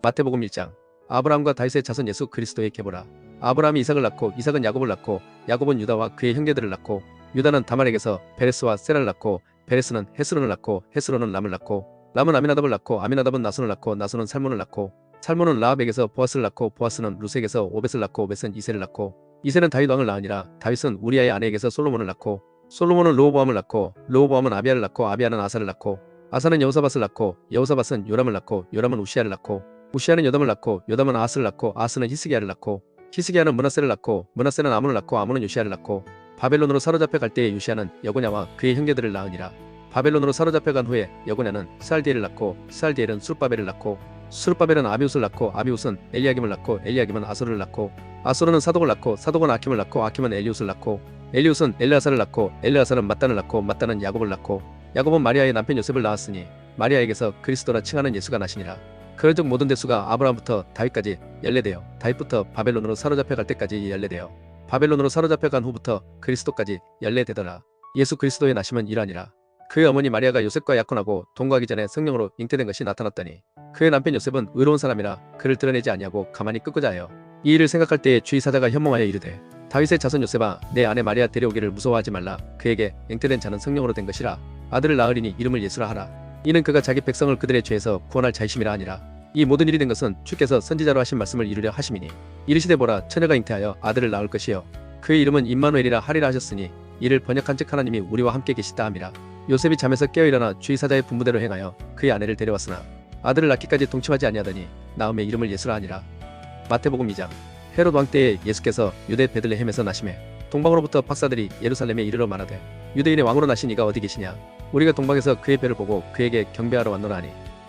마태복음 1장. 아브라함과 다윗의 자손 예수 그리스도의 계보라. 아브라함이 이삭을 낳고 이삭은 야곱을 낳고 야곱은 유다와 그의 형제들을 낳고 유다는 다말에게서 베레스와 세라를 낳고 베레스는 헤스론을 낳고 헤스론은 람을 낳고 람은 아미나답을 낳고 아미나답은 나손을 낳고 나손은 살몬을 낳고 살몬은 라합에게서 보아스를 낳고 보아스는 루스에게서 오벳을 낳고 오벳은 이새를 낳고 이새는 다윗 왕을 낳으니라. 다윗은 우리아의 아내에게서 솔로몬을 낳고 솔로몬은 르호보암을 낳고 르호보암은 아비야를 낳고 아비야는 아사를 낳고 아사는 여호사밧을 낳고 여호사밧은 요람을 낳고 요람은 우시아를 낳고 우시아는 요담을 낳고 요담은 아하스를 낳고 아하스는 히스기야를 낳고 히스기야는 므낫세를 낳고 므낫세는 아몬을 낳고 아몬은 요시아를 낳고 바벨론으로 사로잡혀 갈 때에 요시아는 여고냐와 그의 형제들을 낳으니라. 바벨론으로 사로잡혀 간 후에 여고냐는 스알디엘을 낳고 스알디엘은 수르바벨을 낳고 수르바벨은 아비웃을 낳고 아비웃은 엘리야김을 낳고 엘리야김은 아소르를 낳고 아소르는 사독을 낳고 사독은 아킴을 낳고 아킴은 엘리웃을 낳고 엘리웃은 엘르아사를 낳고 엘르아사는 mat단을 낳고 mat단은 야곱을 낳고 야곱은 마리아의 남편 요셉을 낳았으니 마리아에게서 그리스도라 칭하는 예수가 나시니라. 그런즉 모든 대수가 아브라함부터 다윗까지 연례되어 다윗부터 바벨론으로 사로잡혀 갈 때까지 연례되어 바벨론으로 사로잡혀 간 후부터 그리스도까지 연례되더라. 예수 그리스도의 나심은 이러하니라. 그의 어머니 마리아가 요셉과 약혼하고 동거하기 전에 성령으로 잉태된 것이 나타났더니 그의 남편 요셉은 의로운 사람이라 그를 드러내지 아니하고 가만히 끄고자 하여 이 일을 생각할 때에 주의 사자가 현몽하여 이르되 다윗의 자손 요셉아 내 아내 마리아 데려오기를 무서워하지 말라. 그에게 잉태된 자는 성령으로 된 것이라. 아들을 낳으리니 이름을 예수라 하라. 이는 그가 자기 백성을 그들의 죄에서 구원할 자이심이라 하니라. 이 모든 일이 된 것은 주께서 선지자로 하신 말씀을 이루려 하심이니 이르시되 보라 처녀가 잉태하여 아들을 낳을 것이요 그의 이름은 임마누엘이라 하리라 하셨으니 이를 번역한즉 하나님이 우리와 함께 계시다 함이라. 요셉이 잠에서 깨어 일어나 주의 사자의 분부대로 행하여 그의 아내를 데려왔으나 아들을 낳기까지 동침하지 아니하더니 나음의 이름을 예수라 하니라. 마태복음 2장. 헤롯 왕 때에 예수께서 유대 베들레헴에서 나시매 동방으로부터 박사들이 예루살렘에 이르러 말하되 유대인의 왕으로 나신 이가 어디 계시냐. 우리가 동방에서 그의 배를 보고 그에게 경배하러 왔노라 하니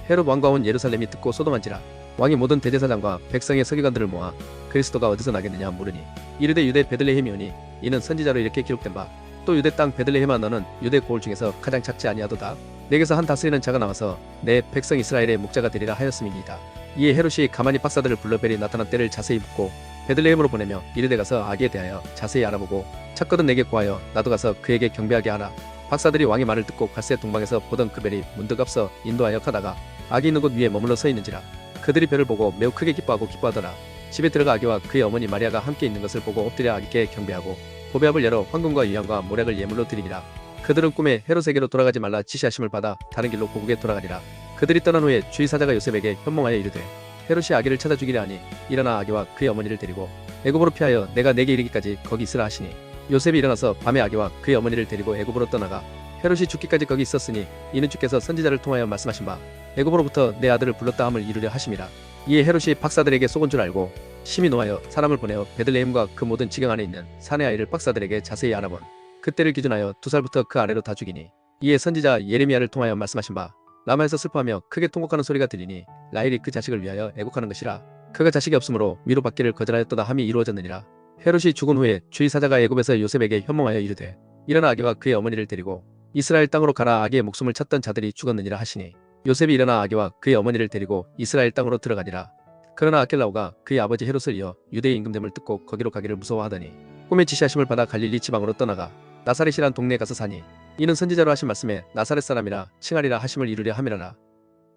헤롯 왕과 온 예루살렘이 듣고 소동한지라. 왕이 모든 대제사장과 백성의 서기관들을 모아 그리스도가 어디서 나겠느냐 물으니 이르되 유대 베들레헴이오니 이는 선지자로 이렇게 기록된 바 또 유대 땅 베들레헴아 너는 유대 고을 중에서 가장 작지 아니하도다. 내게서 한 다스리는 자가 나와서 내 백성 이스라엘의 목자가 되리라 하였음이니이다. 이에 헤롯이 가만히 박사들을 불러 벨이 나타난 때를 자세히 묻고 베들레헴으로 보내며 이르되 가서 아기에 대하여 자세히 알아보고 찾거든 내게 구하여 나도 가서 그에게 경배하게 하라. 박사들이 왕의 말을 듣고 갈새 동방에서 보던 그 벨이 문득 앞서 인도하여 가다가 아기 있는 곳 위에 머물러 서 있는지라. 그들이 벨을 보고 매우 크게 기뻐하고 기뻐하더라. 집에 들어가 아기와 그의 어머니 마리아가 함께 있는 것을 보고 엎드려 아기께 경배하고 보배압을 열어 황금과 유향과 모략을 예물로 드리니라. 그들은 꿈에 헤롯에게로 돌아가지 말라 지시하심을 받아 다른 길로 고국에 돌아가니라. 그들이 떠난 후에 주의 사자가 요셉에게 현몽하여 이르되 헤롯이 아기를 찾아 주기를 하니 일어나 아기와 그의 어머니를 데리고 애굽으로 피하여 내가 내게 이르기까지 거기 있으라 하시니 요셉이 일어나서 밤에 아기와 그의 어머니를 데리고 애굽으로 떠나가 헤롯이 죽기까지 거기 있었으니 이는 주께서 선지자를 통하여 말씀하신 바 애굽으로부터 내 아들을 불렀다 함을 이루려 하심이라. 이에 헤롯이 박사들에게 속은 줄 알고 심히 노하여 사람을 보내어 베들레헴과 그 모든 지경 안에 있는 산의 아이를 박사들에게 자세히 알아본 그때를 기준하여 2살부터 그 아래로 다 죽이니 이에 선지자 예레미야를 통하여 말씀하신 바 라마에서 슬퍼하며 크게 통곡하는 소리가 들리니 라헬이 그 자식을 위하여 애곡하는 것이라. 그가 자식이 없으므로 위로 받기를 거절하였도다 함이 이루어졌느니라. 헤롯이 죽은 후에 주의 사자가 애굽에서 요셉에게 현몽하여 이르되 일어나 아기와 그의 어머니를 데리고 이스라엘 땅으로 가라. 아기의 목숨을 찾던 자들이 죽었느니라 하시니 요셉이 일어나 아기와 그의 어머니를 데리고 이스라엘 땅으로 들어가니라. 그러나 아켈라오가 그의 아버지 헤롯을 이어 유대의 임금됨을 듣고 거기로 가기를 무서워하더니 꿈의 지시하심을 받아 갈릴리 지방으로 떠나가 나사렛이란 동네에 가서 사니 이는 선지자로 하신 말씀에 나사렛 사람이라 칭하리라 하심을 이루려 함이라라.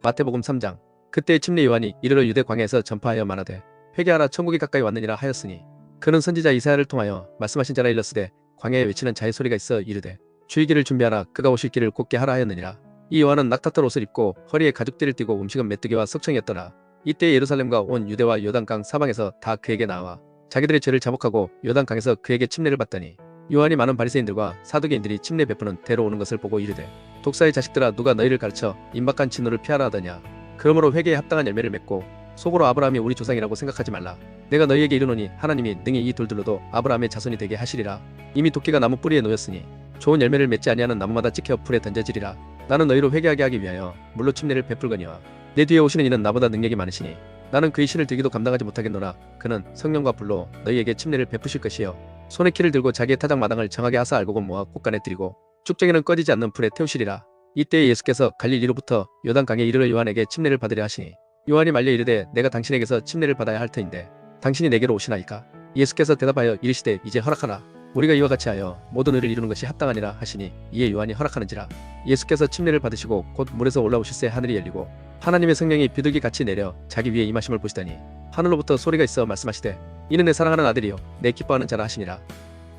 마태복음 3장. 그때 침례 요한이 이르러 유대 광야에서 전파하여 말하되 회개하라 천국이 가까이 왔느니라 하였으니 그는 선지자 이사야를 통하여 말씀하신 자라 일렀으되 광야에 외치는 자의 소리가 있어 이르되 주의 길을 준비하라 그가 오실 길을 곧게 하라 하였느니라. 이 요한은 낙타털 옷을 입고 허리에 가죽띠를 띠고 음식은 메뚜기와 석청이었더라. 이때 예루살렘과 온 유대와 요단강 사방에서 다 그에게 나와 자기들의 죄를 자복하고 요단강에서 그에게 침례를 받더니 요한이 많은 바리새인들과 사두개인들이 침례 베푸는 데로 오는 것을 보고 이르되 독사의 자식들아 누가 너희를 가르쳐 임박한 진노를 피하라 하더냐. 그러므로 회개에 합당한 열매를 맺고 속으로 아브라함이 우리 조상이라고 생각하지 말라. 내가 너희에게 이르노니 하나님이 능히 이 돌들로도 아브라함의 자손이 되게 하시리라. 이미 도끼가 나무 뿌리에 놓였으니 좋은 열매를 맺지 아니하는 나무마다 찍혀 불에 던져지리라. 나는 너희로 회개하게 하기 위하여 물로 침례를 베풀거니와 내 뒤에 오시는 이는 나보다 능력이 많으시니 나는 그의 신을 들기도 감당하지 못하겠노라. 그는 성령과 불로 너희에게 침례를 베푸실 것이요 손에 키를 들고 자기의 타작 마당을 정하게 하사 알곡을 모아 곳간에 들이고 쭉정이는 꺼지지 않는 불에 태우시리라. 이때에 예수께서 갈릴리로부터 요단강에 이르러 요한에게 침례를 받으려 하시니 요한이 말려 이르되 내가 당신에게서 침례를 받아야 할 터인데 당신이 내게로 오시나이까. 예수께서 대답하여 이르시되 이제 허락하라. 우리가 이와 같이 하여 모든 의를 이루는 것이 합당하니라 하시니 이에 요한이 허락하는지라. 예수께서 침례를 받으시고 곧 물에서 올라오실새 하늘이 열리고 하나님의 성령이 비둘기 같이 내려 자기 위에 임하심을 보시더니 하늘로부터 소리가 있어 말씀하시되 이는 내 사랑하는 아들이요 내 기뻐하는 자라 하시니라.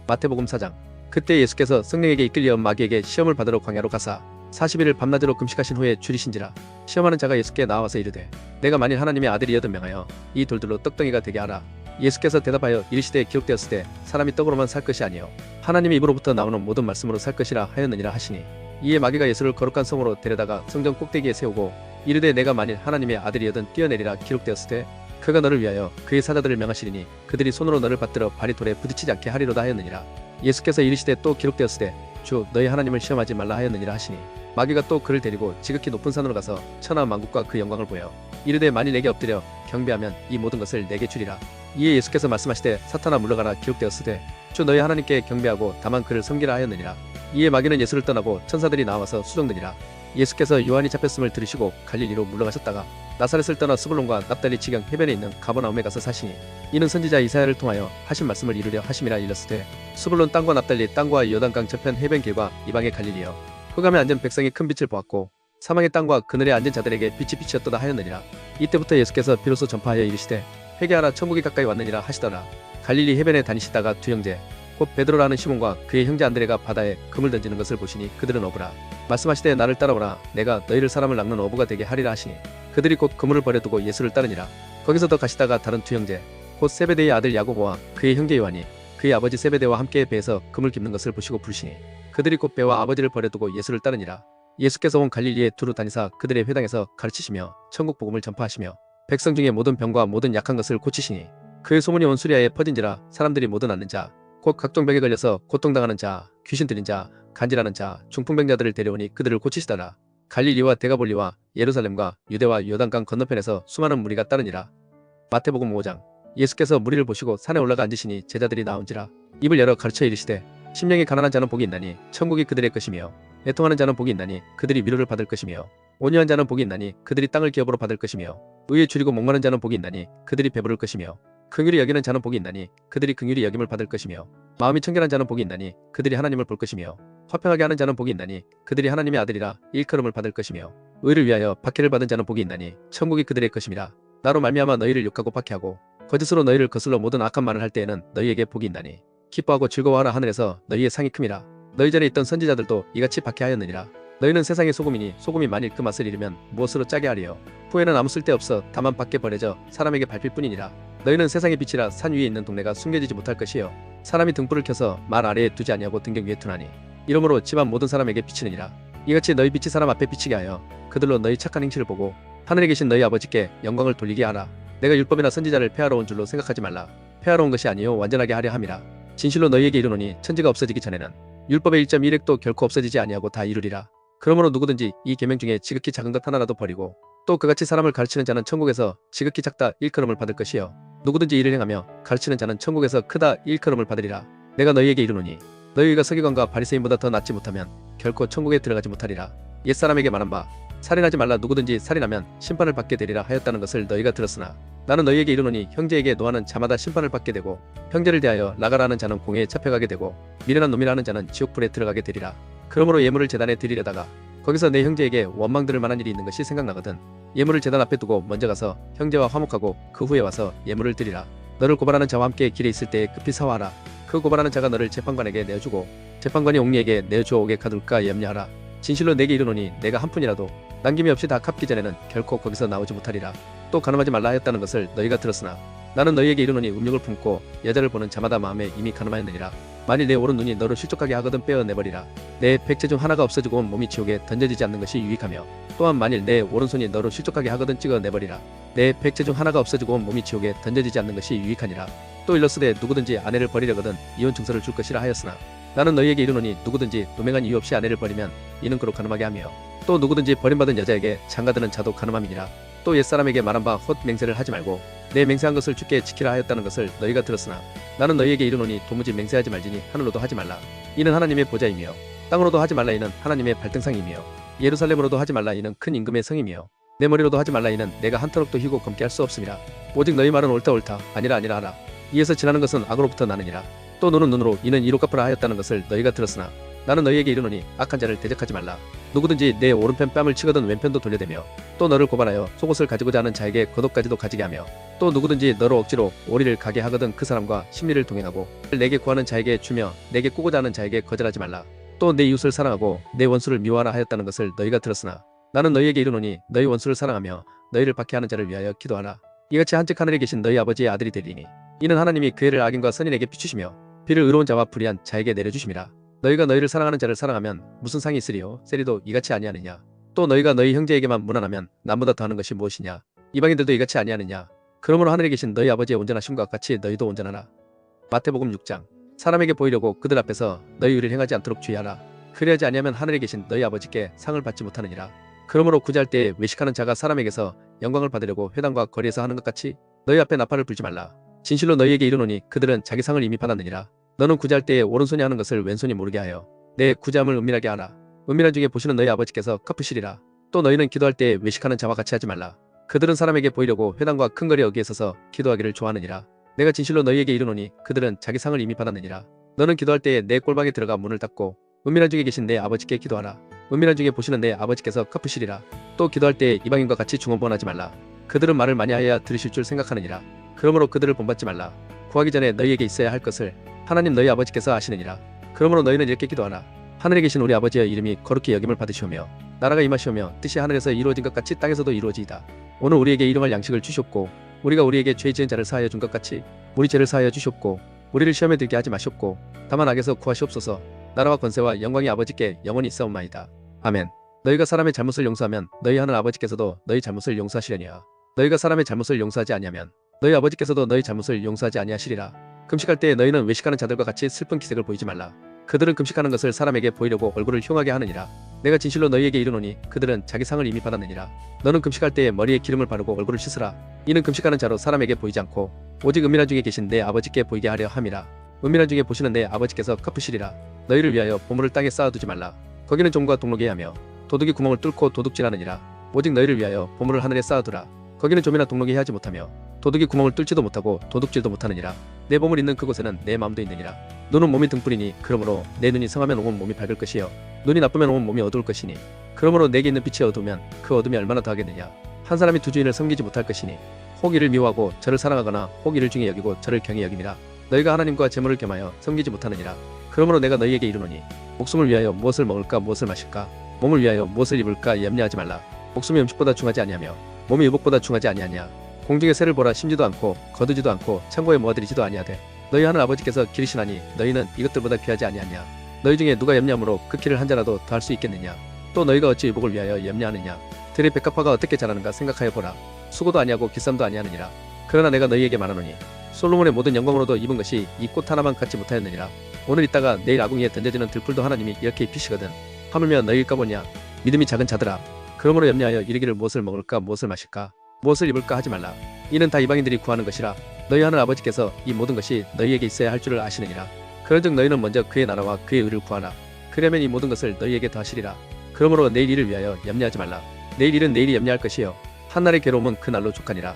마태복음 4장. 그때 예수께서 성령에게 이끌려 마귀에게 시험을 받으러 광야로 가사 40일을 밤낮으로 금식하신 후에 줄이신지라. 시험하는 자가 예수께 나와서 이르되 내가 만일 하나님의 아들이여든 명하여 이 돌들로 떡덩이가 되게 하라. 예수께서 대답하여 이르시되 기록되었을 때 사람이 떡으로만 살 것이 아니요 하나님의 입으로부터 나오는 모든 말씀으로 살 것이라 하였느니라 하시니 이에 마귀가 예수를 거룩한 성으로 데려다가 성전 꼭대기에 세우고 이르되 내가 만일 하나님의 아들이여든 뛰어내리라. 기록되었을 때 그가 너를 위하여 그의 사자들을 명하시리니 그들이 손으로 너를 받들어 발이 돌에 부딪히지 않게 하리로다 하였느니라. 예수께서 이르시되 또 기록되었을 때 주 너희 하나님을 시험하지 말라 하였느니라 하시니 마귀가 또 그를 데리고 지극히 높은 산으로 가서 천하 만국과 그 영광을 보여 이르되 만일 내게 엎드려 경배하면 이 모든 것을 내게 주리라. 이에 예수께서 말씀하시되 사탄아 물러가라. 기록되었을 때 주 너희 하나님께 경배하고 다만 그를 섬기라 하였느니라. 이에 마귀는 예수를 떠나고 천사들이 나와서 수종되니라. 예수께서 요한이 잡혔음을 들으시고 갈릴리로 물러가셨다가 나사렛을 떠나 스불론과 납달리 지경 해변에 있는 가버나움에 가서 사시니 이는 선지자 이사야를 통하여 하신 말씀을 이루려 하심이라. 일렀으되 스불론 땅과 납달리 땅과 요단강 저편 해변 길과 이방의 갈릴리여 흑암에 앉은 백성이 큰 빛을 보았고 사망의 땅과 그늘에 앉은 자들에게 빛이 비치었도다 하였느니라. 이때부터 예수께서 비로소 전파하여 이르시되 회개하라 천국이 가까이 왔느니라 하시더라. 갈릴리 해변에 다니시다가 두 형제 곧 베드로라는 시몬과 그의 형제 안드레가 바다에 금을 던지는 것을 보시니 그들은 어부라. 말씀하시되 나를 따라오라. 내가 너희를 사람을 낚는 어부가 되게 하리라 하시니 그들이 곧 그물을 버려두고 예수를 따르니라. 거기서 더 가시다가 다른 두 형제 곧 세베대의 아들 야고보와 그의 형제 요한이 그의 아버지 세베대와 함께 배에서 금을 깁는 것을 보시고 부르시니 그들이 곧 배와 아버지를 버려두고 예수를 따르니라. 예수께서 온 갈릴리에 두루 다니사 그들의 회당에서 가르치시며 천국 복음을 전파하시며 백성 중에 모든 병과 모든 약한 것을 고치시니 그의 소문이 온 수리아에 퍼진지라. 사람들이 모든 낫는 자 곧 각종 병에 걸려서 고통당하는 자 귀신 들린 자 간질하는 자 중풍병자들을 데려오니 그들을 고치시더라. 갈릴리와 데가볼리와 예루살렘과 유대와 요단강 건너편에서 수많은 무리가 따르니라. 마태복음 5장. 예수께서 무리를 보시고 산에 올라가 앉으시니 제자들이 나온지라. 입을 열어 가르쳐 이르시되 심령이 가난한 자는 복이 있나니 천국이 그들의 것이며 애통하는 자는 복이 있나니 그들이 위로를 받을 것이며 온유한 자는 복이 있나니 그들이 땅을 기업으로 받을 것이며 의에 줄이고 목마른 자는 복이 있나니 그들이 배부를 것이며 긍휼히 여기는 자는 복이 있나니 그들이 긍휼히 여김을 받을 것이며 마음이 청결한 자는 복이 있나니 그들이 하나님을 볼 것이며 화평하게 하는 자는 복이 있나니 그들이 하나님의 아들이라 일컬음을 받을 것이며 의를 위하여 박해를 받은 자는 복이 있나니 천국이 그들의 것임이라. 나로 말미암아 너희를 욕하고 박해하고 거짓으로 너희를 거슬러 모든 악한 말을 할 때에는 너희에게 복이 있나니 기뻐하고 즐거워하라. 하늘에서 너희의 상이 큼이라. 너희 전에 있던 선지자들도 이같이 박해하였느니라. 너희는 세상의 소금이니 소금이 만일 그 맛을 잃으면 무엇으로 짜게 하리요. 후에는 아무 쓸데없어 다만 밖에 버려져 사람에게 밟힐 뿐이니라. 너희는 세상의 빛이라. 산 위에 있는 동네가 숨겨지지 못할 것이요 사람이 등불을 켜서 말 아래에 두지 아니하고 등경 위에 두나니 이러므로 집안 모든 사람에게 비치느니라. 이같이 너희 빛이 사람 앞에 비치게 하여 그들로 너희 착한 행실을 보고 하늘에 계신 너희 아버지께 영광을 돌리게 하라. 내가 율법이나 선지자를 폐하러 온 줄로 생각하지 말라. 폐하러 온 것이 아니요 완전하게 하려 함이라. 진실로 너희에게 이르노니 천지가 없어지기 전에는 율법의 1.1획도 결코 없어지지 아니하고 다 이루리라. 그러므로 누구든지 이 계명 중에 지극히 작은 것 하나라도 버리고 또 그같이 사람을 가르치는 자는 천국에서 지극히 작다 일컬음을 받을 것이요 누구든지 이를 행하며 가르치는 자는 천국에서 크다 일컬음을 받으리라. 내가 너희에게 이르노니 너희가 서기관과 바리새인보다 더 낫지 못하면 결코 천국에 들어가지 못하리라. 옛사람에게 말한 바 살인하지 말라. 누구든지 살인하면 심판을 받게 되리라 하였다는 것을 너희가 들었으나 나는 너희에게 이르노니 형제에게 노하는 자마다 심판을 받게 되고 형제를 대하여 나가라 하는 자는 공회에 잡혀가게 되고 미련한 놈이라 하는 자는 지옥불에 들어가게 되리라. 그러므로 예물을 제단에 드리려다가 거기서 내 형제에게 원망 들을 만한 일이 있는 것이 생각나거든 예물을 제단 앞에 두고 먼저 가서 형제와 화목하고 그 후에 와서 예물을 드리라. 너를 고발하는 자와 함께 길에 있을 때에 급히 사와라. 그 고발하는 자가 너를 재판관에게 내어주고 재판관이 옥리에게 내어주어 옥에 가둘까 염려하라. 진실로 내게 이르노니 내가 한 푼이라도 남김이 없이 다 갚기 전에는 결코 거기서 나오지 못하리라. 또 가늠하지 말라 하였다는 것을 너희가 들었으나 나는 너희에게 이르노니 음욕을 품고 여자를 보는 자마다 마음에 이미 가늠하였느니라. 만일 내 오른 눈이 너를 실족하게 하거든 빼어내버리라. 내 백체 중 하나가 없어지고 온 몸이 지옥에 던져지지 않는 것이 유익하며 또한 만일 내 오른손이 너를 실족하게 하거든 찍어내버리라. 내 백체 중 하나가 없어지고 온 몸이 지옥에 던져지지 않는 것이 유익하니라. 또 일렀으되 누구든지 아내를 버리려거든 이혼 증서를 줄 것이라 하였으나 나는 너희에게 이르노니 누구든지 노맹한 이유 없이 아내를 버리면 이는 그로 가늠하게 하며 또 누구든지 버림받은 여자에게 장가드는 자도 가늠함이니라. 또 옛사람에게 말한 바 헛 맹세를 하지 말고 내 맹세한 것을 주께 지키라 하였다는 것을 너희가 들었으나 나는 너희에게 이르노니 도무지 맹세하지 말지니 하늘로도 하지 말라. 이는 하나님의 보좌이며 땅으로도 하지 말라. 이는 하나님의 발등상이며 예루살렘으로도 하지 말라. 이는 큰 임금의 성이며 내 머리로도 하지 말라. 이는 내가 한터럭도 휘고 검게 할 수 없음이라. 오직 너희 말은 옳다 옳다 아니라 아니라 하라. 이에서 지나는 것은 악으로부터 나느니라. 또 노는 눈으로 이는 이로 갚으라 하였다는 것을 너희가 들었으나 나는 너희에게 이르노니 악한 자를 대적하지 말라. 누구든지 내 오른편 뺨을 치거든 왼편도 돌려대며 또 너를 고발하여 속옷을 가지고자 하는 자에게 겉옷까지도 가지게 하며 또 누구든지 너로 억지로 오리를 가게 하거든 그 사람과 심리를 동행하고 내게 구하는 자에게 주며 내게 꾸고자 하는 자에게 거절하지 말라. 또 내 이웃을 사랑하고 내 원수를 미워하라 하였다는 것을 너희가 들었으나 나는 너희에게 이르노니 너희 원수를 사랑하며 너희를 박해하는 자를 위하여 기도하라. 이같이 한즉 하늘에 계신 너희 아버지의 아들이 되리니 이는 하나님이 그 해를 악인과 선인에게 비추시며 비를 의로운 자와 불의한 자에게 내려주심이라. 너희가 너희를 사랑하는 자를 사랑하면 무슨 상이 있으리요? 세리도 이같이 아니하느냐? 또 너희가 너희 형제에게만 무난하면 남보다 더하는 것이 무엇이냐? 이방인들도 이같이 아니하느냐? 그러므로 하늘에 계신 너희 아버지의 온전하심과 같이 너희도 온전하라. 마태복음 6장. 사람에게 보이려고 그들 앞에서 너희 의를 행하지 않도록 주의하라. 그리하지 아니하면 하늘에 계신 너희 아버지께 상을 받지 못하느니라. 그러므로 구제할 때에 외식하는 자가 사람에게서 영광을 받으려고 회당과 거리에서 하는 것 같이 너희 앞에 나팔을 불지 말라. 진실로 너희에게 이르노니 그들은 자기 상을 이미 받았느니라. 너는 구제할 때에 오른손이 하는 것을 왼손이 모르게 하여 내 구제함을 은밀하게 하라. 은밀한 중에 보시는 너희 아버지께서 갚으시리라. 또 너희는 기도할 때에 외식하는 자와 같이 하지 말라. 그들은 사람에게 보이려고 회당과 큰 거리 여기에 서서 기도하기를 좋아하느니라. 내가 진실로 너희에게 이르노니 그들은 자기 상을 이미 받았느니라. 너는 기도할 때에 내 꼴방에 들어가 문을 닫고 은밀한 중에 계신 내 아버지께 기도하라. 은밀한 중에 보시는 내 아버지께서 갚으시리라. 또 기도할 때에 이방인과 같이 중언부언하지 말라. 그들은 말을 많이 하여야 들으실 줄 생각하느니라. 그러므로 그들을 본받지 말라. 구하기 전에 너희에게 있어야 할 것을 하나님 너희 아버지께서 아시느니라. 그러므로 너희는 이렇게 기도하라. 하늘에 계신 우리 아버지의 이름이 거룩히 여김을 받으시오며 나라가 임하시오며 뜻이 하늘에서 이루어진 것 같이 땅에서도 이루어지이다. 오늘 우리에게 일용할 양식을 주시옵고 우리가 우리에게 죄 지은 자를 사하여 준 것 같이 우리 죄를 사하여 주시옵고 우리를 시험에 들게 하지 마시옵고 다만 악에서 구하시옵소서. 나라와 권세와 영광이 아버지께 영원히 있사옵나이다. 아멘. 너희가 사람의 잘못을 용서하면 너희 하늘 아버지께서도 너희 잘못을 용서하시려니와 너희가 사람의 잘못을 용서하지 아니하면 너희 아버지께서도 너희 잘못을 용서하지 아니하시리라. 금식할 때에 너희는 외식하는 자들과 같이 슬픈 기색을 보이지 말라. 그들은 금식하는 것을 사람에게 보이려고 얼굴을 흉하게 하느니라. 내가 진실로 너희에게 이르노니 그들은 자기 상을 이미 받았느니라. 너는 금식할 때에 머리에 기름을 바르고 얼굴을 씻으라. 이는 금식하는 자로 사람에게 보이지 않고 오직 은밀한 중에 계신 내 아버지께 보이게 하려 함이라. 은밀한 중에 보시는 내 아버지께서 갚으시리라. 너희를 위하여 보물을 땅에 쌓아두지 말라. 거기는 종과 동록이 하며 도둑이 구멍을 뚫고 도둑질하느니라. 오직 너희를 위하여 보물을 하늘에 쌓아두라. 거기는 좀이나 동록이 하지 못하며 도둑이 구멍을 뚫지도 못하고 도둑질도 못하느니라. 내 보물 있는 그곳에는 내 마음도 있느니라. 눈은 몸이 등불이니 그러므로 내 눈이 성하면 온 몸이 밝을 것이요 눈이 나쁘면 온 몸이 어두울 것이니 그러므로 내게 있는 빛이 어두우면 그 어둠이 얼마나 더하겠느냐. 한 사람이 두 주인을 섬기지 못할 것이니 혹 이를 미워하고 저를 사랑하거나 혹 이를 중에 여기고 저를 경히 여김이라. 너희가 하나님과 재물을 겸하여 섬기지 못하느니라. 그러므로 내가 너희에게 이르노니 목숨을 위하여 무엇을 먹을까 무엇을 마실까 몸을 위하여 무엇을 입을까 염려하지 말라. 목숨이 음식보다 중하지 아니하며 몸이 의복보다 중하지 아니하냐. 공중의 새를 보라. 심지도 않고 거두지도 않고 창고에 모아들이지도 아니하되 너희 하늘 아버지께서 기르시나니 너희는 이것들보다 귀하지 아니하냐. 너희 중에 누가 염려함으로 그 키를 한 자라도 더 할 수 있겠느냐. 또 너희가 어찌 의복을 위하여 염려하느냐. 들의 백합화가 어떻게 자라는가 생각하여 보라. 수고도 아니하고 기쌈도 아니하느니라. 그러나 내가 너희에게 말하노니 솔로몬의 모든 영광으로도 입은 것이 이 꽃 하나만 갖지 못하였느니라. 오늘 있다가 내일 아궁이에 던져지는 들풀도 하나님이 이렇게 입히시거든. 하물며 너희일까 보냐. 믿음이 작은 자들아. 그러므로 염려하여 이르기를 무엇을 먹을까 무엇을 마실까 무엇을 입을까 하지 말라. 이는 다 이방인들이 구하는 것이라. 너희 하늘 아버지께서 이 모든 것이 너희에게 있어야 할 줄을 아시느니라. 그런즉 너희는 먼저 그의 나라와 그의 의를 구하라. 그러면 이 모든 것을 너희에게 더하시리라. 그러므로 내일 일을 위하여 염려하지 말라. 내일 일은 내일이 염려할 것이요 한날의 괴로움은 그 날로 족하니라.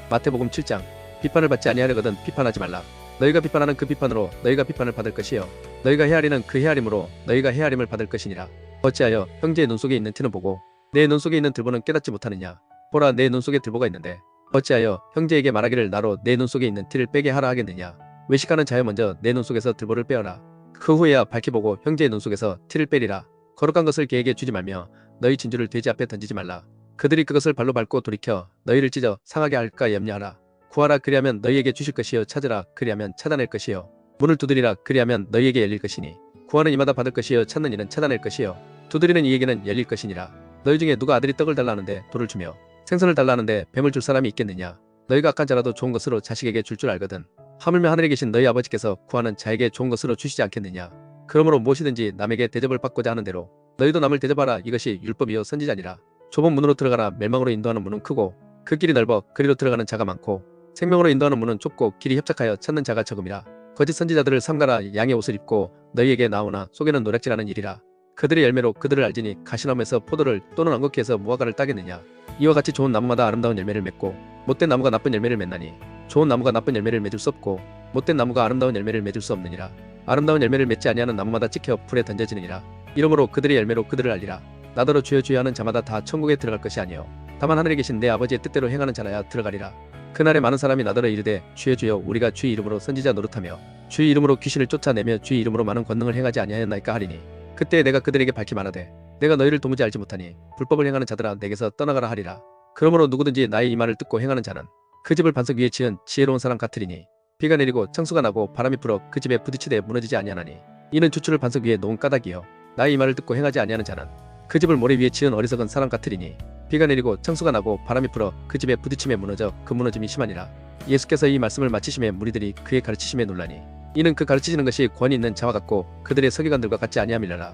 마태복음 7장. 비판을 받지 아니하려거든 비판하지 말라. 너희가 비판하는 그 비판으로 너희가 비판을 받을 것이요 너희가 헤아리는 그 헤아림으로 너희가 헤아림을 받을 것이니라. 어찌하여 형제의 눈 속에 있는 티는 보고 내 눈 속에 있는 들보는 깨닫지 못하느냐. 보라, 내 눈 속에 들보가 있는데 어찌하여 형제에게 말하기를 나로 내 눈 속에 있는 티를 빼게 하라 하겠느냐. 외식하는 자여 먼저 내 눈 속에서 들보를 빼어라. 그 후에야 밝히 보고 형제의 눈 속에서 티를 빼리라. 거룩한 것을 개에게 주지 말며 너희 진주를 돼지 앞에 던지지 말라. 그들이 그것을 발로 밟고 돌이켜 너희를 찢어 상하게 할까 염려하라. 구하라, 그리하면 너희에게 주실 것이요 찾으라, 그리하면 찾아낼 것이요 문을 두드리라, 그리하면 너희에게 열릴 것이니 구하는 이마다 받을 것이요 찾는 이는 찾아낼 것이요 두드리는 이에게는 열릴 것이니라. 너희 중에 누가 아들이 떡을 달라 하는데 돌을 주며 생선을 달라 하는데 뱀을 줄 사람이 있겠느냐. 너희가 악한 자라도 좋은 것으로 자식에게 줄 줄 알거든. 하물며 하늘에 계신 너희 아버지께서 구하는 자에게 좋은 것으로 주시지 않겠느냐. 그러므로 무엇이든지 남에게 대접을 받고자 하는 대로 너희도 남을 대접하라. 이것이 율법이요 선지자니라. 좁은 문으로 들어가라. 멸망으로 인도하는 문은 크고 그 길이 넓어 그리로 들어가는 자가 많고 생명으로 인도하는 문은 좁고 길이 협착하여 찾는 자가 적음이라. 거짓 선지자들을 삼가라. 양의 옷을 입고 너희에게 나오나 속에는 노략질하는 일이라. 그들의 열매로 그들을 알지니 가시나무에서 포도를 또는 엉겅퀴에서 무화과를 따겠느냐. 이와 같이 좋은 나무마다 아름다운 열매를 맺고 못된 나무가 나쁜 열매를 맺나니 좋은 나무가 나쁜 열매를 맺을 수 없고 못된 나무가 아름다운 열매를 맺을 수 없느니라. 아름다운 열매를 맺지 아니하는 나무마다 찍혀 불에 던져지느니라. 이러므로 그들의 열매로 그들을 알리라. 나더러 주여 주여 하는 자마다 다 천국에 들어갈 것이 아니요 다만 하늘에 계신 내 아버지의 뜻대로 행하는 자라야 들어가리라. 그날에 많은 사람이 나더러 이르되 주여 주여 우리가 주의 이름으로 선지자 노릇하며 주의 이름으로 귀신을 쫓아내며 주의 이름으로 많은 권능을 행하지 아니하였나이까 하리니 그때 내가 그들에게 밝히 말하되 내가 너희를 도무지 알지 못하니 불법을 행하는 자들아 내게서 떠나가라 하리라. 그러므로 누구든지 나의 이 말을 듣고 행하는 자는 그 집을 반석 위에 지은 지혜로운 사람 같으리니 비가 내리고 창수가 나고 바람이 불어 그 집에 부딪히되 무너지지 아니하나니 이는 주추를 반석 위에 놓은 까닭이요 나의 이 말을 듣고 행하지 아니하는 자는 그 집을 모래 위에 지은 어리석은 사람 같으리니 비가 내리고 창수가 나고 바람이 불어 그 집에 부딪힘에 무너져 그 무너짐이 심하니라. 예수께서 이 말씀을 마치심에 무리들이 그의 가르치심에 놀라니 이는 그 가르치시는 것이 권위 있는 자와 같고 그들의 서기관들과 같지 아니함이라.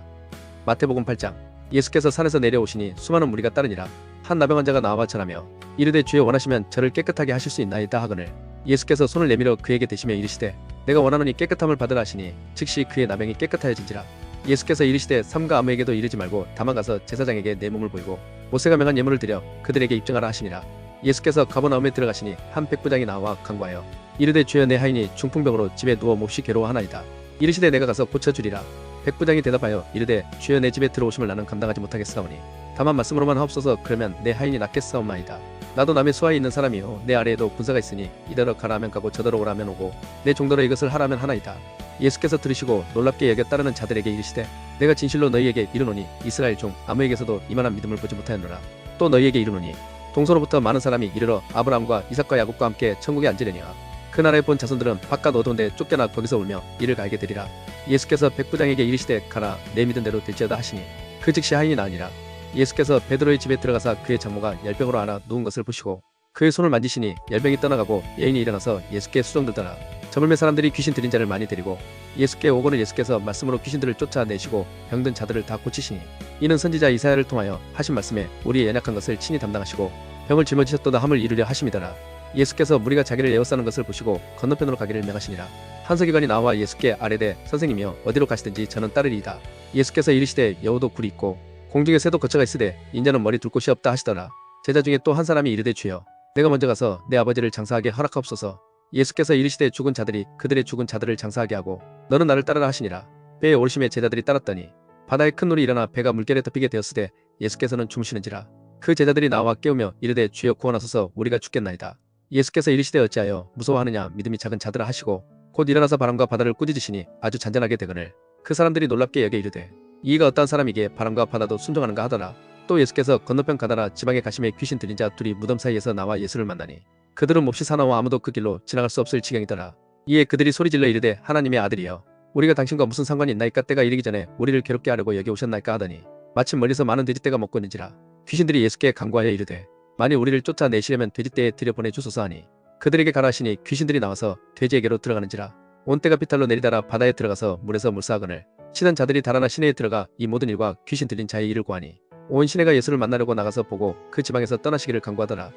마태복음 8장. 예수께서 산에서 내려오시니 수많은 무리가 따르니라. 한 나병 환자가 나와 전하며 이르되 주여 원하시면 저를 깨끗하게 하실 수 있나이다 하거늘 예수께서 손을 내밀어 그에게 대시며 이르시되 내가 원하노니 깨끗함을 받으라 하시니 즉시 그의 나병이 깨끗하여진지라. 예수께서 이르시되 삼가 아무에게도 이르지 말고 다만 가서 제사장에게 내 몸을 보이고 모세가 명한 예물을 드려 그들에게 입증하라 하시니라. 예수께서 가버나움에 들어가시니 한 백부장이 나와 간구하여 이르되 주여 내 하인이 중풍병으로 집에 누워 몹시 괴로워하나이다. 이르시되 내가 가서 고쳐주리라. 백부장이 대답하여 이르되 주여 내 집에 들어오심을 나는 감당하지 못하겠사오니 다만 말씀으로만 하옵소서. 그러면 내 하인이 낫겠사옵나이다. 나도 남의 수하에 있는 사람이요 내 아래에도 군사가 있으니 이더러 가라 하면 가고 저더러 오라 하면 오고 내 종더러 이것을 하라 하면 하나이다. 예수께서 들으시고 놀랍게 여겨 따르는 자들에게 이르시되 내가 진실로 너희에게 이르노니 이스라엘 중 아무에게서도 이만한 믿음을 보지 못하였노라. 또 너희에게 이르노니 동서로부터 많은 사람이 이르러 아브라함과 이삭과 야곱과 함께 천국에 앉으려니와 그 나라에 본 자손들은 바깥 어두운 데 쫓겨나 거기서 울며 이를 갈게 되리라. 예수께서 백부장에게 이르시되 가라 내 믿은 대로 될지어다 하시니 그 즉시 하인이 나으니라. 예수께서 베드로의 집에 들어가사 그의 장모가 열병으로 앓아 누운 것을 보시고 그의 손을 만지시니 열병이 떠나가고 여인이 일어나서 예수께 수종들더라. 저물매 사람들이 귀신 들린 자를 많이 데리고 예수께 오거늘 예수께서 말씀으로 귀신들을 쫓아내시고 병든 자들을 다 고치시니 이는 선지자 이사야를 통하여 하신 말씀에 우리의 연약한 것을 친히 담당하시고 병을 짊어지셨도다 함을 이루려 하심이더라. 예수께서 무리가 자기를 에워싸는 것을 보시고 건너편으로 가기를 명하시니라. 한 서기관이 나와 예수께 아뢰되 선생님이여 어디로 가시든지 저는 따르리이다. 예수께서 이르시되 여우도 굴이 있고 공중에 새도 거처가 있으되 인자는 머리 둘 곳이 없다 하시더라. 제자 중에 또 한 사람이 이르되 주여 내가 먼저 가서 내 아버지를 장사하게 허락하옵소서. 예수께서 이르시되 죽은 자들이 그들의 죽은 자들을 장사하게 하고 너는 나를 따르라 하시니라. 배에 오르심에 제자들이 따랐더니 바다에 큰 놀이 일어나 배가 물결에 덮이게 되었으되 예수께서는 주무시는지라. 그 제자들이 나와 깨우며 이르되 주여 구원하소서 우리가 죽겠나이다. 예수께서 이르시되 어찌하여 무서워하느냐 믿음이 작은 자들아 하시고 곧 일어나서 바람과 바다를 꾸짖으시니 아주 잔잔하게 되거늘 그 사람들이 놀랍게 여겨 이르되 이가 어떠한 사람이기에 바람과 바다도 순종하는가 하더라. 또 예수께서 건너편 가다라 지방에 가심에 귀신 들린 자 둘이 무덤 사이에서 나와 예수를 만나니 그들은 몹시 사나워 아무도 그 길로 지나갈 수 없을 지경이더라. 이에 그들이 소리질러 이르되 하나님의 아들이여 우리가 당신과 무슨 상관이 있나이까 때가 이르기 전에 우리를 괴롭게 하려고 여기 오셨나이까 하더니 마침 멀리서 많은 돼지떼가 먹고 있는지라. 귀신들이 예수께 간구하여 이르되 만일 우리를 쫓아내시려면 돼지떼에 들여보내 주소서 하니 그들에게 가라 하시니 귀신들이 나와서 돼지에게로 들어가는지라. 온 때가 비탈로 내리다라 바다에 들어가서 물에서 물사하거늘 치던 자들이 달아나 시내에 들어가 이 모든 일과 귀신 들린 자의 일을 구하니 온 시내가 예수를 만나려고 나가서 보고 그 지방에서 떠나시기를 간구하더라.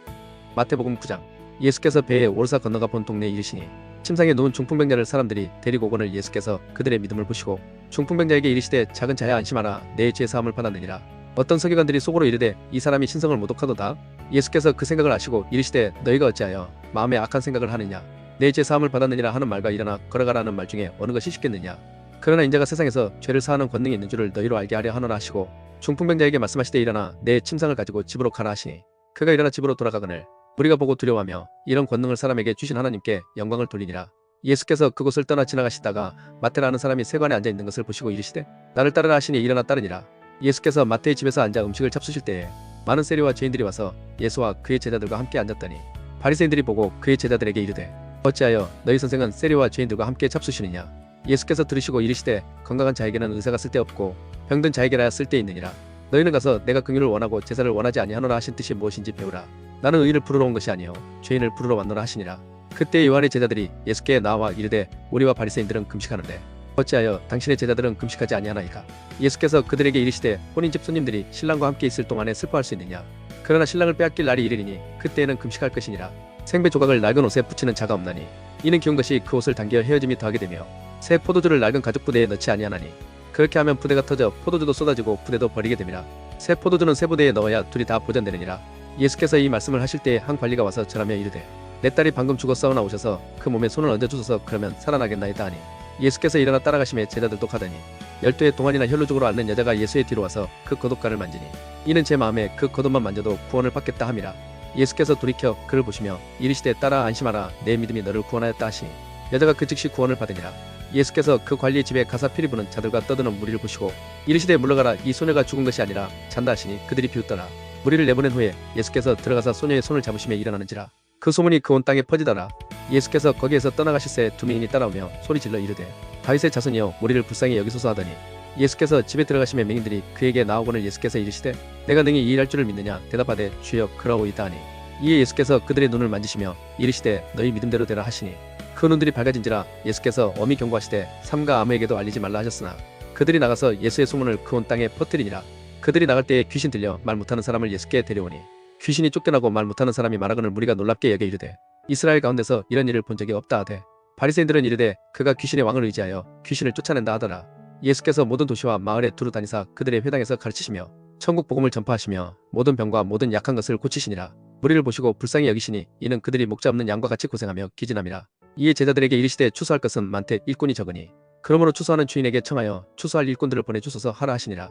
마태복음 9장. 예수께서 배에 오르사 건너가 본 동네에 이르시니 침상에 누운 중풍병자를 사람들이 데리고 오거늘 예수께서 그들의 믿음을 보시고 중풍병자에게 이르시되 작은 자야 안심하라 내 죄 사함을 받았느니라. 어떤 서기관들이 속으로 이르되 이 사람이 신성을 모독하도다. 예수께서 그 생각을 아시고 이르시되 너희가 어찌하여 마음에 악한 생각을 하느냐. 내 죄 사함을 받았느니라 하는 말과 일어나 걸어가라는 말 중에 어느 것이 쉽겠느냐. 그러나 인자가 세상에서 죄를 사하는 권능이 있는 줄을 너희로 알게 하려 하노라 하시고 중풍병자에게 말씀하시되 일어나 내 침상을 가지고 집으로 가라 하시니 그가 일어나 집으로 돌아가거늘 우리가 보고 두려워하며 이런 권능을 사람에게 주신 하나님께 영광을 돌리니라. 예수께서 그곳을 떠나 지나가시다가 마태라는 사람이 세관에 앉아 있는 것을 보시고 이르시되 나를 따르라 하시니 일어나 따르니라. 예수께서 마태의 집에서 앉아 음식을 잡수실 때에 많은 세리와 죄인들이 와서 예수와 그의 제자들과 함께 앉았더니 바리새인들이 보고 그의 제자들에게 이르되 어찌하여 너희 선생은 세리와 죄인들과 함께 잡수시느냐. 예수께서 들으시고 이르시되 건강한 자에게는 의사가 쓸데없고 병든 자에게라야 쓸데있느니라. 너희는 가서 내가 긍휼을 원하고 제사를 원하지 아니하노라 하신 뜻이 무엇인지 배우라. 나는 의인을 부르러 온 것이 아니요 죄인을 부르러 왔노라 하시니라. 그때 요한의 제자들이 예수께 나와 이르되 우리와 바리새인들은 금식하는데 어찌하여 당신의 제자들은 금식하지 아니하나이까. 예수께서 그들에게 이르시되 혼인집 손님들이 신랑과 함께 있을 동안에 슬퍼할 수 있느냐. 그러나 신랑을 빼앗길 날이 이르리니 그때에는 금식할 것이니라. 생배 조각을 낡은 옷에 붙이는 자가 없나니 이는 기운 것이 그 옷을 당겨 헤어짐이 더하게 되며 새 포도주를 낡은 가죽 부대에 넣지 아니하나니 그렇게 하면 부대가 터져 포도주도 쏟아지고 부대도 버리게 됨이라. 새 포도주는 새 부대에 넣어야 둘이 다 보존되느니라. 예수께서 이 말씀을 하실 때에 한 관리가 와서 절하며 이르되 내 딸이 방금 죽었사오나 오셔서 그 몸에 손을 얹어 주소서. 그러면 살아나겠나이다 하니 예수께서 일어나 따라가심에 제자들도 가더니 12의 동안이나 혈루족으로 앓는 여자가 예수의 뒤로 와서 그 겉옷가를 만지니 이는 제 마음에 그 겉옷만 만져도 구원을 받겠다 함이라. 예수께서 돌이켜 그를 보시며 이르시되 딸아 안심하라 내 믿음이 너를 구원하였다 하시니 여자가 그 즉시 구원을 받으니라. 예수께서 그 관리의 집에 가사 피리 부는 자들과 떠드는 무리를 보시고 이르시되 물러가라 이 소녀가 죽은 것이 아니라 잔다 하시니 그들이 비웃더라. 무리를 내보낸 후에 예수께서 들어가사 소녀의 손을 잡으시며 일어나는지라. 그 소문이 그 온 땅에 퍼지더라. 예수께서 거기에서 떠나가실새 두 맹인이 따라오며 소리질러 이르되 다윗의 자손이여 우리를 불쌍히 여기소서 하더니 예수께서 집에 들어가시며 맹인들이 그에게 나오거늘 예수께서 이르시되 내가 능히 이 일할 줄을 믿느냐 대답하되 주여 그러오이다 하니 이에 예수께서 그들의 눈을 만지시며 이르시되 너희 믿음대로 되라 하시니 그 눈들이 밝아진지라. 예수께서 엄히 경고하시되 삼가 아무에게도 알리지 말라 하셨으나 그들이 나가서 예수의 소문을 그 온 땅에 퍼뜨리니라. 그들이 나갈 때에 귀신 들려 말 못하는 사람을 예수께 데려오니 귀신이 쫓겨나고 말 못하는 사람이 말하거늘 무리가 놀랍게 여겨 이르되 이스라엘 가운데서 이런 일을 본 적이 없다 하되 바리새인들은 이르되 그가 귀신의 왕을 의지하여 귀신을 쫓아낸다 하더라. 예수께서 모든 도시와 마을에 두루 다니사 그들의 회당에서 가르치시며 천국 복음을 전파하시며 모든 병과 모든 약한 것을 고치시니라. 무리를 보시고 불쌍히 여기시니 이는 그들이 목자 없는 양과 같이 고생하며 기진함이라. 이에 제자들에게 이르시되 추수할 것은 많되 일꾼이 적으니 그러므로 추수하는 주인에게 청하여 추수할 일꾼들을 보내주소서 하라 하시니라.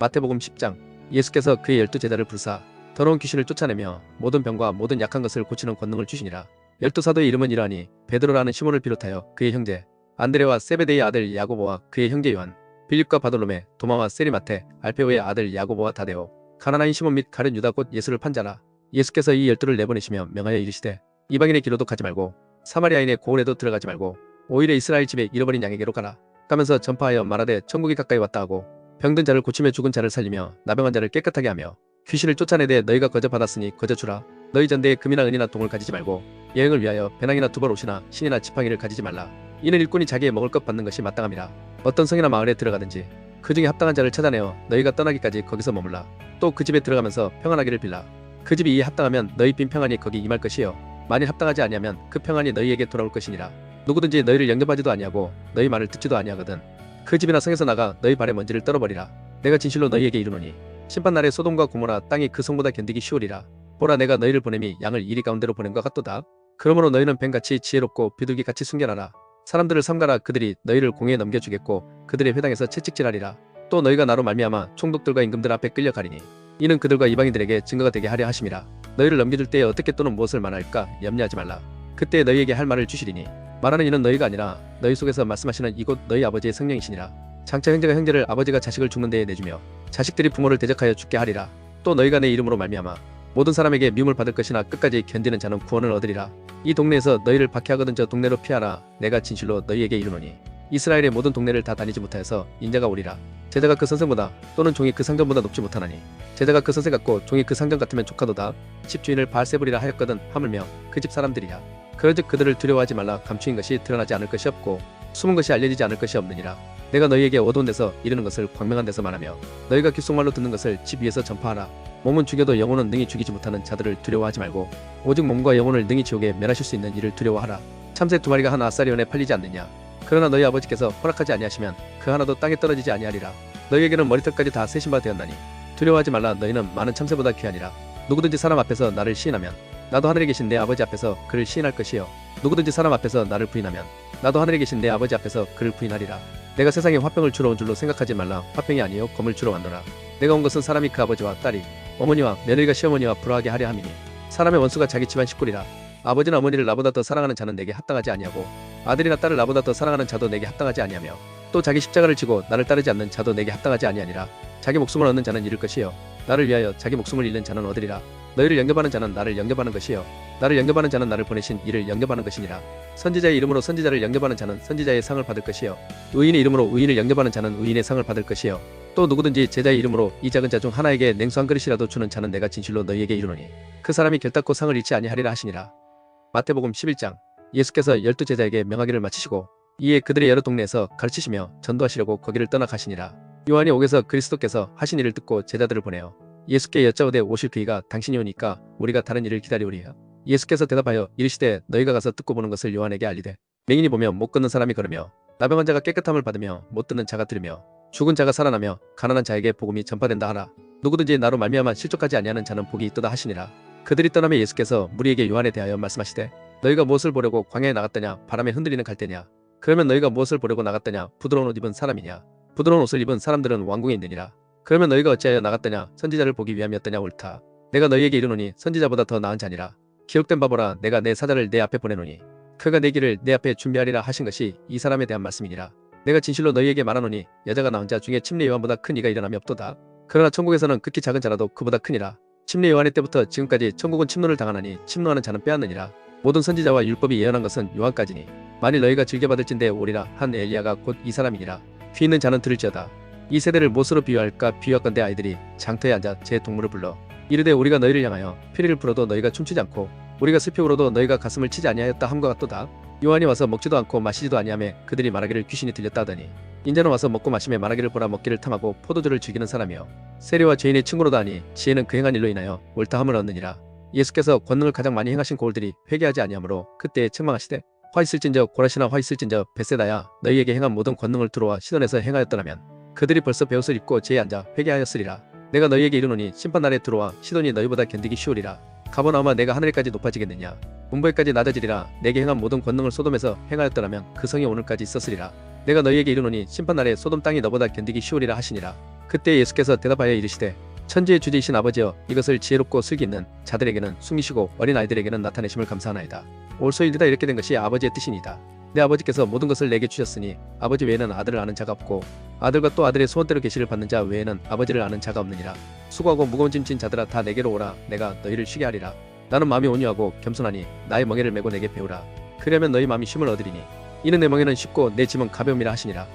마태복음 10장. 예수께서 그의 12제자를 부르사 더러운 귀신을 쫓아내며 모든 병과 모든 약한 것을 고치는 권능을 주시니라. 12사도의 이름은 이러하니 베드로라는 시몬을 비롯하여 그의 형제 안드레와 세베데의 아들 야고보와 그의 형제 요한 빌립과 바돌로메 도마와 세리마테 알페오의 아들 야고보와 다데오 가나나인 시몬 및 가룟 유다 곧 예수를 판 자라. 예수께서 이 12를 내보내시며 명하여 이르시되 이방인의 길로도 가지 말고 사마리아인의 고을에도 들어가지 말고 오히려 이스라엘 집에 잃어버린 양에게로 가라. 가면서 전파하여 말하되 천국이 가까이 왔다 하고 병든 자를 고치며 죽은 자를 살리며 나병한 자를 깨끗하게 하며 귀신을 쫓아내되 너희가 거저 받았으니 거저 주라. 너희 전대에 금이나 은이나 동을 가지지 말고 여행을 위하여 배낭이나 두벌 옷이나 신이나 지팡이를 가지지 말라. 이는 일꾼이 자기의 먹을 것 받는 것이 마땅함이라. 어떤 성이나 마을에 들어가든지 그 중에 합당한 자를 찾아내어 너희가 떠나기까지 거기서 머물라. 또 그 집에 들어가면서 평안하기를 빌라. 그 집이 이에 합당하면 너희 빈 평안이 거기 임할 것이요 만일 합당하지 아니하면 그 평안이 너희에게 돌아올 것이니라. 누구든지 너희를 영접하지도 아니하고 너희 말을 듣지도 아니하거든 그 집이나 성에서 나가 너희 발의 먼지를 떨어버리라. 내가 진실로 너희에게 이르노니 심판날에 소돔과 고모라 땅이 그 성보다 견디기 쉬우리라. 보라 내가 너희를 보냄이 양을 이리 가운데로 보낸 것 같도다. 그러므로 너희는 뱀같이 지혜롭고 비둘기같이 순결하라. 사람들을 삼가라. 그들이 너희를 공에 넘겨주겠고 그들의 회당에서 채찍질하리라. 또 너희가 나로 말미암아 총독들과 임금들 앞에 끌려가리니 이는 그들과 이방인들에게 증거가 되게 하려 하심이라. 너희를 넘겨줄 때에 어떻게 또는 무엇을 말할까 염려하지 말라. 그때 너희에게 할 말을 주시리니 말하는 이는 너희가 아니라 너희 속에서 말씀하시는 이곳 너희 아버지의 성령이시니라. 장차 형제가 형제를 아버지가 자식을 죽는 데에 내주며 자식들이 부모를 대적하여 죽게 하리라. 또 너희가 내 이름으로 말미암아 모든 사람에게 미움을 받을 것이나 끝까지 견디는 자는 구원을 얻으리라. 이 동네에서 너희를 박해하거든 저 동네로 피하라. 내가 진실로 너희에게 이르노니 이스라엘의 모든 동네를 다 다니지 못하여서 인자가 오리라. 제자가 그 선생보다 또는 종이 그 상전보다 높지 못하나니 제자가 그 선생 같고 종이 그 상전 같으면 조카도다. 집 주인을 바알세불이라 하였거든 하물며 그 집 사람들이야. 그런즉 그들을 두려워하지 말라. 감추인 것이 드러나지 않을 것이 없고 숨은 것이 알려지지 않을 것이 없느니라. 내가 너희에게 어두운 데서 이르는 것을 광명한 데서 말하며 너희가 귓속말로 듣는 것을 집 위에서 전파하라. 몸은 죽여도 영혼은 능히 죽이지 못하는 자들을 두려워하지 말고 오직 몸과 영혼을 능히 지옥에 멸하실 수 있는 이를 두려워하라. 참새 두 마리가 한 아사리온에 팔리지 않느냐. 그러나 너희 아버지께서 허락하지 아니하시면 그 하나도 땅에 떨어지지 아니하리라. 너희에게는 머리털까지 다 세신 바 되었나니 두려워하지 말라. 너희는 많은 참새보다 귀하니라. 누구든지 사람 앞에서 나를 시인하면 나도 하늘에 계신 내 아버지 앞에서 그를 시인할 것이요 누구든지 사람 앞에서 나를 부인하면 나도 하늘에 계신 내 아버지 앞에서 그를 부인하리라. 내가 세상에 화병을 주러 온 줄로 생각하지 말라. 화병이 아니요 검을 주러 왔노라. 내가 온 것은 사람이 그 아버지와 딸이 어머니와 며느리가 시어머니와 불화하게 하려 함이니 사람의 원수가 자기 집안 식구리라. 아버지나 어머니를 나보다 더 사랑하는 자는 내게 합당하지 아니하고 아들이나 딸을 나보다 더 사랑하는 자도 내게 합당하지 아니하며 또 자기 십자가를 지고 나를 따르지 않는 자도 내게 합당하지 아니하니라. 자기 목숨을 얻는 자는 잃을 것이요 나를 위하여 자기 목숨을 잃는 자는 얻으리라. 너희를 영접하는 자는 나를 영접하는 것이요 나를 영접하는 자는 나를 보내신 이를 영접하는 것이니라. 선지자의 이름으로 선지자를 영접하는 자는 선지자의 상을 받을 것이요 의인의 이름으로 의인을 영접하는 자는 의인의 상을 받을 것이요 또 누구든지 제자의 이름으로 이 작은 자 중 하나에게 냉수 한 그릇이라도 주는 자는 내가 진실로 너희에게 이르노니 그 사람이 결단코 상을 잃지 아니하리라 하시니라. 마태복음 11장. 예수께서 12제자에게 명하기를 마치시고 이에 그들의 여러 동네에서 가르치시며 전도하시려고 거기를 떠나 가시니라. 요한이 옥에서 그리스도께서 하신 일을 듣고 제자들을 보내어 예수께 여짜오되 오실 그이가 당신이 오니까 우리가 다른 일을 기다리오리야. 예수께서 대답하여 이르시되 너희가 가서 듣고 보는 것을 요한에게 알리되 맹인이 보며 못 걷는 사람이 걸으며 나병한 자가 깨끗함을 받으며 못 듣는 자가 들으며 죽은 자가 살아나며 가난한 자에게 복음이 전파된다 하라. 누구든지 나로 말미암아 실족하지 아니하는 자는 복이 있도다 하시니라. 그들이 떠나며 예수께서 무리에게 요한에 대하여 말씀하시되 너희가 무엇을 보려고 광야에 나갔더냐? 바람에 흔들리는 갈대냐? 그러면 너희가 무엇을 보려고 나갔더냐? 부드러운 옷 입은 사람이냐? 부드러운 옷을 입은 사람들은 왕궁에 있느니라. 그러면 너희가 어찌하여 나갔더냐? 선지자를 보기 위함이었더냐? 옳다. 내가 너희에게 이르노니 선지자보다 더 나은 자니라. 기록된 바보라. 내가 내 사자를 내 앞에 보내노니 그가 내 길을 내 앞에 준비하리라 하신 것이 이 사람에 대한 말씀이니라. 내가 진실로 너희에게 말하노니 여자가 낳은 자 중에 침례 요한보다 큰 이가 일어남이 없도다. 그러나 천국에서는 극히 작은 자라도 그보다 크니라. 침례 요한의 때부터 지금까지 천국은 침노를 당하나니 침노하는 자는 빼앗느니라. 모든 선지자와 율법이 예언한 것은 요한까지니 만일 너희가 즐겨받을진대 오리라 한 엘리야가 곧 이 사람이니라. 귀 있는 자는 들을지어다. 이 세대를 무엇으로 비유할까? 비유하건대 아이들이 장터에 앉아 제 동물을 불러 이르되 우리가 너희를 향하여 피리를 불어도 너희가 춤추지 않고 우리가 슬피 울어도 너희가 가슴을 치지 아니하였다 함과 같도다. 요한이 와서 먹지도 않고 마시지도 아니하며 그들이 말하기를 귀신이 들렸다 하더니 인자는 와서 먹고 마시며 말하기를 보라 먹기를 탐하고 포도주를 즐기는 사람이요 세리와 죄인의 친구로다 하니 지혜는 그 행한 일로 인하여 옳다함을 얻느니라. 예수께서 권능을 가장 많이 행하신 고을들이 회개하지 아니하므로 그때에 책망하시되 화 있을진저 고라시나 화 있을진저 벳세다야 너희에게 행한 모든 권능을 두로와 시돈에서 행하였더라면 그들이 벌써 베옷을 입고 제에 앉아 회개하였으리라. 내가 너희에게 이르노니 심판날에 두로와 시돈이 너희보다 견디기 쉬우리라. 가버나움아 내가 하늘에까지 높아지겠느냐? 문보에까지 낮아지리라. 내게 행한 모든 권능을 소돔에서 행하였더라면 그 성이 오늘까지 있었으리라. 내가 너희에게 이르노니 심판날에 소돔 땅이 너보다 견디기 쉬우리라 하시니라. 그때 예수께서 대답하여 이르시되 천지의 주제이신 아버지여 이것을 지혜롭고 슬기 있는 자들에게는 숨기시고 어린 아이들에게는 나타내심을 감사하나이다. 올소이르다 이렇게 된 것이 아버지의 뜻이니이다. 내 아버지께서 모든 것을 내게 주셨으니 아버지 외에는 아들을 아는 자가 없고 아들과 또 아들의 소원대로 계시를 받는 자 외에는 아버지를 아는 자가 없느니라. 수고하고 무거운 짐 진 자들아 다 내게로 오라. 내가 너희를 쉬게 하리라. 나는 마음이 온유하고 겸손하니 나의 멍에를 메고 내게 배우라. 그러면 너희 마음이 쉼을 얻으리니 이는 내 멍에는 쉽고 내 짐은 가벼움이라 하시니라.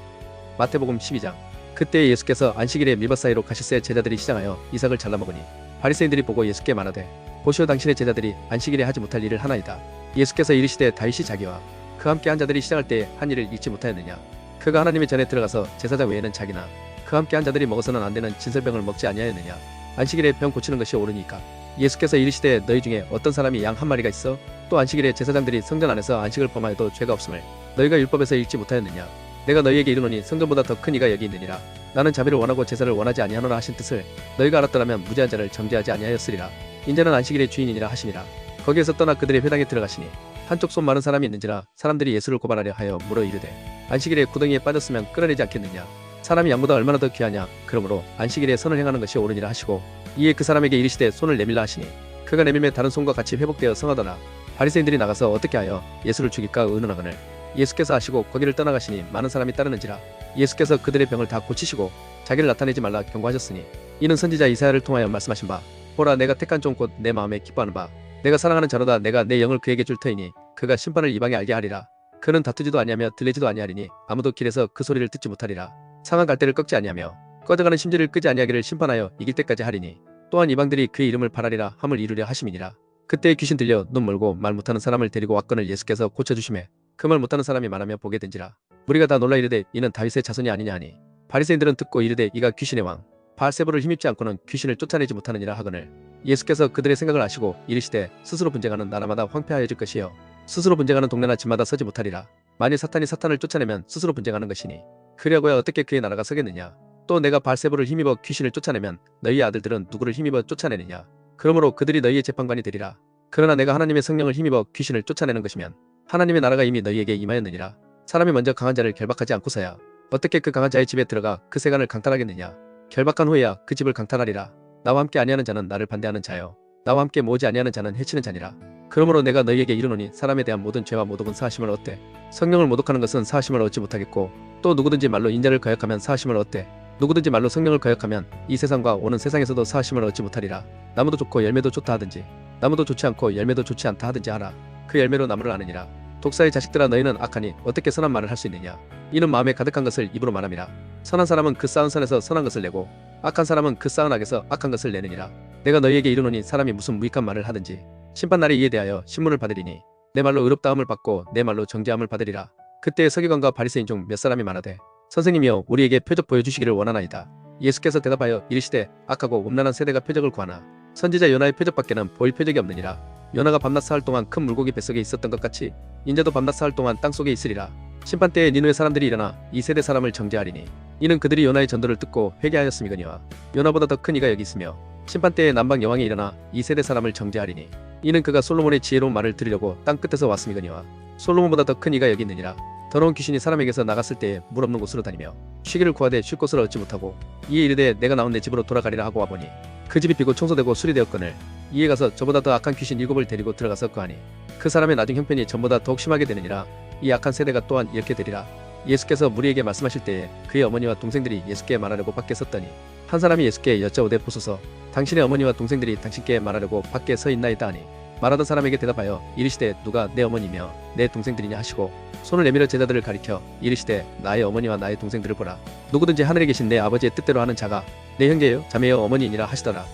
마태복음 12장. 그때 예수께서 안식일에 밀밭 사이로 가실새 제자들이 시장하여 이삭을 잘라 먹으니 바리새인들이 보고 예수께 말하되 보시오 당신의 제자들이 안식일에 하지 못할 일을 하나이다. 예수께서 이르시되 다윗이 자기와 그 함께 한 자들이 시장할 때에 한 일을 잊지 못하였느냐? 그가 하나님의 전에 들어가서 제사장 외에는 자기나 그 함께 한 자들이 먹어서는 안 되는 진설병을 먹지 아니하였느냐? 안식일에 병 고치는 것이 옳으니까. 예수께서 이르시되 너희 중에 어떤 사람이 양 한 마리가 있어 또 안식일에 제사장들이 성전 안에서 안식을 범하여도 죄가 없음을 너희가 율법에서 읽지 못하였느냐? 내가 너희에게 이르노니 성전보다 더 큰 이가 여기 있느니라. 나는 자비를 원하고 제사를 원하지 아니하노라 하신 뜻을 너희가 알았더라면 무죄한 자를 정죄하지 아니하였으리라. 인자는 안식일의 주인이니라 하시니라. 거기에서 떠나 그들의 회당에 들어가시니 한쪽 손 마른 사람이 있는지라 사람들이 예수를 고발하려 하여 물어 이르되 안식일에 구덩이에 빠졌으면 끌어내지 않겠느냐? 사람이 양보다 얼마나 더 귀하냐? 그러므로 안식일에 선을 행하는 것이 옳으니라 하시고 이에 그 사람에게 이르시되 손을 내밀라 하시니 그가 내밀매 다른 손과 같이 회복되어 성하더라. 바리새인들이 나가서 어떻게 하여 예수를 죽일까 의논하거늘 예수께서 아시고 거기를 떠나가시니 많은 사람이 따르는지라. 예수께서 그들의 병을 다 고치시고 자기를 나타내지 말라 경고하셨으니 이는 선지자 이사야를 통하여 말씀하신 바 보라 내가 택한 종 곧 내 마음에 기뻐하는 바 내가 사랑하는 자로다. 내가 내 영을 그에게 줄 터이니 그가 심판을 이방에 알게 하리라. 그는 다투지도 아니하며 들리지도 아니하리니 아무도 길에서 그 소리를 듣지 못하리라. 상한 갈대를 꺾지 아니하며 꺼져가는 심지를 끄지 아니하기를 심판하여 이길 때까지 하리니 또한 이방들이 그의 이름을 바라리라 함을 이루려 하심이니라. 그때 귀신 들려 눈 멀고 말 못하는 사람을 데리고 왔거늘 예수께서 고쳐주심에 그 말 못하는 사람이 말하며 보게 된지라. 무리가 다 놀라 이르되 이는 다윗의 자손이 아니냐 하니 바리새인들은 듣고 이르되 이가 귀신의 왕 바알세불을 힘입지 않고는 귀신을 쫓아내지 못하느니라 하거늘 예수께서 그들의 생각을 아시고 이르시되 스스로 분쟁하는 나라마다 황폐하여질 것이요 스스로 분쟁하는 동네나 집마다 서지 못하리라. 만일 사탄이 사탄을 쫓아내면 스스로 분쟁하는 것이니 그리하고야 어떻게 그의 나라가 서겠느냐? 또 내가 바알세불을 힘입어 귀신을 쫓아내면 너희의 아들들은 누구를 힘입어 쫓아내느냐? 그러므로 그들이 너희의 재판관이 되리라. 그러나 내가 하나님의 성령을 힘입어 귀신을 쫓아내는 것이면 하나님의 나라가 이미 너희에게 임하였느니라. 사람이 먼저 강한 자를 결박하지 않고서야 어떻게 그 강한 자의 집에 들어가 그 세간을 강탈하겠느냐? 결박한 후에야 그 집을 강탈하리라. 나와 함께 아니하는 자는 나를 반대하는 자요 나와 함께 모으지 아니하는 자는 해치는 자니라. 그러므로 내가 너희에게 이르노니 사람에 대한 모든 죄와 모독은 사하심을 얻되 성령을 모독하는 것은 사하심을 얻지 못하겠고 또 누구든지 말로 인자를 거역하면 사하심을 얻되 누구든지 말로 성령을 거역하면 이 세상과 오는 세상에서도 사하심을 얻지 못하리라. 나무도 좋고 열매도 좋다 하든지 나무도 좋지 않고 열매도 좋지 않다 하든지 하라. 그 열매로 나무를 아느니라. 독사의 자식들아 너희는 악하니 어떻게 선한 말을 할 수 있느냐? 이는 마음에 가득한 것을 입으로 말함이라. 선한 사람은 그 쌓은 선에서 선한 것을 내고 악한 사람은 그 쌓은 악에서 악한 것을 내느니라. 내가 너희에게 이르노니 사람이 무슨 무익한 말을 하든지 심판날에 이에 대하여 신문을 받으리니 내 말로 의롭다함을 받고 내 말로 정죄함을 받으리라. 그때 서기관과 바리새인 중 몇 사람이 말하되 선생님이여 우리에게 표적 보여주시기를 원하나이다. 예수께서 대답하여 이르시되 악하고 음란한 세대가 표적을 구하나 선지자 요나의 표적밖에는 보일 표적이 없느니라. 요나가 밤낮 사흘 동안 큰 물고기 뱃속에 있었던 것 같이 인자도 밤낮 사흘 동안 땅속에 있으리라. 심판 때에 니느웨 사람들이 일어나 이 세대 사람을 정죄하리니 이는 그들이 요나의 전도를 듣고 회개하였음이거니와 요나보다 더 큰 이가 여기 있으며 심판때에 남방 여왕이 일어나 이 세대 사람을 정죄하리니 이는 그가 솔로몬의 지혜로운 말을 들으려고 땅 끝에서 왔음이거니와 솔로몬보다 더 큰 이가 여기 있느니라. 더러운 귀신이 사람에게서 나갔을 때에 물 없는 곳으로 다니며 쉬기를 구하되 쉴 곳을 얻지 못하고 이에 이르되 내가 나온 내 집으로 돌아가리라 하고 와보니 그 집이 비고 청소되고 수리되었거늘 이에 가서 저보다 더 악한 귀신 7을 데리고 들어가서 거하니 그 사람의 나중 형편이 전보다 더욱 심하게 되느니라. 이 악한 세대가 또한 이렇게 되리라. 예수께서 무리에게 말씀하실 때에 그의 어머니와 동생들이 예수께 말하려고 밖에 섰더니 한 사람이 예수께 여짜오되 보소서 당신의 어머니와 동생들이 당신께 말하려고 밖에 서 있나이다 하니 말하던 사람에게 대답하여 이르시되 누가 내 어머니며 내 동생들이냐 하시고 손을 내밀어 제자들을 가리켜 이르시되 나의 어머니와 나의 동생들을 보라. 누구든지 하늘에 계신 내 아버지의 뜻대로 하는 자가 내 형제요 자매요 어머니이니라 하시더라.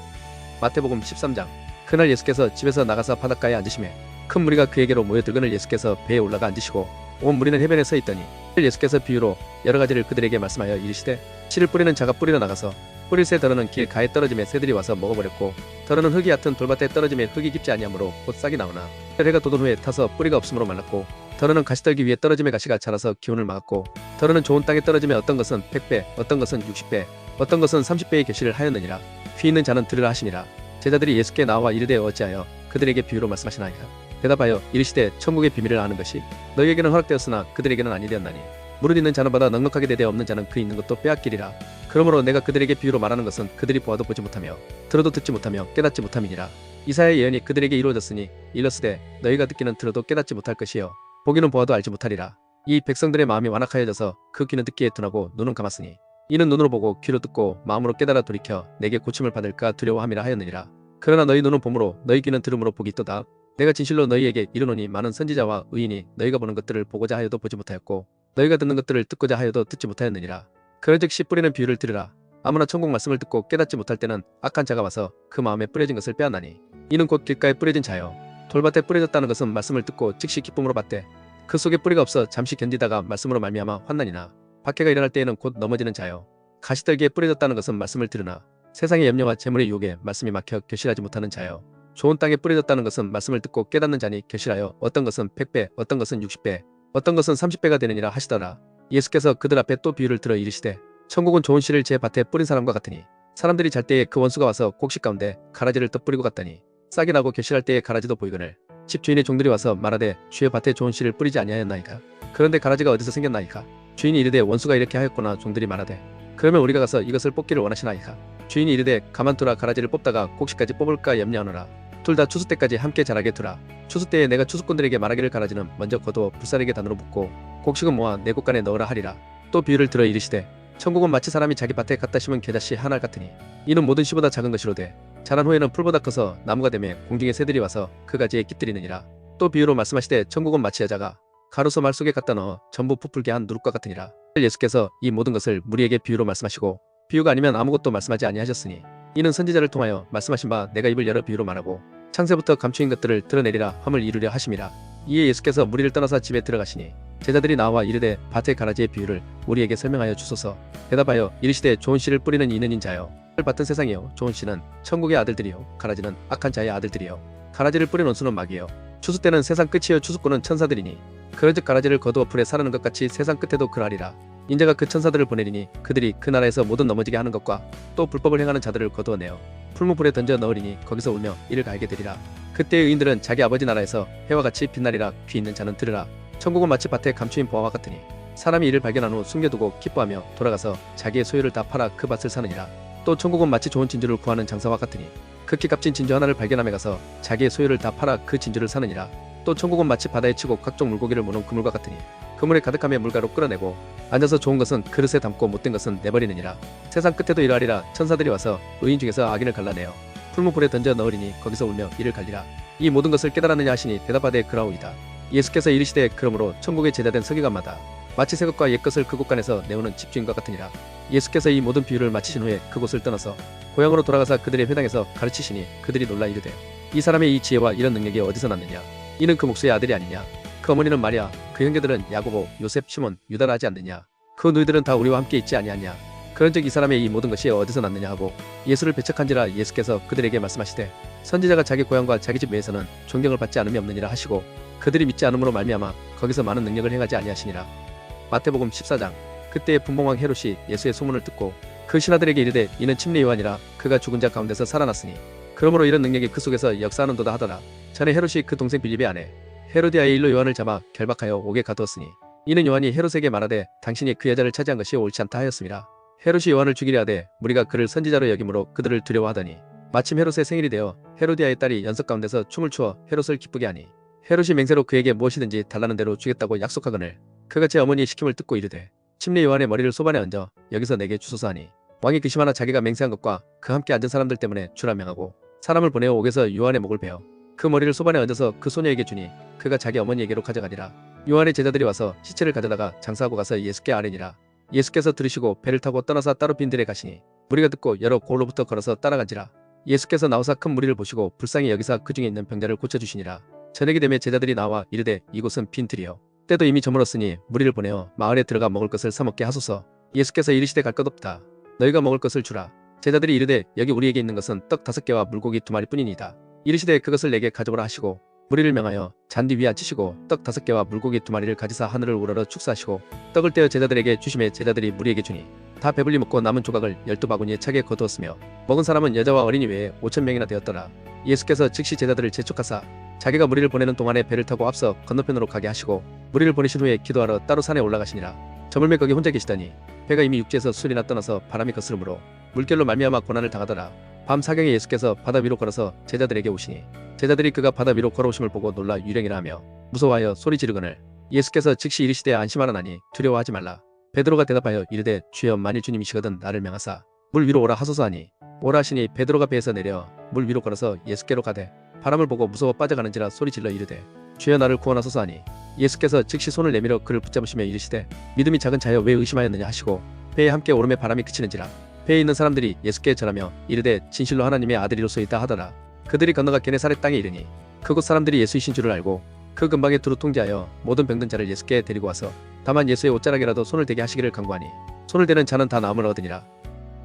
마태복음 13장. 그날 예수께서 집에서 나가사 바닷가에 앉으시매 큰 무리가 그에게로 모여들거늘 예수께서 배에 올라가 앉으시고 온 무리는 해변에 서 있더니 예수께서 비유로 여러 가지를 그들에게 말씀하여 이르시되 씨를 뿌리는 자가 뿌리러 나가서 뿌릴 새 더러는 길 가에 떨어짐에 새들이 와서 먹어버렸고 더러는 흙이 얕은 돌밭에 떨어짐에 흙이 깊지 아니하므로 곧 싹이 나오나 해가 돋은 후에 타서 뿌리가 없으므로 말랐고 더러는 가시떨기 위에 떨어짐에 가시가 자라서 기운을 막았고 더러는 좋은 땅에 떨어짐에 어떤 것은 100배 어떤 것은 60배 어떤 것은 30배의 결실을 하였느니라. 귀 있는 자는 들으라 하시니라. 제자들이 예수께 나와 이르되 어찌하여 그들에게 비유로 말씀하시나이까. 대답하여 이르시되 천국의 비밀을 아는 것이 너희에게는 허락되었으나 그들에게는 아니 되었나니 무릇 있는 자는 받아 넉넉하게 되되 없는 자는 그 있는 것도 빼앗기리라. 그러므로 내가 그들에게 비유로 말하는 것은 그들이 보아도 보지 못하며 들어도 듣지 못하며 깨닫지 못함이니라. 이사야의 예언이 그들에게 이루어졌으니 일렀으되 너희가 듣기는 들어도 깨닫지 못할 것이요 보기는 보아도 알지 못하리라. 이 백성들의 마음이 완악하여져서 그 귀는 듣기에 둔하고 눈은 감았으니 이는 눈으로 보고 귀로 듣고 마음으로 깨달아 돌이켜 내게 고침을 받을까 두려워함이라 하였느니라. 그러나 너희 눈은 봄으로 너희 귀는 들음으로 복이 있도다. 내가 진실로 너희에게 이르노니 많은 선지자와 의인이 너희가 보는 것들을 보고자 하여도 보지 못하였고 너희가 듣는 것들을 듣고자 하여도 듣지 못하였느니라. 그런즉 씨 뿌리는 비유를 들으라. 아무나 천국 말씀을 듣고 깨닫지 못할 때는 악한 자가 와서 그 마음에 뿌려진 것을 빼앗나니 이는 곧 길가에 뿌려진 자요 돌밭에 뿌려졌다는 것은 말씀을 듣고 즉시 기쁨으로 받되 그 속에 뿌리가 없어 잠시 견디다가 말씀으로 말미암아 환난이나 박해가 일어날 때에는 곧 넘어지는 자요 가시떨기에 뿌려졌다는 것은 말씀을 들으나 세상의 염려와 재물의 유혹에 말씀이 막혀 결실하지 못하는 자요 좋은 땅에 뿌려졌다는 것은 말씀을 듣고 깨닫는 자니 결실하여 어떤 것은 100배 어떤 것은 60배 어떤 것은 30배가 되느니라 하시더라. 예수께서 그들 앞에 또 비유를 들어 이르시되 천국은 좋은 씨를 제 밭에 뿌린 사람과 같으니 사람들이 잘 때에 그 원수가 와서 곡식 가운데 가라지를 떠 뿌리고 갔더니 싹이 나고 결실할 때에 가라지도 보이거늘 집 주인의 종들이 와서 말하되 주의 밭에 좋은 씨를 뿌리지 아니하였나이까. 그런데 가라지가 어디서 생겼나이까. 주인이 이르되 원수가 이렇게 하였구나. 종들이 말하되 그러면 우리가 가서 이것을 뽑기를 원하시나이까. 주인이 이르되 가만두라. 가라지를 뽑다가 곡식까지 뽑을까 염려하노라. 둘 다 추수 때까지 함께 자라게 두라. 추수 때에 내가 추수꾼들에게 말하기를 가라지는 먼저 거두어 불사르게 단으로 붓고 곡식은 모아 내 곳간에 넣으라 하리라. 또 비유를 들어 이르시되 천국은 마치 사람이 자기 밭에 갖다 심은 겨자씨 하나 같으니 이는 모든 씨보다 작은 것이로되 자란 후에는 풀보다 커서 나무가 되며 공중의 새들이 와서 그 가지에 깃들이느니라. 또 비유로 말씀하시되 천국은 마치 여자가 가로소 말 속에 갖다 넣어 전부 부풀게 한 누룩과 같으니라. 예수께서 이 모든 것을 무리에게 비유로 말씀하시고 비유가 아니면 아무것도 말씀하지 아니하셨으니 이는 선지자를 통하여 말씀하신 바 내가 입을 열어 비유로 말하고 창세부터 감추인 것들을 드러내리라 함을 이루려 하심이라. 이에 예수께서 무리를 떠나서 집에 들어가시니 제자들이 나와 이르되 밭의 가라지의 비유를 우리에게 설명하여 주소서. 대답하여 이르시되 좋은 씨를 뿌리는 이는 인자요 밭은 세상이요 좋은 씨는 천국의 아들들이요 가라지는 악한 자의 아들들이요 가라지를 뿌린 원수는 마귀요 추수 때는 세상 끝이요 추수꾼은 천사들이니 그런즉 가라지를 거두어 불에 사르는 것 같이 세상 끝에도 그러하리라. 인자가 그 천사들을 보내리니 그들이 그 나라에서 모든 넘어지게 하는 것과 또 불법을 행하는 자들을 거두어내어 풀무불에 던져 넣으리니 거기서 울며 이를 갈게 되리라. 그때 의인들은 자기 아버지 나라에서 해와 같이 빛나리라. 귀 있는 자는 들으라. 천국은 마치 밭에 감추인 보화와 같으니 사람이 이를 발견한 후 숨겨두고 기뻐하며 돌아가서 자기의 소유를 다 팔아 그 밭을 사느니라. 또 천국은 마치 좋은 진주를 구하는 장사와 같으니 극히 값진 진주 하나를 발견함에 가서 자기의 소유를 다 팔아 그 진주를 사느니라. 또 천국은 마치 바다에 치고 각종 물고기를 모는 그물과 같으니 그물에 가득하며 물가로 끌어내고 앉아서 좋은 것은 그릇에 담고 못된 것은 내버리느니라. 세상 끝에도 이러하리라. 천사들이 와서 의인 중에서 악인을 갈라내어 풀무불에 던져 넣으리니 거기서 울며 이를 갈리라. 이 모든 것을 깨달았느냐 하시니 대답하되 그라오이다. 예수께서 이르시되 그러므로 천국에 제자된 서기관마다 마치 새 것과 옛 것을 그 곳간에서 내오는 집주인과 같으니라. 예수께서 이 모든 비유를 마치신 후에 그곳을 떠나서 고향으로 돌아가사 그들의 회당에서 가르치시니 그들이 놀라 이르되 이 사람의 이 지혜와 이런 능력이 어디서 났느냐. 이는 그 목수의 아들이 아니냐. 그 어머니는 마리아 그 형제들은 야고보 요셉 시몬 유다라 하지 않느냐. 그 너희들은 다 우리와 함께 있지 아니하냐. 그런즉 이 사람의 이 모든 것이 어디서 났느냐 하고 예수를 배척한지라. 예수께서 그들에게 말씀하시되 선지자가 자기 고향과 자기 집 외에서는 존경을 받지 않음이 없느니라 하시고 그들이 믿지 않음으로 말미암아 거기서 많은 능력을 행하지 아니하시니라. 마태복음 14장. 그때에 분봉왕 헤롯이 예수의 소문을 듣고 그 신하들에게 이르되 이는 침례 요한이라 그가 죽은 자 가운데서 살아났으니 그러므로 이런 능력이 그 속에서 역사하는도다 하더라. 전에 헤롯이 그 동생 빌립의 아내 헤로디아의 일로 요한을 잡아 결박하여 옥에 가두었으니 이는 요한이 헤롯에게 말하되 당신이 그 여자를 차지한 것이 옳지 않다 하였습니다. 헤롯이 요한을 죽이려 하되 무리가 그를 선지자로 여김으로 그들을 두려워하더니 마침 헤롯의 생일이 되어 헤로디아의 딸이 연석 가운데서 춤을 추어 헤롯을 기쁘게 하니 헤롯이 맹세로 그에게 무엇이든지 달라는 대로 주겠다고 약속하거늘 그가 제 어머니의 시킴을 듣고 이르되 침례 요한의 머리를 소반에 얹어 여기서 내게 주소서 하니 왕이 근심하나 자기가 맹세한 것과 그 함께 앉은 사람들 때문에 주라 명하고 사람을 보내어 옥에서 요한의 목을 베어 그 머리를 소반에 얹어서 그 소녀에게 주니 그가 자기 어머니에게로 가져가니라. 요한의 제자들이 와서 시체를 가져다가 장사하고 가서 예수께 아뢰니라. 예수께서 들으시고 배를 타고 떠나서 따로 빈들에 가시니 무리가 듣고 여러 고을로부터 걸어서 따라간지라. 예수께서 나오사 큰 무리를 보시고 불쌍히 여기사 그 중에 있는 병자를 고쳐주시니라. 저녁이 되매 제자들이 나와 이르되 이곳은 빈들이요 때도 이미 저물었으니 무리를 보내어 마을에 들어가 먹을 것을 사 먹게 하소서. 예수께서 이르시되 갈 것 없다. 너희가 먹을 것을 주라. 제자들이 이르되 여기 우리에게 있는 것은 떡 5개와 물고기 2마리뿐이니이다. 이르시되 그것을 내게 가져오라 하시고 무리를 명하여 잔디 위에 앉히시고 떡 5개와 물고기 2마리를 가지사 하늘을 우러러 축사하시고 떡을 떼어 제자들에게 주시매 제자들이 무리에게 주니 다 배불리 먹고 남은 조각을 12바구니에 차게 거두었으며 먹은 사람은 여자와 어린이 외에 5,000명이나 되었더라. 예수께서 즉시 제자들을 재촉하사 자기가 무리를 보내는 동안에 배를 타고 앞서 건너편으로 가게 하시고 무리를 보내신 후에 기도하러 따로 산에 올라가시니라. 저물매 거기 혼자 계시다니 배가 이미 육지에서 술이나 떠나서 바람이 거스르므로 물결로 말미암아 고난을 당하더라. 밤 사경에 예수께서 바다 위로 걸어서 제자들에게 오시니 제자들이 그가 바다 위로 걸어오심을 보고 놀라 유령이라 하며 무서워하여 소리 지르거늘 예수께서 즉시 이르시되 안심하라나니 두려워하지 말라. 베드로가 대답하여 이르되 주여 만일 주님이시거든 나를 명하사 물 위로 오라 하소서 하니 오라 하시니 베드로가 배에서 내려 물 위로 걸어서 예수께로 가되 바람을 보고 무서워 빠져가는지라 소리 질러 이르되 주여 나를 구원하소서 하니 예수께서 즉시 손을 내밀어 그를 붙잡으시며 이르시되 믿음이 작은 자여 왜 의심하였느냐 하시고 배에 함께 오름에 바람이 그치는지라. 배에 있는 사람들이 예수께 전하며 이르되 진실로 하나님의 아들이로소이다 하더라. 그들이 건너가 게네사렛 땅에 이르니 그곳 사람들이 예수이신 줄을 알고 그 근방에 두루 통제하여 모든 병든 자를 예수께 데리고 와서 다만 예수의 옷자락이라도 손을 대게 하시기를 간구하니 손을 대는 자는 다 나음을 얻으니라.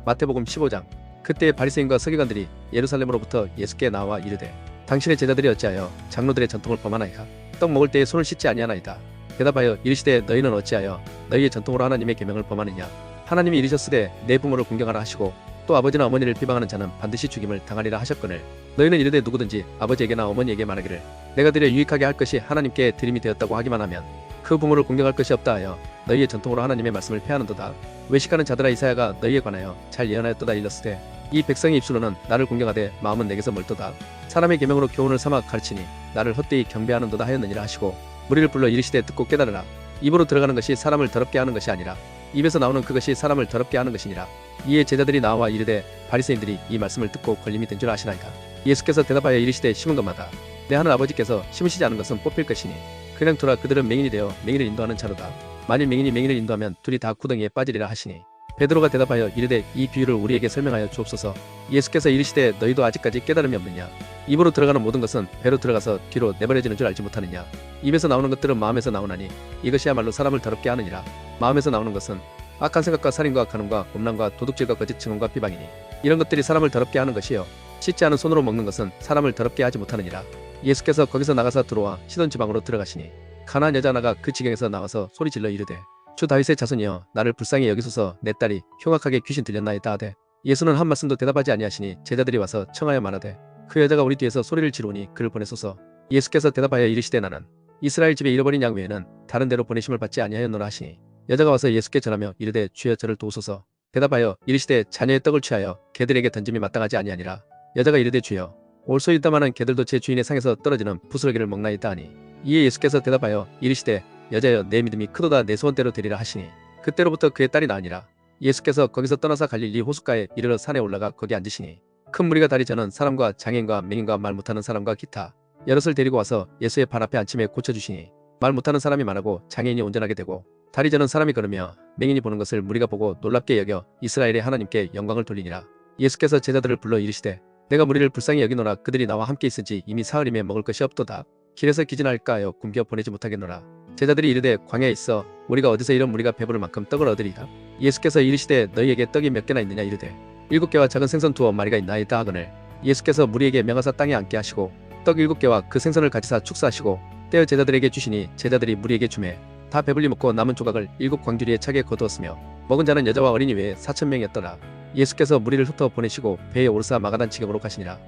마태복음 15장. 그때 바리새인과 서기관들이 예루살렘으로부터 예수께 나와 이르되 당신의 제자들이 어찌하여 장로들의 전통을 범하나이까? 떡 먹을 때에 손을 씻지 아니하나이다. 대답하여 이르시되 너희는 어찌하여 너희의 전통으로 하나님의 계명을 범하느냐? 하나님이 이르셨으되 내 부모를 공경하라 하시고 또 아버지나 어머니를 비방하는 자는 반드시 죽임을 당하리라 하셨거늘 너희는 이르되 누구든지 아버지에게나 어머니에게 말하기를 내가 드려 유익하게 할 것이 하나님께 드림이 되었다고 하기만 하면 그 부모를 공경할 것이 없다 하여 너희의 전통으로 하나님의 말씀을 폐하는도다. 외식하는 자들아 이사야가 너희에 관하여 잘 예언하였도다 일렀으되 이 백성의 입술로는 나를 공경하되 마음은 내게서 멀도다. 사람의 계명으로 교훈을 삼아 가르치니 나를 헛되이 경배하는도다 하였느니라 하시고 무리를 불러 이르시되 듣고 깨달으라. 입으로 들어가는 것이 사람을 더럽게 하는 것이 아니라 입에서 나오는 그것이 사람을 더럽게 하는 것이니라. 이에 제자들이 나와 이르되 바리새인들이 이 말씀을 듣고 걸림이 된 줄 아시나이까? 예수께서 대답하여 이르시되 심은 것마다 내 하늘 아버지께서 심으시지 않은 것은 뽑힐 것이니 그냥 두라. 그들은 맹인이 되어 맹인을 인도하는 자로다. 만일 맹인이 맹인을 인도하면 둘이 다 구덩이에 빠지리라 하시니 베드로가 대답하여 이르되 이 비유를 우리에게 설명하여 주옵소서. 예수께서 이르시되 너희도 아직까지 깨달음이 없느냐? 입으로 들어가는 모든 것은 배로 들어가서 뒤로 내버려지는 줄 알지 못하느냐? 입에서 나오는 것들은 마음에서 나오나니 이것이야말로 사람을 더럽게 하느니라. 마음에서 나오는 것은 악한 생각과 살인과 간음과 음란과 도둑질과 거짓 증언과 비방이니 이런 것들이 사람을 더럽게 하는 것이요 씻지 않은 손으로 먹는 것은 사람을 더럽게 하지 못하느니라. 예수께서 거기서 나가사 들어와 시돈 지방으로 들어가시니 가나안 여자 하나가 그 지경에서 나와서 소리 질러 이르되 주 다윗의 자손이여 나를 불쌍히 여기소서. 내 딸이 흉악하게 귀신 들렸나이다 하되 예수는 한 말씀도 대답하지 아니하시니 제자들이 와서 청하여 말하되 그 여자가 우리 뒤에서 소리를 지르니 그를 보내소서. 예수께서 대답하여 이르시되 나는 이스라엘 집에 잃어버린 양 외에는 다른 데로 보내심을 받지 아니하였노라 하시니 여자가 와서 예수께 전하며 이르되 주여 저를 도우소서. 대답하여 이르시되 자녀의 떡을 취하여 개들에게 던짐이 마땅하지 아니하니라. 여자가 이르되 주여 올소이다마는 개들도 제 주인의 상에서 떨어지는 부스러기를 먹나이다 하니 이에 예수께서 대답하여 이르시되 여자여 내 믿음이 크도다. 내 소원대로 되리라 하시니 그때로부터 그의 딸이 나으니라. 예수께서 거기서 떠나사 갈릴리 호숫가에 이르러 산에 올라가 거기 앉으시니 큰 무리가 다리 저는 사람과 장애인과 맹인과 말 못하는 사람과 기타 여럿을 데리고 와서 예수의 발 앞에 앉힘에 고쳐주시니 말 못하는 사람이 말하고 장애인이 온전하게 되고 다리 저는 사람이 걸으며 맹인이 보는 것을 무리가 보고 놀랍게 여겨 이스라엘의 하나님께 영광을 돌리니라. 예수께서 제자들을 불러 이르시되 내가 무리를 불쌍히 여기노라. 그들이 나와 함께 있은지 이미 사흘임에 먹을 것이 없도다. 길에서 기진할까 하여 굶겨 보내지 못하겠노라. 제자들이 이르되 광야에 있어 우리가 어디서 이런 무리가 배부를 만큼 떡을 얻으리까? 예수께서 이르시되 너희에게 떡이 몇 개나 있느냐 이르되 7개와 작은 생선 2마리가 있나이다 하거늘 예수께서 무리에게 명하사 땅에 앉게 하시고 떡 7개와 그 생선을 가지사 축사하시고 떼어 제자들에게 주시니 제자들이 무리에게 주매 다 배불리 먹고 남은 조각을 7광주리에 차게 거두었으며 먹은 자는 여자와 어린이 외에 4,000명이었더라. 예수께서 무리를 흩어 보내시고 배에 오르사 마가단 지경으로 가시니라.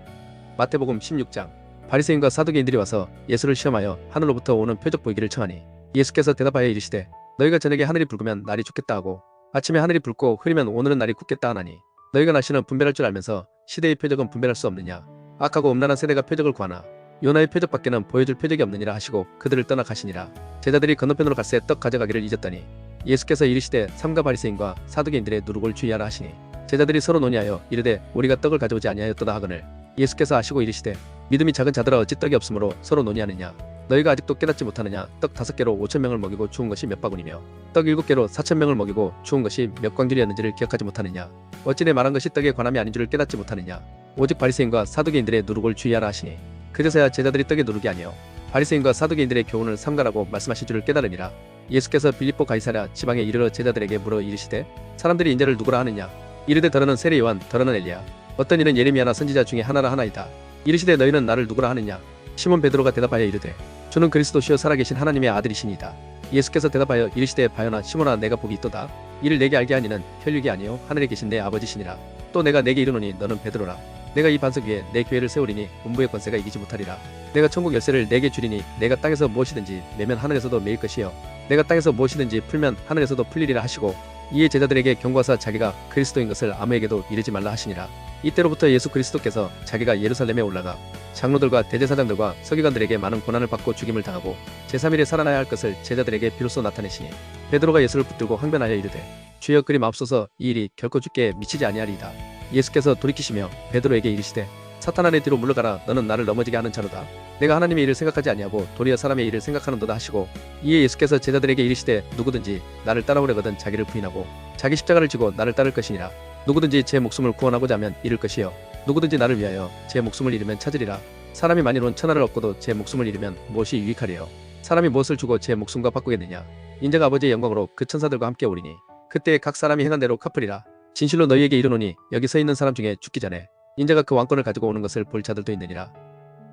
마태복음 16장. 바리새인과 사두개인들이 와서 예수를 시험하여 하늘로부터 오는 표적 보이기를 청하니 예수께서 대답하여 이르시되 너희가 저녁에 하늘이 붉으면 날이 춥겠다 하고 아침에 하늘이 붉고 흐리면 오늘은 날이 굳겠다 하나니 너희가 날씨는 분별할 줄 알면서 시대의 표적은 분별할 수 없느냐. 악하고 음란한 세대가 표적을 구하나 요나의 표적밖에는 보여줄 표적이 없느니라 하시고 그들을 떠나 가시니라. 제자들이 건너편으로 갈새 떡 가져가기를 잊었더니 예수께서 이르시되 삼가 바리새인과 사두개인들의 누룩을 주의하라 하시니 제자들이 서로 논의하여 이르되 우리가 떡을 가져오지 아니하였도다 하거늘 예수께서 아시고 이르시되 믿음이 작은 자들아 어찌 떡이 없으므로 서로 논의하느냐. 너희가 아직도 깨닫지 못하느냐. 떡 5개로 5,000명을 먹이고 주운 것이 몇 바구니며 떡 7개로 4,000명을 먹이고 주운 것이 몇 광줄이었는지를 기억하지 못하느냐. 어찌 내 말한 것이 떡에 관함이 아닌 줄을 깨닫지 못하느냐. 오직 바리새인과 사두개인들의 누룩을 주의하라 하시니 그제서야 제자들이 떡의 누룩이 아니요 바리새인과 사두개인들의 교훈을 삼가라고 말씀하실 줄을 깨달으니라. 예수께서 빌립보 가이사랴 지방에 이르러 제자들에게 물어 이르시되 사람들이 인자를 누구라 하느냐. 이르되 더러는 세례 요한 더러는 엘리야 어떤 이는 예레미야나 선지자 중에 하나라 하나이다. 이르시되 너희는 나를 누구라 하느냐. 시몬 베드로가 대답하여 이르되 주는 그리스도시요 살아계신 하나님의 아들이시니이다. 예수께서 대답하여 이르시되 바요나 시몬아 내가 복이 있도다. 이를 내게 알게 하니는 혈육이 아니요 하늘에 계신 내 아버지시니라. 또 내가 내게 이르노니 너는 베드로라. 내가 이 반석 위에 내 교회를 세우리니 음부의 권세가 이기지 못하리라. 내가 천국 열쇠를 내게 주리니 내가 땅에서 무엇이든지 매면 하늘에서도 매일 것이요 내가 땅에서 무엇이든지 풀면 하늘에서도 풀리리라 하시고 이에 제자들에게 경고하사 자기가 그리스도인 것을 아무에게도 이르지 말라 하시니라. 이때로부터 예수 그리스도께서 자기가 예루살렘에 올라가 장로들과 대제사장들과 서기관들에게 많은 고난을 받고 죽임을 당하고 제3일에 살아나야 할 것을 제자들에게 비로소 나타내시니 베드로가 예수를 붙들고 항변하여 이르되 주여 그리 마옵소서 이 일이 결코 주께 미치지 아니하리이다. 예수께서 돌이키시며 베드로에게 이르시되 사탄아 내 뒤로 물러가라. 너는 나를 넘어지게 하는 자로다. 내가 하나님의 일을 생각하지 아니하고 도리어 사람의 일을 생각하는도다 하시고 이에 예수께서 제자들에게 이르시되 누구든지 나를 따라오려거든 자기를 부인하고 자기 십자가를 지고 나를 따를 것이니라. 누구든지 제 목숨을 구원하고자 하면 잃을 것이요 누구든지 나를 위하여 제 목숨을 잃으면 찾으리라. 사람이 만일 천하를 얻고도 제 목숨을 잃으면 무엇이 유익하리요. 사람이 무엇을 주고 제 목숨과 바꾸겠느냐. 인자가 아버지의 영광으로 그 천사들과 함께 오리니 그때 각 사람이 행한 대로 갚으리라. 진실로 너희에게 이르노니 여기 서 있는 사람 중에 죽기 전에 인자가 그 왕권을 가지고 오는 것을 볼 자들도 있느니라.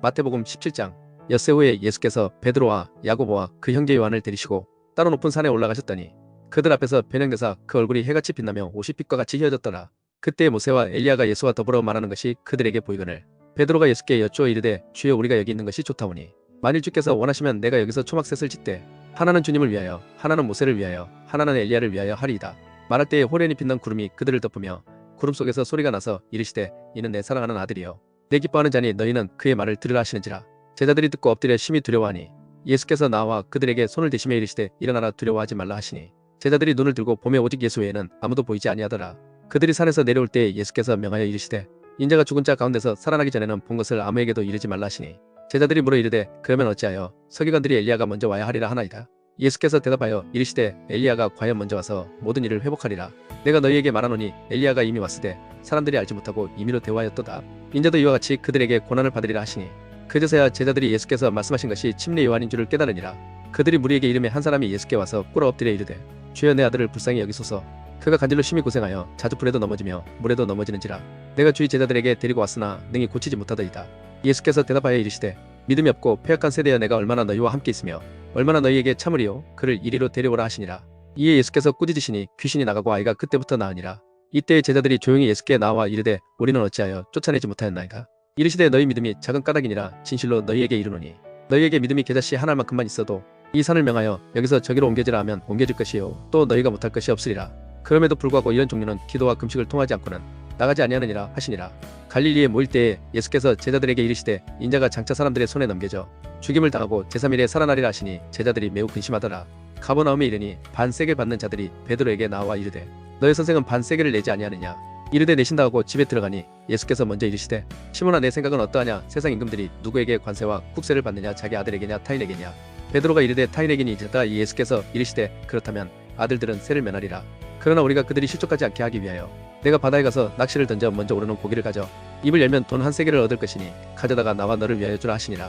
마태복음 17장. 엿새 후에 예수께서 베드로와 야고보와 그 형제 요한을 데리시고 따로 높은 산에 올라가셨더니 그들 앞에서 변형되사 그 얼굴이 해같이 빛나며 옷이 빛과 같이 휘어졌더라. 그때 모세와 엘리야가 예수와 더불어 말하는 것이 그들에게 보이거늘 베드로가 예수께 여쭈어 이르되 주여 우리가 여기 있는 것이 좋다오니 만일 주께서 원하시면 내가 여기서 초막셋을 짓되 하나는 주님을 위하여 하나는 모세를 위하여 하나는 엘리야를 위하여 하리이다. 말할 때에 호련히 빛난 구름이 그들을 덮으며 구름 속에서 소리가 나서 이르시되 이는 내 사랑하는 아들이요 내 기뻐하는 자니 너희는 그의 말을 들으라 하시는지라. 제자들이 듣고 엎드려 심히 두려워하니 예수께서 나와 그들에게 손을 대시며 이르시되 일어나라 두려워하지 말라 하시니 제자들이 눈을 들고 보매 오직 예수 외에는 아무도 보이지 아니하더라. 그들이 산에서 내려올 때에 예수께서 명하여 이르시되 인자가 죽은 자 가운데서 살아나기 전에는 본 것을 아무에게도 이르지 말라 하시니 제자들이 물어 이르되 그러면 어찌하여 서기관들이 엘리야가 먼저 와야 하리라 하나이다. 예수께서 대답하여 이르시되 엘리야가 과연 먼저 와서 모든 일을 회복하리라. 내가 너희에게 말하노니 엘리야가 이미 왔으되 사람들이 알지 못하고 임의로 대화하였도다. 인자도 이와 같이 그들에게 고난을 받으리라 하시니 그제서야 제자들이 예수께서 말씀하신 것이 침례 요한인 줄을 깨달으니라. 그들이 무리에게 이름에 한 사람이 예수께 와서 꿇어 엎드려 이르되 주여 내 아들을 불쌍히 여기소서. 그가 간질로 심히 고생하여 자주 불에도 넘어지며 물에도 넘어지는지라. 내가 주의 제자들에게 데리고 왔으나 능히 고치지 못하더이다. 예수께서 대답하여 이르시되 믿음이 없고 패역한 세대여 내가 얼마나 너희와 함께 있으며 얼마나 너희에게 참으리요. 그를 이리로 데려오라 하시니라. 이에 예수께서 꾸짖으시니 귀신이 나가고 아이가 그때부터 나으니라. 이때의 제자들이 조용히 예수께 나와 이르되 우리는 어찌하여 쫓아내지 못하였나이까. 이르시되 너희 믿음이 작은 까닭이니라. 진실로 너희에게 이르노니 너희에게 믿음이 겨자씨 하나만큼만 있어도 이 산을 명하여 여기서 저기로 옮겨지라 하면 옮겨질 것이요 또 너희가 못할 것이 없으리라. 그럼에도 불구하고 이런 종류는 기도와 금식을 통하지 않고는 나가지 아니하느니라 하시니라. 갈릴리에 모일 때에 예수께서 제자들에게 이르시되 인자가 장차 사람들의 손에 넘겨져 죽임을 당하고 제3일에 살아나리라 하시니 제자들이 매우 근심하더라. 가버나움에 이르니 반세계 받는 자들이 베드로에게 나와 이르되 너희 선생은 반세계를 내지 아니하느냐. 이르되 내신다 하고 집에 들어가니 예수께서 먼저 이르시되 시몬아 내 생각은 어떠하냐. 세상 임금들이 누구에게 관세와 국세를 받느냐. 자기 아들에게냐 타인에게냐. 베드로가 이르되 타인에게니 이르다. 예수께서 이르시되 그렇다면 아들들은 세를 면하리라. 그러나 우리가 그들이 실족하지 않게 하기 위하여 내가 바다에 가서 낚시를 던져 먼저 오르는 고기를 가져 입을 열면 돈 한 세겔을 얻을 것이니 가져다가 나와 너를 위하여 주라 하시니라.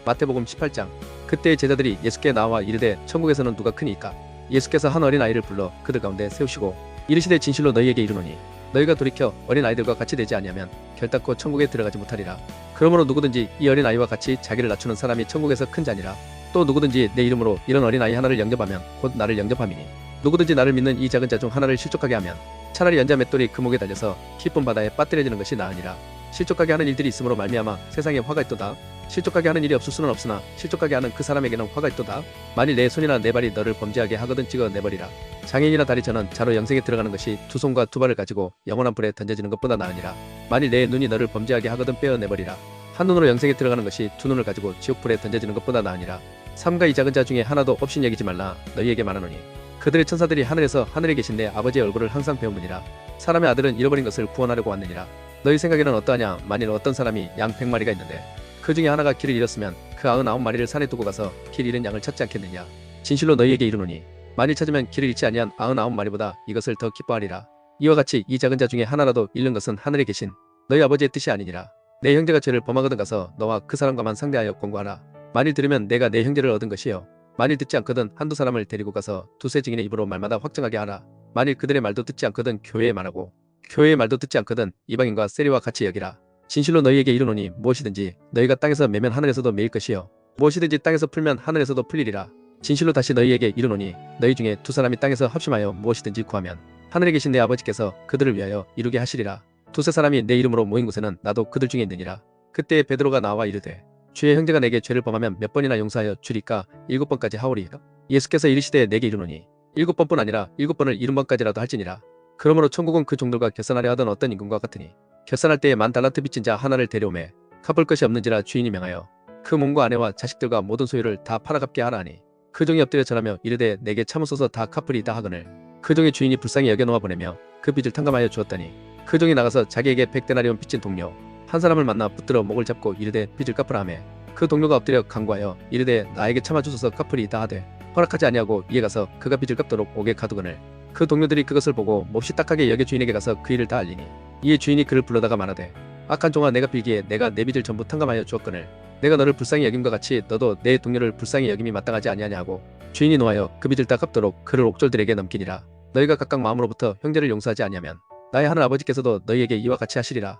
마태복음 18장. 그때 제자들이 예수께 나와 이르되 천국에서는 누가 크니까. 예수께서 한 어린 아이를 불러 그들 가운데 세우시고 이르시되 진실로 너희에게 이르노니 너희가 돌이켜 어린 아이들과 같이 되지 아니하면 결단코 천국에 들어가지 못하리라. 그러므로 누구든지 이 어린 아이와 같이 자기를 낮추는 사람이 천국에서 큰 자니라. 또 누구든지 내 이름으로 이런 어린 아이 하나를 영접하면 곧 나를 영접함이니 누구든지 나를 믿는 이 작은 자 중 하나를 실족하게 하면 차라리 연자 맷돌이 그 목에 달려서 깊은 바다에 빠뜨려지는 것이 나으니라. 실족하게 하는 일들이 있으므로 말미암아 세상에 화가 있도다. 실족하게 하는 일이 없을 수는 없으나 실족하게 하는 그 사람에게는 화가 있도다. 만일 내 손이나 내 발이 너를 범죄하게 하거든 찍어 내버리라. 장애인이나 다리 저는 자로 영생에 들어가는 것이 두 손과 두 발을 가지고 영원한 불에 던져지는 것보다 나으니라. 만일 내 눈이 너를 범죄하게 하거든 빼어 내버리라. 한 눈으로 영생에 들어가는 것이 두 눈을 가지고 지옥불에 던져지는 것보다 나으니라. 삼가 이 작은 자 중에 하나도 없인 여기지 말라. 너희에게 말하노니 그들의 천사들이 하늘에서 하늘에 계신 내 아버지의 얼굴을 항상 배우느니라. 사람의 아들은 잃어버린 것을 구원하려고 왔느니라. 너희 생각에는 어떠하냐? 만일 어떤 사람이 양 100마리가 있는데 그 중에 하나가 길을 잃었으면 그 99마리를 산에 두고 가서 길 잃은 양을 찾지 않겠느냐? 진실로 너희에게 이르노니 만일 찾으면 길을 잃지 아니한 99마리보다 이것을 더 기뻐하리라. 이와 같이 이 작은 자 중에 하나라도 잃는 것은 하늘에 계신 너희 아버지의 뜻이 아니니라. 내 형제가 죄를 범하거든 가서 너와 그 사람과만 상대하여 권고하라. 만일 들으면 내가 내 형제를 얻은 것이요 만일 듣지 않거든 한두 사람을 데리고 가서 두세 증인의 입으로 말마다 확증하게 하라. 만일 그들의 말도 듣지 않거든 교회에 말하고 교회의 말도 듣지 않거든 이방인과 세리와 같이 여기라. 진실로 너희에게 이르노니 무엇이든지 너희가 땅에서 매면 하늘에서도 매일 것이요 무엇이든지 땅에서 풀면 하늘에서도 풀리리라. 진실로 다시 너희에게 이르노니 너희 중에 두 사람이 땅에서 합심하여 무엇이든지 구하면 하늘에 계신 내 아버지께서 그들을 위하여 이루게 하시리라. 두세 사람이 내 이름으로 모인 곳에는 나도 그들 중에 있느니라. 그때 베드로가 나와 이르되 주의 형제가 내게 죄를 범하면 몇 번이나 용서하여 주리까? 7번까지 하오리이까? 예수께서 이르시되 내게 이르노니 7번뿐 아니라 7번을 70번까지라도 할지니라. 그러므로 천국은 그 종들과 결산하려 하던 어떤 임금과 같으니 결산할 때에 10달란트 빚진 자 하나를 데려오매 갚을 것이 없는지라 주인이 명하여 그 몸과 아내와 자식들과 모든 소유를 다 팔아 갚게 하라 하니 그 종이 엎드려 절하며 이르되 내게 참으소서 다 갚으리이다 하거늘 그 종의 주인이 불쌍히 여겨 놓아 보내며 그 빚을 탕감하여 주었더니 그 종이 나가서 자기에게 100데나리온 빚진 동료 한 사람을 만나 붙들어 목을 잡고 이르되 빚을 갚으라 하매 그 동료가 엎드려 간구하여 이르되 나에게 참아주소서 갚으리이다 하되 허락하지 아니하고 이에 가서 그가 빚을 갚도록 옥에 가두거늘 그 동료들이 그것을 보고 몹시 딱하게 여겨 주인에게 가서 그 일을 다 알리니 이에 주인이 그를 불러다가 말하되 악한 종아 내가 빌기에 내가 내 빚을 전부 탕감하여 주었거늘 내가 너를 불쌍히 여김과 같이 너도 내 동료를 불쌍히 여김이 마땅하지 아니하냐 하고 주인이 노하여 그 빚을 다 갚도록 그를 옥졸들에게 넘기니라. 너희가 각각 마음으로부터 형제를 용서하지 아니하면 나의 하늘 아버지께서도 너희에게 이와 같이 하시리라.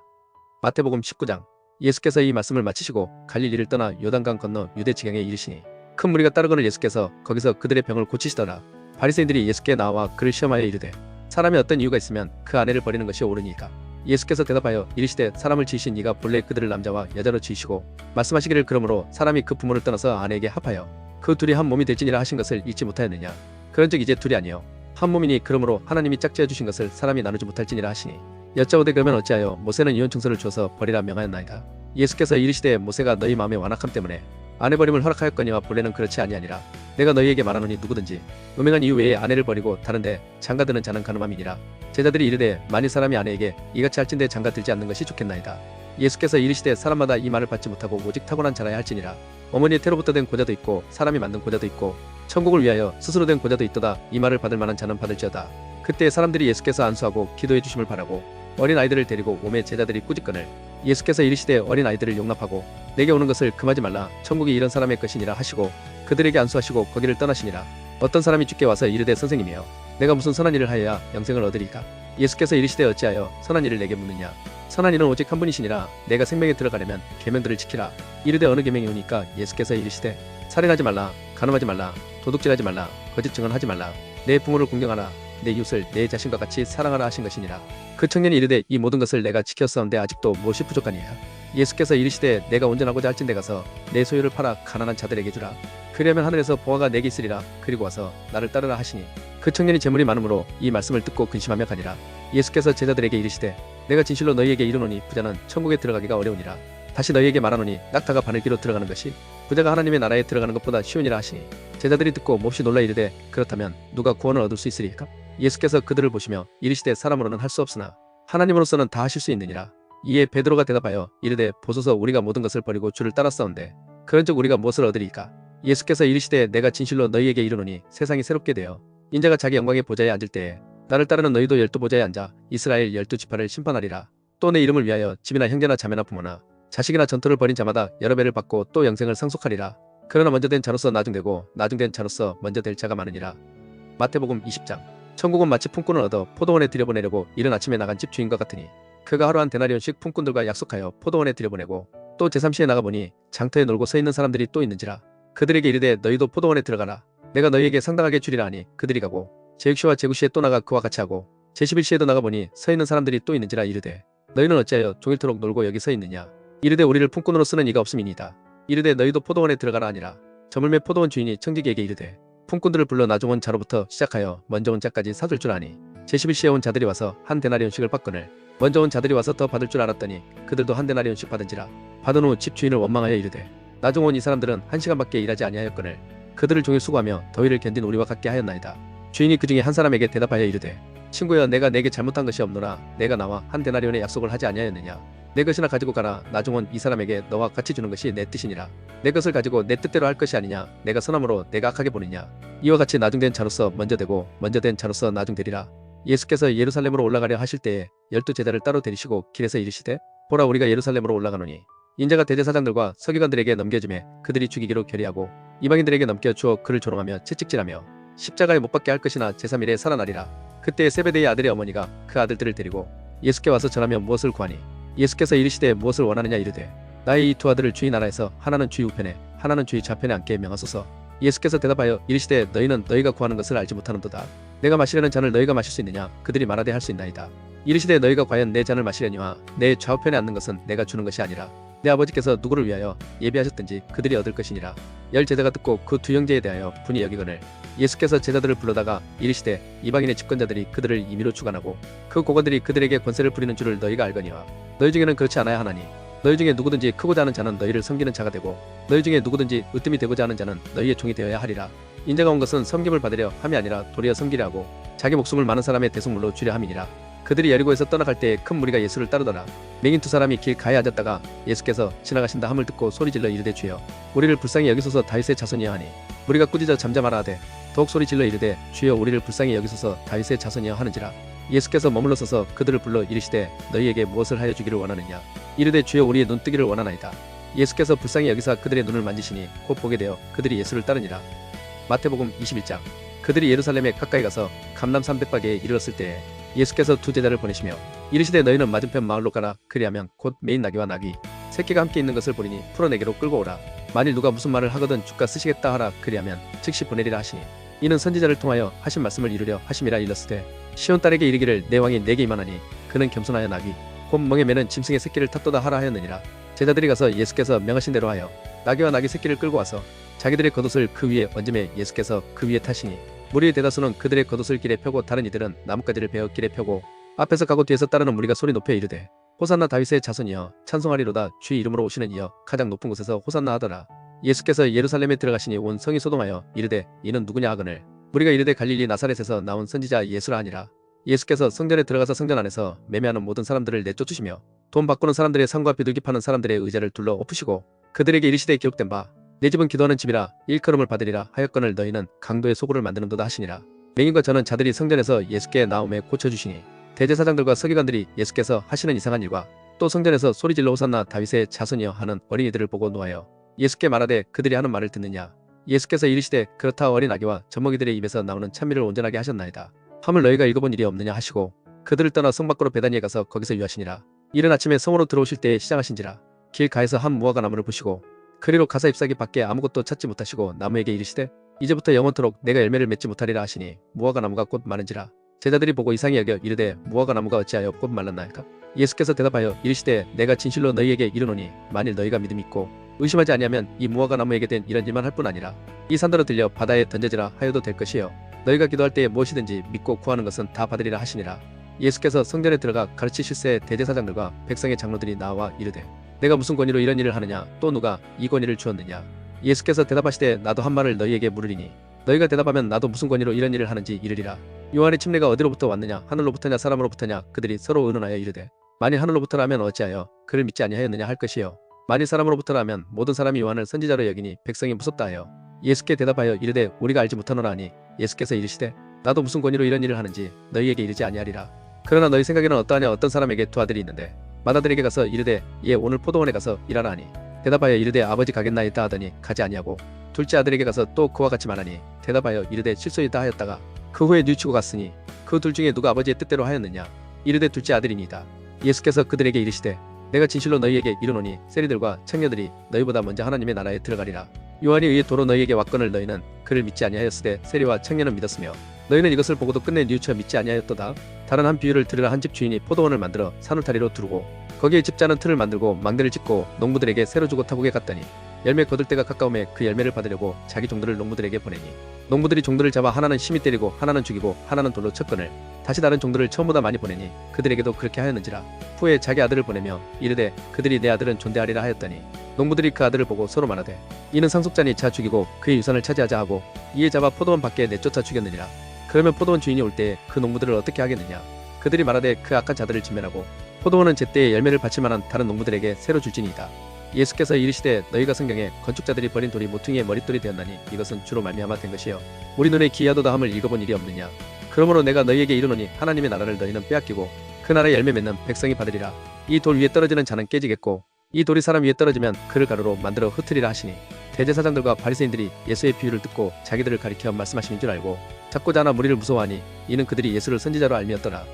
마태복음 19장. 예수께서 이 말씀을 마치시고 갈릴리를 떠나 요단강 건너 유대 지경에 이르시니 큰 무리가 따르거늘 예수께서 거기서 그들의 병을 고치시더라. 바리새인들이 예수께 나와 그를 시험하여 이르되 사람이 어떤 이유가 있으면 그 아내를 버리는 것이 옳으니까? 예수께서 대답하여 이르시되 사람을 지으신 이가 본래 그들을 남자와 여자로 지으시고 말씀하시기를 그러므로 사람이 그 부모를 떠나서 아내에게 합하여 그 둘이 한 몸이 될지니라 하신 것을 잊지 못하였느냐? 그런즉 이제 둘이 아니요 한 몸이니 그러므로 하나님이 짝지어 주신 것을 사람이 나누지 못할지니라 하시니 여짜오되 그러면 어찌하여 모세는 이혼 증서를 주어서 버리라 명하였나이까? 예수께서 이르시되 모세가 너희 마음의 완악함 때문에 아내 버림을 허락하였거니와 본래는 그렇지 아니하니라. 내가 너희에게 말하노니 누구든지 음행한 이유 외에 아내를 버리고 다른데 장가드는 자는 간음함이니라. 제자들이 이르되 만일 사람이 아내에게 이같이 할진대 장가들지 않는 것이 좋겠나이다. 예수께서 이르시되 사람마다 이 말을 받지 못하고 오직 타고난 자라야 할지니라. 어머니의 태로부터 된 고자도 있고 사람이 만든 고자도 있고 천국을 위하여 스스로 된 고자도 있도다. 이 말을 받을 만한 자는 받을지어다. 그때 사람들이 예수께서 안수하고 기도해 주심을 바라고 어린 아이들을 데리고 오매 제자들이 꾸짖거늘 예수께서 이르시되 어린 아이들을 용납하고 내게 오는 것을 금하지 말라. 천국이 이런 사람의 것이니라 하시고 그들에게 안수하시고 거기를 떠나시니라. 어떤 사람이 주께 와서 이르되 선생님이여 내가 무슨 선한 일을 하여야 영생을 얻으리까? 예수께서 이르시되 어찌하여 선한 일을 내게 묻느냐? 선한 일은 오직 한 분이시니라. 내가 생명에 들어가려면 계명들을 지키라. 이르되 어느 계명이 오니까? 예수께서 이르시되 살인하지 말라, 간음하지 말라, 도둑질하지 말라, 거짓 증언하지 말라, 내 부모를 공경하라, 내 이웃을 내 자신과 같이 사랑하라 하신 것이니라. 그 청년이 이르되 이 모든 것을 내가 지켰사온데 아직도 무엇이 부족하니까? 예수께서 이르시되 내가 온전하고자 할진대 가서 내 소유를 팔아 가난한 자들에게 주라. 그리하면 하늘에서 보화가 내게 있으리라. 그리고 와서 나를 따르라 하시니 그 청년이 재물이 많으므로 이 말씀을 듣고 근심하며 가니라. 예수께서 제자들에게 이르시되 내가 진실로 너희에게 이르노니 부자는 천국에 들어가기가 어려우니라. 다시 너희에게 말하노니 낙타가 바늘기로 들어가는 것이 부자가 하나님의 나라에 들어가는 것보다 쉬우니라 하시니 제자들이 듣고 몹시 놀라 이르되 그렇다면 누가 구원을 얻을 수 있으리까? 예수께서 그들을 보시며 이르시되 사람으로는 할 수 없으나 하나님으로서는 다 하실 수 있느니라. 이에 베드로가 대답하여 이르되 보소서 우리가 모든 것을 버리고 주를 따랐사온데 그런즉 우리가 무엇을 얻으리까? 예수께서 이르시되 내가 진실로 너희에게 이르노니 세상이 새롭게 되어 인자가 자기 영광의 보좌에 앉을 때에 나를 따르는 너희도 12보좌에 앉아 이스라엘 12지파를 심판하리라. 또 내 이름을 위하여 집이나 형제나 자매나 부모나 자식이나 전토를 벌인 자마다 여러 배를 받고 또 영생을 상속하리라. 그러나 먼저 된 자로서 나중되고 나중된 자로서 먼저 될 자가 많으니라. 마태복음 20장. 천국은 마치 품꾼을 얻어 포도원에 들여보내려고 이른 아침에 나간 집 주인과 같으니 그가 하루 한 데나리온씩 품꾼들과 약속하여 포도원에 들여보내고 또 제3시에 나가보니 장터에 놀고 서 있는 사람들이 또 있는지라. 그들에게 이르되 너희도 포도원에 들어가라. 내가 너희에게 상당하게 주리라 하니 그들이 가고 제6시와 제9시에 또 나가 그와 같이 하고 제11시에도 나가보니 서 있는 사람들이 또 있는지라 이르되 너희는 어찌하여 종일토록 놀고 여기 서 있느냐. 이르되 우리를 품꾼으로 쓰는 이가 없음이니이다. 이르되 너희도 포도원에 들어가라 하니라. 저물매 포도원 주인이 청지기에게 이르되 품꾼들을 불러 나중 온 자로부터 시작하여 먼저 온 자까지 사줄 줄 아니 제11시에 온 자들이 와서 한 데나리온씩을 받거늘 먼저 온 자들이 와서 더 받을 줄 알았더니 그들도 한 데나리온씩 받은지라. 받은 후 집 주인을 원망하여 이르되 나중 온 이 사람들은 1시간밖에 일하지 아니하였거늘 그들을 종일 수고하며 더위를 견딘 우리와 같게 하였나이다. 주인이 그 중에 한 사람에게 대답하여 이르되 친구여 내가 내게 잘못한 것이 없노라. 내가 나와 한 데나리온의 약속을 하지 아니하였느냐. 내 것이나 가지고 가라. 나중 온 이 사람에게 너와 같이 주는 것이 내 뜻이니라. 내 것을 가지고 내 뜻대로 할 것이 아니냐. 내가 선함으로 내가 악하게 보느냐. 이와 같이 나중된 자로서 먼저 되고 먼저 된 자로서 나중되리라. 예수께서 예루살렘으로 올라가려 하실 때에 12제자를 따로 데리시고 길에서 이르시되 보라 우리가 예루살렘으로 올라가노니 인자가 대제사장들과 서기관들에게 넘겨지매 그들이 죽이기로 결의하고 이방인들에게 넘겨주어 그를 조롱하며 채찍질하며 십자가에 못 박게 할 것이나 제3일에 살아나리라. 그때 세베대의 아들의 어머니가 그 아들들을 데리고 예수께 와서 전하며 무엇을 구하니 예수께서 이르시되 무엇을 원하느냐 이르되 나의 이 두 아들을 주의 나라에서 하나는 주의 우편에 하나는 주의 좌편에 앉게 명하소서. 예수께서 대답하여 이르시되 너희는 너희가 구하는 것을 알지 못하는도다. 내가 마시려는 잔을 너희가 마실 수 있느냐. 그들이 말하되 할 수 있나이다. 이르시되 너희가 과연 내 잔을 마시려니와 내 좌우편에 앉는 것은 내가 주는 것이 아니라 내 아버지께서 누구를 위하여 예비하셨든지 그들이 얻을 것이니라. 열 제자가 듣고 그 두 형제에 대하여 분이 여기거늘 예수께서 제자들을 불러다가 이르시되 이방인의 집권자들이 그들을 임의로 주관하고 그 고관들이 그들에게 권세를 부리는 줄을 너희가 알거니와 너희 중에는 그렇지 않아야 하나니 너희 중에 누구든지 크고자 하는 자는 너희를 섬기는 자가 되고 너희 중에 누구든지 으뜸이 되고자 하는 자는 너희의 종이 되어야 하리라. 인자가 온 것은 섬김을 받으려 함이 아니라 도리어 섬기려 하고 자기 목숨을 많은 사람의 대속물로 주려 함이니라. 그들이 여리고에서 떠나갈 때에 큰 무리가 예수를 따르더라. 맹인 두 사람이 길 가에 앉았다가 예수께서 지나가신다 함을 듣고 소리질러 이르되 주여 우리를 불쌍히 여기소서 다윗의 자손이여 하니 무리가 꾸짖어 잠잠하라 하되 더욱 소리질러 이르되 주여 우리를 불쌍히 여기소서 다윗의 자손이여 하는지라. 예수께서 머물러 서서 그들을 불러 이르시되 너희에게 무엇을 하여 주기를 원하느냐. 이르되 주여 우리의 눈뜨기를 원하나이다. 예수께서 불쌍히 여기사 그들의 눈을 만지시니 곧 보게 되어 그들이 예수를 따르니라. 마태복음 21장. 그들이 예루살렘에 가까이 가서 감람 300바게에 이르렀을 때에 예수께서 두 제자를 보내시며 이르시되 너희는 맞은편 마을로 가라. 그리하면 곧 매인 나귀와 나귀 새끼가 함께 있는 것을 보리니 풀어 내게로 끌고 오라. 만일 누가 무슨 말을 하거든 주가 쓰시겠다 하라. 그리하면 즉시 보내리라 하시니 이는 선지자를 통하여 하신 말씀을 이루려 하심이라. 일렀으되 시온 딸에게 이르기를 내 왕이 내게 임하나니 그는 겸손하여 나귀 곧 멍에 매는 짐승의 새끼를 탔도다 하라 하였느니라. 제자들이 가서 예수께서 명하신 대로 하여 나귀와 나귀 새끼를 끌고 와서 자기들의 겉옷을 그 위에 얹음에 예수께서 그 위에 타시니 무리의 대다수는 그들의 겉옷을 길에 펴고 다른 이들은 나뭇가지를 베어 길에 펴고 앞에서 가고 뒤에서 따르는 무리가 소리 높여 이르되 호산나 다윗의 자손이여 찬송하리로다. 주의 이름으로 오시는 이여 가장 높은 곳에서 호산나 하더라. 예수께서 예루살렘에 들어가시니 온 성이 소동하여 이르되 이는 누구냐 하거늘 무리가 이르되 갈릴리 나사렛에서 나온 선지자 예수라 하니라. 예수께서 성전에 들어가서 성전 안에서 매매하는 모든 사람들을 내쫓으시며 돈 바꾸는 사람들의 상과 비둘기 파는 사람들의 의자를 둘러 엎으시고 그들에게 이르시되 기록된 바 내 집은 기도하는 집이라 일컬음을 받으리라 하였거늘 너희는 강도의 소굴을 만드는도다 하시니라. 맹인과 저는 자들이 성전에서 예수께 나옴에 고쳐주시니 대제사장들과 서기관들이 예수께서 하시는 이상한 일과 또 성전에서 소리질러 호산나 다윗의 자손이여 하는 어린이들을 보고 노하여 예수께 말하되 그들이 하는 말을 듣느냐. 예수께서 이르시되 그렇다. 어린 아기와 젖먹이들의 입에서 나오는 찬미를 온전하게 하셨나이다. 함을 너희가 읽어본 일이 없느냐 하시고 그들을 떠나 성 밖으로 베다니에 가서 거기서 유하시니라. 이른 아침에 성으로 들어오실 때에 시장하신지라. 길 가에서 한 무화과 나무를 보시고 그리로 가사 잎사귀 밖에 아무것도 찾지 못하시고 나무에게 이르시되 이제부터 영원토록 내가 열매를 맺지 못하리라 하시니 무화과 나무가 곧 마른지라. 제자들이 보고 이상히 여겨 이르되 무화과 나무가 어찌하여 곧 말랐나이까. 예수께서 대답하여 이르시되 내가 진실로 너희에게 이르노니 만일 너희가 믿음이 있고 의심하지 아니하면 이 무화과 나무에게 된 이런 일만 할 뿐 아니라 이 산더러 들려 바다에 던져지라 하여도 될 것이요 너희가 기도할 때에 무엇이든지 믿고 구하는 것은 다 받으리라 하시니라. 예수께서 성전에 들어가 가르치실새 대제사장들과 백성의 장로들이 나와 이르되 내가 무슨 권위로 이런 일을 하느냐. 또 누가 이 권위를 주었느냐. 예수께서 대답하시되 나도 한 말을 너희에게 물으리니 너희가 대답하면 나도 무슨 권위로 이런 일을 하는지 이르리라. 요한의 침례가 어디로부터 왔느냐. 하늘로부터냐 사람으로부터냐. 그들이 서로 의논하여 이르되 만일 하늘로부터라면 어찌하여 그를 믿지 아니하였느냐 할 것이요 만일 사람으로부터라면 모든 사람이 요한을 선지자로 여기니 백성이 무섭다 하여 예수께 대답하여 이르되 우리가 알지 못하노라 하니 예수께서 이르시되 나도 무슨 권위로 이런 일을 하는지 너희에게 이르지 아니하리라. 그러나 너희 생각에는 어떠하냐. 어떤 사람에게 두 아들이 있는데 맏아들에게 가서 이르되 예 오늘 포도원에 가서 일하라 하니 대답하여 이르되 아버지 가겠나이다 하더니 가지 아니하고 둘째 아들에게 가서 또 그와 같이 말하니 대답하여 이르되 실소이다 하였다가 그 후에 뉘우치고 갔으니 그 둘 중에 누가 아버지의 뜻대로 하였느냐. 이르되 둘째 아들이니이다. 예수께서 그들에게 이르시되 내가 진실로 너희에게 이르노니 세리들과 청녀들이 너희보다 먼저 하나님의 나라에 들어가리라. 요한이 의의 도로 너희에게 왔거늘 너희는 그를 믿지 아니하였으되 세리와 청년은 믿었으며 너희는 이것을 보고도 끝내 뉘우쳐 믿지 아니하였도다. 다른 한 비유를 들으라. 한 집 주인이 포도원을 만들어 산울타리로 두르고 거기에 집자는 틀을 만들고 망대를 짓고 농부들에게 새로 주고 타국에 갔더니 열매 거둘 때가 가까움에 그 열매를 받으려고 자기 종들을 농부들에게 보내니 농부들이 종들을 잡아 하나는 심히 때리고 하나는 죽이고 하나는 돌로 쳤거늘 다시 다른 종들을 처음보다 많이 보내니 그들에게도 그렇게 하였는지라. 후에 자기 아들을 보내며 이르되 그들이 내 아들은 존대하리라 하였더니 농부들이 그 아들을 보고 서로 말하되 이는 상속자니 자 죽이고 그의 유산을 차지하자 하고 이에 잡아 포도원 밖에 내쫓아 죽였느니라. 그러면 포도원 주인이 올 때에 그 농부들을 어떻게 하겠느냐. 그들이 말하되 그 악한 자들을 진멸하고 포도원은 제때에 열매를 바칠 만한 다른 농부들에게 새로 줄지니이다. 예수께서 이르시되 너희가 성경에 건축자들이 버린 돌이 모퉁이의 머릿돌이 되었나니 이것은 주로 말미암아 된 것이요 우리 눈에 기이하도다 함을 읽어본 일이 없느냐. 그러므로 내가 너희에게 이르노니 하나님의 나라를 너희는 빼앗기고 그 나라의 열매 맺는 백성이 받으리라. 이 돌 위에 떨어지는 자는 깨지겠고 이 돌이 사람 위에 떨어지면 그를 가루로 만들어 흩으리라 하시니 대제사장들과 바리새인들이 예수의 비유를 듣고 자기들을 가리켜 말씀하시는 줄 알고 잡고자 하나 무리를 무서워하니 이는 그들이 예수를 선지자로 알미었더라.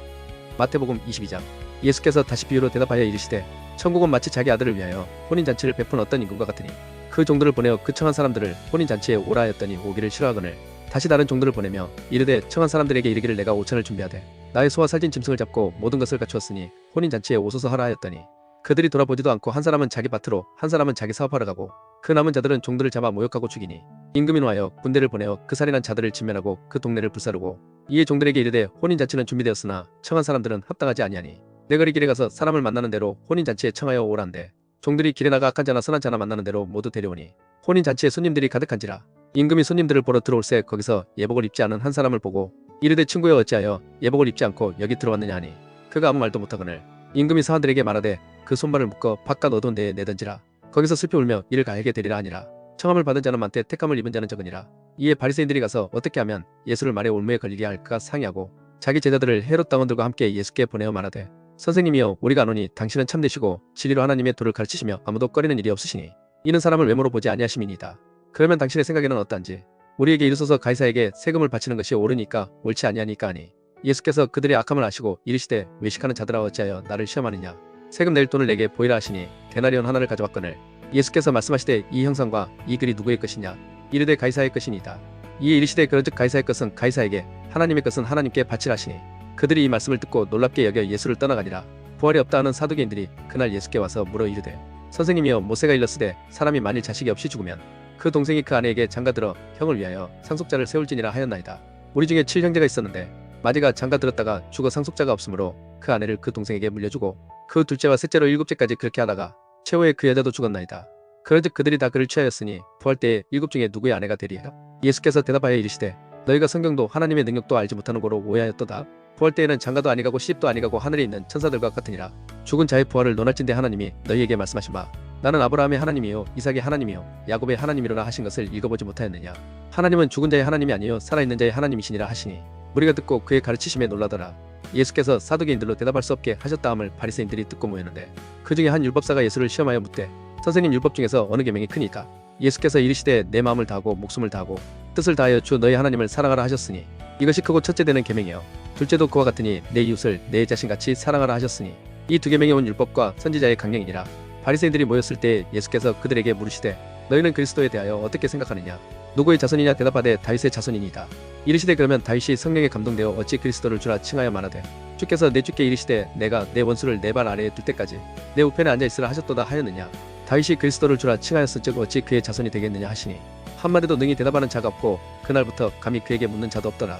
마태복음 22장. 예수께서 다시 비유로 대답하여 이르시되 천국은 마치 자기 아들을 위하여 혼인잔치를 베푼 어떤 임금과 같으니 그 종들을 보내어 그 청한 사람들을 혼인잔치에 오라 하였더니 오기를 싫어하거늘 다시 다른 종들을 보내며 이르되 청한 사람들에게 이르기를 내가 오찬을 준비하되 나의 소와 살찐 짐승을 잡고 모든 것을 갖추었으니 혼인잔치에 오소서 하라 하였더니 그들이 돌아보지도 않고 한 사람은 자기 밭으로 한 사람은 자기 사업하러 가고 그 남은 자들은 종들을 잡아 모욕하고 죽이니 임금이 노하여 군대를 보내어 그 살인한 자들을 진멸하고 그 동네를 불사르고 이에 종들에게 이르되 혼인잔치는 준비되었으나 청한 사람들은 합당하지 아니하니 내거리 길에 가서 사람을 만나는 대로 혼인잔치에 청하여 오란데 종들이 길에 나가 악한 자나 선한 자나 만나는 대로 모두 데려오니 혼인잔치에 손님들이 가득한지라. 임금이 손님들을 보러 들어올새 거기서 예복을 입지 않은 한 사람을 보고 이르되 친구여 어찌하여 예복을 입지 않고 여기 들어왔느냐 하니 그가 아무 말도 못하거늘 임금이 사환들에게 말하되 그 손발을 묶어 바깥 어두운 데에 내던지라. 거기서 슬피 울며 이를 가에게 되리라 하니라. 청함을 받은 자는 많되 택함을 입은 자는 적으니라. 이에 바리새인들이 가서 어떻게 하면 예수를 말에 올무에 걸리게 할까 상의하고 자기 제자들을 헤롯 당원들과 함께 예수께 보내어 말하되 선생님이여 우리가 아노니 당신은 참되시고 진리로 하나님의 도를 가르치시며 아무도 꺼리는 일이 없으시니 이는 사람을 외모로 보지 아니하심이니이다. 그러면 당신의 생각에는 어떠한지 우리에게 이르소서 가이사에게 세금을 바치는 것이 옳으니까 옳지 아니하니까 하니 예수께서 그들의 악함을 아시고 이르시되 외식하는 자들아 어찌하여 나를 시험하느냐. 세금 낼 돈을 내게 보이라 하시니 데나리온 하나를 가져왔거늘 예수께서 말씀하시되 이 형상과 이 글이 누구의 것이냐. 이르되 가이사의 것이니이다. 이에 이르시되 그런즉 가이사의 것은 가이사에게 하나님의 것은 하나님께 바치라 하시니 그들이 이 말씀을 듣고 놀랍게 여겨 예수를 떠나가니라. 부활이 없다 하는 사두개인들이 그날 예수께 와서 물어 이르되 선생님이여 모세가 일렀으되 사람이 만일 자식이 없이 죽으면 그 동생이 그 아내에게 장가들어 형을 위하여 상속자를 세울지니라 하였나이다. 우리 중에 7형제가 있었는데 마디가 장가들었다가 죽어 상속자가 없으므로 그 아내를 그 동생에게 물려주고 그 둘째와 셋째로 7째까지 그렇게 하다가 최후에 그 여자도 죽었나이다. 그런즉 그들이 다 그를 취하였으니 부활 때에 7 중에 누구의 아내가 되리이까. 예수께서 대답하여 이르시되 너희가 성경도 하나님의 능력도 알지 못하는 거로 오해하였도다. 부활 때에는 장가도 아니가고 시집도 아니가고 하늘에 있는 천사들과 같으니라. 죽은 자의 부활을 논할진대 하나님이 너희에게 말씀하신 바 나는 아브라함의 하나님이요 이삭의 하나님이요 야곱의 하나님이로라 하신 것을 읽어보지 못하였느냐. 하나님은 죽은 자의 하나님이 아니요 살아있는 자의 하나님이시니라 하시니 무리가 듣고 그의 가르치심에 놀라더라. 예수께서 사두개인들로 대답할 수 없게 하셨다함을 바리새인들이 듣고 모였는데 그 중에 한 율법사가 예수를 시험하여 묻되 선생님 율법 중에서 어느 계명이 크니까. 예수께서 이르시되 내 마음을 다하고 목숨을 다하고 뜻을 다하여 주 너희 하나님을 사랑하라 하셨으니 이것이 크고 첫째 되는 계명이요 둘째도 그와 같으니 내 이웃을 내 자신같이 사랑하라 하셨으니 이 두 계명이 온 율법과 선지자의 강령이니라. 바리새인들이 모였을 때 예수께서 그들에게 물으시되 너희는 그리스도에 대하여 어떻게 생각하느냐. 누구의 자손이냐 대답하되 다윗의 자손이니이다. 이르시되 그러면 다윗이 성령에 감동되어 어찌 그리스도를 주라 칭하여 말하되 주께서 내 주께 이르시되 내가 내 원수를 내 발 아래에 둘 때까지 내 우편에 앉아있으라 하셨도다 하였느냐. 다윗이 그리스도를 주라 칭하였은즉 어찌 그의 자손이 되겠느냐 하시니 한마디도 능히 대답하는 자가 없고 그날부터 감히 그에게 묻는 자도 없더라.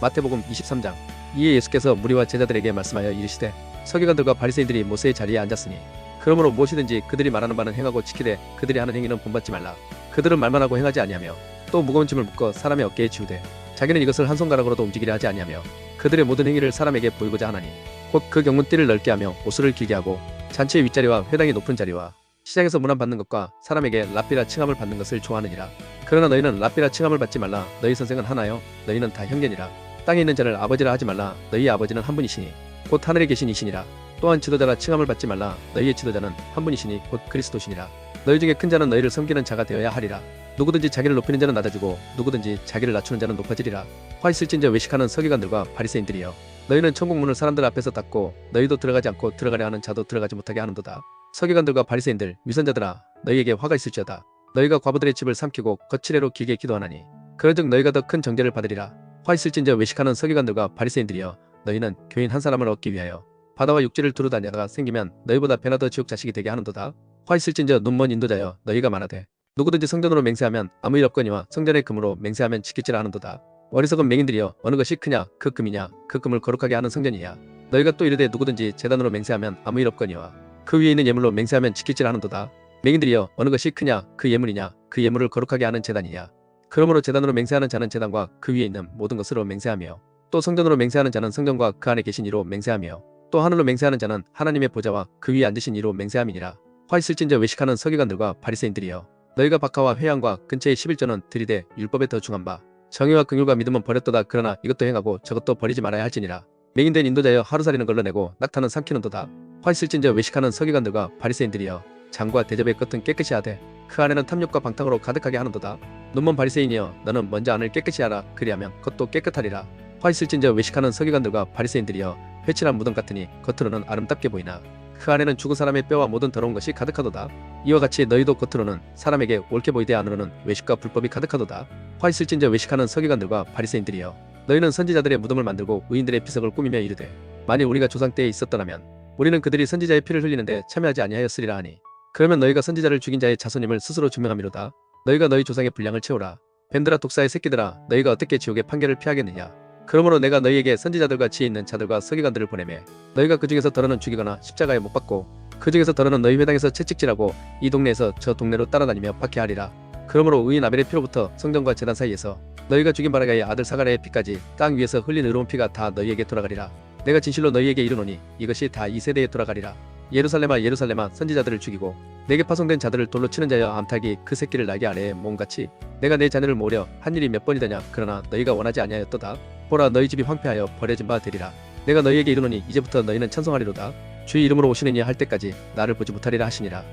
마태복음 23장. 이에 예수께서 무리와 제자들에게 말씀하여 이르시되 서기관들과 바리새인들이 모세의 자리에 앉았으니 그러므로 무엇이든지 그들이 말하는 바는 행하고 지키되 그들이 하는 행위는 본받지 말라. 그들은 말만 하고 행하지 아니하며 또 무거운 짐을 묶어 사람의 어깨에 지우되 자기는 이것을 한 손가락으로도 움직이려 하지 아니하며 그들의 모든 행위를 사람에게 보이고자 하나니 곧 그 경문 띠를 넓게 하며 옷을 길게 하고 잔치의 윗자리와 회당의 높은 자리와 시장에서 문안 받는 것과 사람에게 랍비라 칭함을 받는 것을 좋아하느니라. 그러나 너희는 랍비라 칭함을 받지 말라. 너희 선생은 하나요 너희는 다 형제니라. 땅에 있는 자를 아버지라 하지 말라. 너희의 아버지는 한 분이시니 곧 하늘에 계신 이시니라. 또한 지도자라 칭함을 받지 말라. 너희의 지도자는 한 분이시니 곧 그리스도시니라. 너희 중에 큰 자는 너희를 섬기는 자가 되어야 하리라. 누구든지 자기를 높이는 자는 낮아지고 누구든지 자기를 낮추는 자는 높아지리라. 화 있을진저 외식하는 서기관들과 바리새인들이여 너희는 천국 문을 사람들 앞에서 닫고 너희도 들어가지 않고 들어가려 하는 자도 들어가지 못하게 하는도다. 서기관들과 바리새인들 위선자들아 너희에게 화가 있을지어다. 너희가 과부들의 집을 삼키고 거칠애로 길게 기도하나니 그런즉 너희가 더 큰 정죄를 받으리라. 화 있을진저 외식하는 서기관들과 바리새인들이여, 너희는 교인 한 사람을 얻기 위하여 바다와 육지를 두루 다니다가 생기면 너희보다 배나 더 지옥 자식이 되게 하는도다. 화 있을진저 눈먼 인도자여, 너희가 말하되 누구든지 성전으로 맹세하면 아무 일 없거니와 성전의 금으로 맹세하면 지킬지라 하는도다. 어리석은 맹인들이여, 어느 것이 크냐, 그 금이냐, 그 금을 거룩하게 하는 성전이야. 너희가 또 이르되 누구든지 제단으로 맹세하면 아무 일 없거니와 그 위에 있는 예물로 맹세하면 지킬지라 하는도다. 맹인들이여, 어느 것이 크냐, 그 예물이냐, 그 예물을 거룩하게 하는 제단이냐. 그러므로 제단으로 맹세하는 자는 제단과 그 위에 있는 모든 것으로 맹세하며, 또 성전으로 맹세하는 자는 성전과 그 안에 계신 이로 맹세하며, 또 하늘로 맹세하는 자는 하나님의 보좌와 그 위에 앉으신 이로 맹세함이니라. 화 있을진저 외식하는 서기관들과 바리새인들이여, 너희가 박하와 회양과 근처의 11조는 들이되 율법에 더 중한 바 정의와 긍휼과 믿음은 버렸도다. 그러나 이것도 행하고 저것도 버리지 말아야 할지니라. 맹인된 인도자여, 하루살이는 걸러내고 낙타는 삼키는도다. 화 있을진저 외식하는 서기관들과 바리새인들이여, 장과 대접의 끝은 깨끗이 하되 그 안에는 탐욕과 방탕으로 가득하게 하는도다. 눈먼 바리새인이여, 너는 먼저 안을 깨끗이 하라. 그리하면 겉도 깨끗하리라. 화 있을진저 외식하는 서기관들과 바리새인들이여, 회칠한 무덤 같으니 겉으로는 아름답게 보이나 그 안에는 죽은 사람의 뼈와 모든 더러운 것이 가득하도다. 이와 같이 너희도 겉으로는 사람에게 옳게 보이되 안으로는 외식과 불법이 가득하도다. 화 있을진저 외식하는 서기관들과 바리새인들이여, 너희는 선지자들의 무덤을 만들고 의인들의 비석을 꾸미며 이르되 만일 우리가 조상 때에 있었더라면 우리는 그들이 선지자의 피를 흘리는데 참여하지 아니하였으리라 하니, 그러면 너희가 선지자를 죽인 자의 자손임을 스스로 증명함이로다. 너희가 너희 조상의 분량을 채우라. 뱀들아, 독사의 새끼들아, 너희가 어떻게 지옥의 판결을 피하겠느냐. 그러므로 내가 너희에게 선지자들과 지혜 있는 자들과 서기관들을 보내매 너희가 그 중에서 더러는 죽이거나 십자가에 못 박고 그 중에서 더러는 너희 회당에서 채찍질하고 이 동네에서 저 동네로 따라다니며 박해하리라. 그러므로 의인 아벨의 피로부터 성전과 제단 사이에서 너희가 죽인 바라가의 아들 사가랴의 피까지 땅 위에서 흘린 의로운 피가 다 너희에게 돌아가리라. 내가 진실로 너희에게 이르노니 이것이 다 이 세대에 돌아가리라. 예루살렘아, 예루살렘아, 선지자들을 죽이고 내게 파송된 자들을 돌로 치는 자여, 암탉이 그 새끼를 날개 아래에 몸같이 내가 내 자녀를 모으려 한 일이 몇 번이더냐. 그러나 너희가 원하지 아니하였도다. 보라, 너희 집이 황폐하여 버려진 바 되리라. 내가 너희에게 이르노니 이제부터 너희는 찬송하리로다. 주의 이름으로 오시는 이 할 때까지 나를 보지 못하리라 하시니라.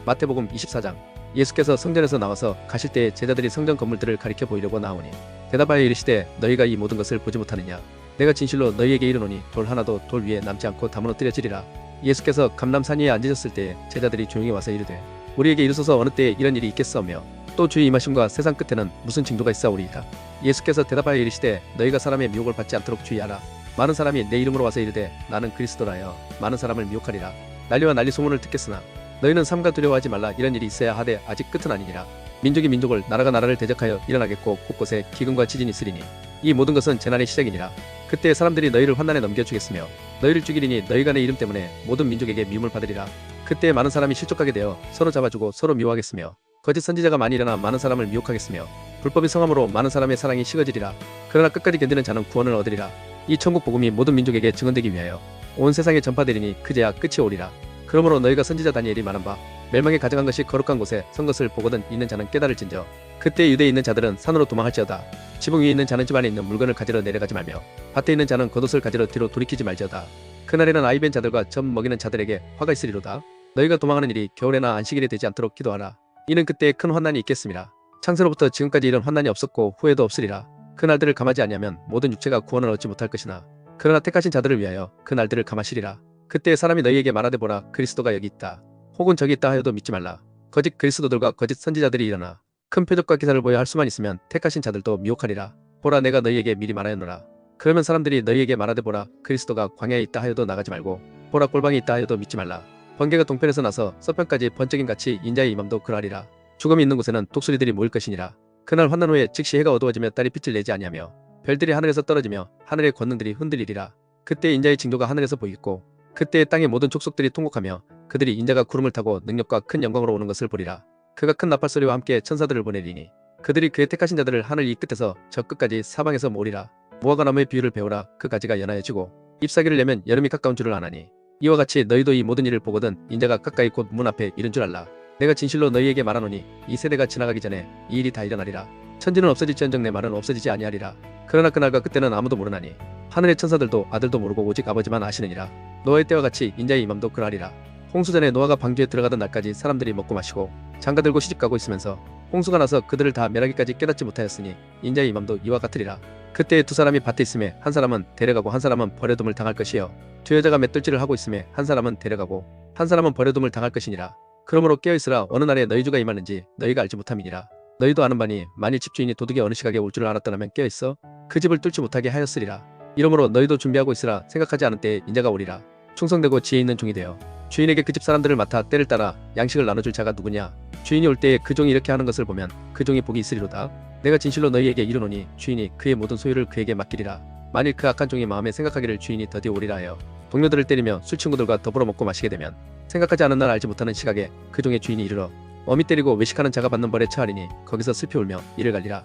마태복음 24장. 예수께서 성전에서 나와서 가실 때에 제자들이 성전 건물들을 가리켜 보이려고 나오니 대답하여 이르시되 너희가 이 모든 것을 보지 못하느냐. 내가 진실로 너희에게 이르노니 돌 하나도 돌 위에 남지 않고 다 무너뜨려지리라. 예수께서 감람산 위에 앉으셨을 때에 제자들이 조용히 와서 이르되 우리에게 이르소서 어느 때에 이런 일이 있겠사오며 또 주의 임하심과 세상 끝에는 무슨 징조가 있사오리이까. 예수께서 대답하여 이르시되 너희가 사람의 미혹을 받지 않도록 주의하라. 많은 사람이 내 이름으로 와서 이르되 나는 그리스도라여 많은 사람을 미혹하리라. 난리와 난리 소문을 듣겠으나 너희는 삼가 두려워하지 말라. 이런 일이 있어야 하되 아직 끝은 아니니라. 민족이 민족을, 나라가 나라를 대적하여 일어나겠고 곳곳에 기근과 지진이 있으리니 이 모든 것은 재난의 시작이니라. 그때 사람들이 너희를 환난에 넘겨주겠으며 너희를 죽이리니 너희가 내 이름 때문에 모든 민족에게 미움을 받으리라. 그때 많은 사람이 실족하게 되어 서로 잡아주고 서로 미워하겠으며 거짓 선지자가 많이 일어나 많은 사람을 미혹하겠으며 불법이 성함으로 많은 사람의 사랑이 식어지리라. 그러나 끝까지 견디는 자는 구원을 얻으리라. 이 천국 복음이 모든 민족에게 증언되기 위하여 온 세상에 전파되리니 그제야 끝이 오리라. 그러므로 너희가 선지자 다니엘이 말한 바 멸망에 가져간 것이 거룩한 곳에 선 것을 보거든 있는 자는 깨달을진저. 그때 유대에 있는 자들은 산으로 도망할지어다. 지붕 위에 있는 자는 집 안에 있는 물건을 가지러 내려가지 말며 밭에 있는 자는 겉옷을 가지러 뒤로 돌이키지 말지어다. 그날에는 아이 벤 자들과 젖 먹이는 자들에게 화가 있으리로다. 너희가 도망하는 일이 겨울에나 안식일에 되지 않도록 기도하라. 이는 그때에 큰 환난이 있겠음이라. 창세로부터 지금까지 이런 환난이 없었고 후에도 없으리라. 그 날들을 감하지 아니하면 모든 육체가 구원을 얻지 못할 것이나 그러나 택하신 자들을 위하여 그 날들을 감하시리라. 그때 사람이 너희에게 말하되 보라, 그리스도가 여기 있다. 혹은 저기 있다 하여도 믿지 말라. 거짓 그리스도들과 거짓 선지자들이 일어나 큰 표적과 기사를 보여 할 수만 있으면 택하신 자들도 미혹하리라. 보라, 내가 너희에게 미리 말하였노라. 그러면 사람들이 너희에게 말하되 보라, 그리스도가 광야에 있다 하여도 나가지 말고 보라, 꼴방에 있다 하여도 믿지 말라. 번개가 동편에서 나서 서편까지 번쩍임 같이 인자의 임함도 그러하리라. 죽음이 있는 곳에는 독수리들이 모일 것이니라. 그날 환난 후에 즉시 해가 어두워지며 달이 빛을 내지 아니하며 별들이 하늘에서 떨어지며 하늘의 권능들이 흔들리리라. 그때 인자의 징조가 하늘에서 보이겠고 그때 땅의 모든 족속들이 통곡하며 그들이 인자가 구름을 타고 능력과 큰 영광으로 오는 것을 보리라. 그가 큰 나팔 소리와 함께 천사들을 보내리니 그들이 그의 택하신 자들을 하늘 이 끝에서 저 끝까지 사방에서 모으리라. 무화과 나무의 비유를 배우라. 그 가지가 연하여지고 잎사귀를 내면 여름이 가까운 줄을 아나니 이와 같이 너희도 이 모든 일을 보거든 인자가 가까이 곧 문 앞에 이른 줄 알라. 내가 진실로 너희에게 말하노니 이 세대가 지나가기 전에 이 일이 다 일어나리라. 천지는 없어질지언정 내 말은 없어지지 아니하리라. 그러나 그날과 그때는 아무도 모르나니 하늘의 천사들도 아들도 모르고 오직 아버지만 아시느니라. 노아의 때와 같이 인자의 임함도 그러하리라. 홍수전에 노아가 방주에 들어가던 날까지 사람들이 먹고 마시고 장가 들고 시집가고 있으면서 홍수가 나서 그들을 다 멸하기까지 깨닫지 못하였으니 인자의 임함도 이와 같으리라. 그때 두 사람이 밭에 있음에 한 사람은 데려가고 한 사람은 버려둠을 당할 것이요 두 여자가 맷돌질을 하고 있음에 한 사람은 데려가고 한 사람은 버려둠을 당할 것이니라. 그러므로 깨어있으라. 어느 날에 너희 주가 임하는지 너희가 알지 못함이니라. 너희도 아는 바니 만일 집주인이 도둑이 어느 시각에 올 줄을 알았더라면 깨어있어 그 집을 뚫지 못하게 하였으리라. 이러므로 너희도 준비하고 있으라. 생각하지 않은 때에 인자가 오리라. 충성되고 지혜 있는 종이 되어 주인에게 그 집 사람들을 맡아 때를 따라 양식을 나눠줄 자가 누구냐. 주인이 올 때에 그 종이 이렇게 하는 것을 보면 그 종이 복이 있으리로다. 내가 진실로 너희에게 이르노니 주인이 그의 모든 소유를 그에게 맡기리라. 만일 그 악한 종이 마음에 생각하기를 주인이 더디 오리라 하여 동료들을 때리며 술 친구들과 더불어 먹고 마시게 되면 생각하지 않은 날 알지 못하는 시각에 그 종의 주인이 이르러 어미 때리고 외식하는 자가 받는 벌에 처하리니 거기서 슬피 울며 이를 갈리라.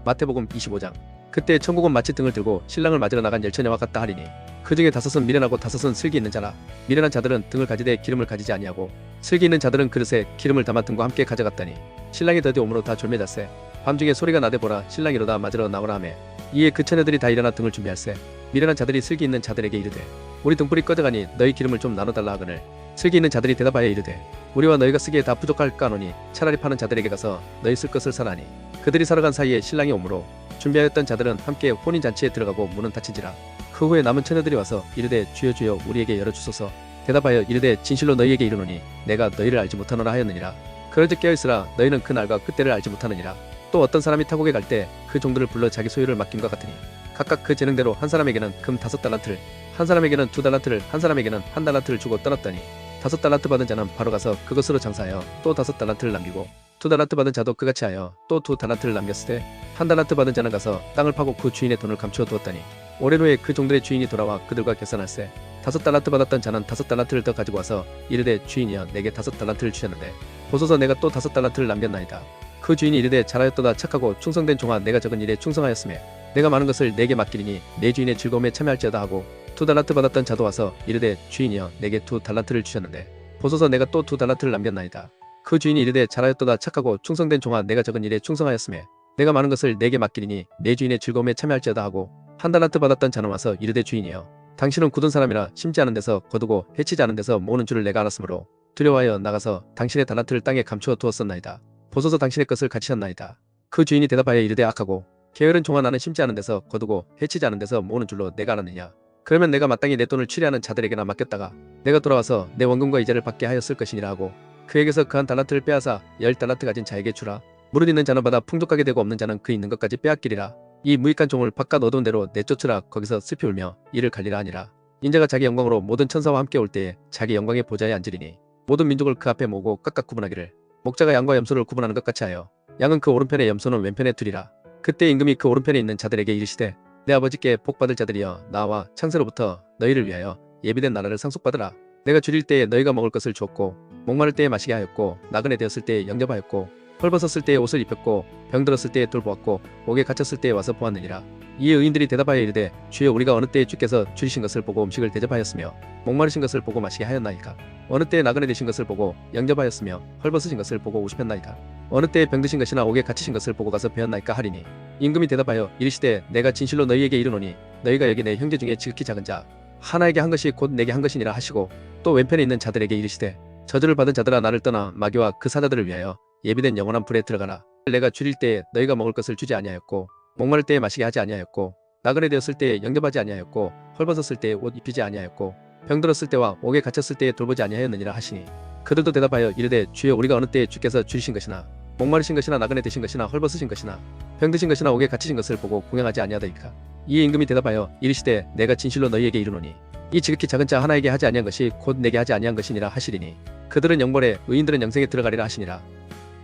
마태복음 25장. 그때 천국은 마치 등을 들고 신랑을 맞으러 나간 열처녀와 같다 하리니 그 중에 5은 미련하고 5은 슬기 있는 자라. 미련한 자들은 등을 가지되 기름을 가지지 아니하고 슬기 있는 자들은 그릇에 기름을 담아 등과 함께 가져갔더니 신랑이 더디 오므로 다 졸매잤세. 밤중에 소리가 나되 보라 신랑이 이르다 맞으러 나오라 하매 이에 그 처녀들이 다 일어나 등을 준비할세. 미련한 자들이 슬기 있는 자들에게 이르되 우리 등불이 꺼져가니 너희 기름을 좀 나눠달라 하거늘 슬기 있는 자들이 대답하여 이르되 우리와 너희가 쓰기에 다 부족할까 하노니 차라리 파는 자들에게 가서 너희 쓸 것을 사라니 그들이 사러 간 사이에 신랑이 오므로 준비하였던 자들은 함께 혼인잔치에 들어가고 문은 닫힌지라. 그 후에 남은 처녀들이 와서 이르되 주여 주여 우리에게 열어주소서. 대답하여 이르되 진실로 너희에게 이르노니 내가 너희를 알지 못하노라 하였느니라. 그럴즉 깨어있으라. 너희는 그 날과 그때를 알지 못하느니라. 또 어떤 사람이 타국에 갈 때 그 종들을 불러 자기 소유를 맡김과 같으니 각각 그 재능대로 한 사람에게는 금 5달란트를 한 사람에게는 2달란트를 한 사람에게는 1달란트를 주고 떠났더니 5달란트 받은 자는 바로 가서 그것으로 장사하여 또 5달란트를 남기고 2달란트 받은 자도 그같이 하여 또 2달란트를 남겼을 때 1달란트 받은 자는 가서 땅을 파고 그 주인의 돈을 감추어 두었더니 오랜 후에 그 종들의 주인이 돌아와 그들과 계산할세. 5달란트 받았던 자는 5달란트를 더 가지고 와서 이르되 주인이여 내게 5달란트를 주셨는데 보소서 내가 또 5달란트를 남겼나이다. 그 주인이 이르되 잘하였도다 착하고 충성된 종아 내가 적은 일에 충성하였으며 내가 많은 것을 내게 맡기리니 내 주인의 즐거움에 참여할지어다 하고 2달란트 받았던 자도 와서 이르되 주인이여 내게 2달란트를 주셨는데 보소서 내가 또 2달란트를 남겼나이다. 그 주인이 이르되 잘하였도다 착하고 충성된 종아 내가 적은 일에 충성하였으며 내가 많은 것을 내게 맡기리니 내 주인의 즐거움에 참여할지어다 하고 1달란트 받았던 자는 와서 이르되 주인이여 당신은 굳은 사람이라 심지 않은 데서 거두고 해치지 않은 데서 모으는 줄을 내가 알았으므로 두려워하여 나가서 당신의 달란트를 땅에 감추어 두었었나이다. 보소서 당신의 것을 가치셨나이다. 그 주인이 대답하여 이르되 악하고 게으른 종아 나는 심지 않은 데서 거두고 해치지 않은 데서 모으는 줄로 내가 알았느냐. 그러면 내가 마땅히 내 돈을 취리하는 자들에게나 맡겼다가 내가 돌아와서 내 원금과 이자를 받게 하였을 것이니라 하고 그에게서 그 한 달란트를 빼앗아 10달란트 가진 자에게 주라. 무릇 있는 자는 받아 풍족하게 되고 없는 자는 그 있는 것까지 빼앗기리라. 이 무익한 종을 바깥 어두운 데로 내쫓으라. 거기서 슬피 울며 이를 갈리라 하니라. 인자가 자기 영광으로 모든 천사와 함께 올 때에 자기 영광의 보좌에 앉으리니 모든 민족을 그 앞에 모으고 각각 구분하기를 목자가 양과 염소를 구분하는 것 같이 하여 양은 그 오른편에 염소는 왼편에 두리라. 그때 임금이 그 오른편에 있는 자들에게 이르시되 내 아버지께 복받을 자들이여 나와 창세로부터 너희를 위하여 예비된 나라를 상속받으라. 내가 줄일 때에 너희가 먹을 것을 주었고 목마를 때에 마시게 하였고 나그네 되었을 때에 영접하였고 헐벗었을 때에 옷을 입혔고 병들었을 때에 돌보았고 옥에 갇혔을 때에 와서 보았느니라. 이에 의인들이 대답하여 이르되 주여 우리가 어느 때에 주께서 줄이신 것을 보고 음식을 대접하였으며 목마르신 것을 보고 마시게 하였나이까. 어느 때에 나그네 되신 것을 보고 영접하였으며 헐벗으신 것을 보고 오십했나이까. 어느 때에 병드신 것이나 옥에 갇히신 것을 보고 가서 배웠나이까 하리니 임금이 대답하여 이르시되 내가 진실로 너희에게 이르노니 너희가 여기 내 형제 중에 지극히 작은 자 하나에게 한 것이 곧 내게 한 것이니라 하시고 또 왼편에 있는 자들에게 이르시되 저주를 받은 자들아 나를 떠나 마귀와 그 사자들을 위하여 예비된 영원한 불에 들어가라. 내가 줄일 때에 너희가 먹을 것을 주지 아니하였고 목마를 때에 마시게 하지 아니하였고 나그네 되었을 때에 영접하지 아니하였고 헐벗었을 때에 옷 입히지 아니하였고 병들었을 때와 옥에 갇혔을 때에 돌보지 아니하였느니라 하시니 그들도 대답하여 이르되 주여 우리가 어느 때에 주께서 줄이신 것이나 목마르신 것이나 나그네 되신 것이나 헐벗으신 것이나 병드신 것이나 옥에 갇히신 것을 보고 공양하지 아니하다이까. 이에 임금이 대답하여 이르시되 내가 진실로 너희에게 이르노니 이 지극히 작은 자 하나에게 하지 아니한 것이 곧 내게 하지 아니한 것이니라 하시리니 그들은 영벌에 의인들은 영생에 들어가리라 하시니라.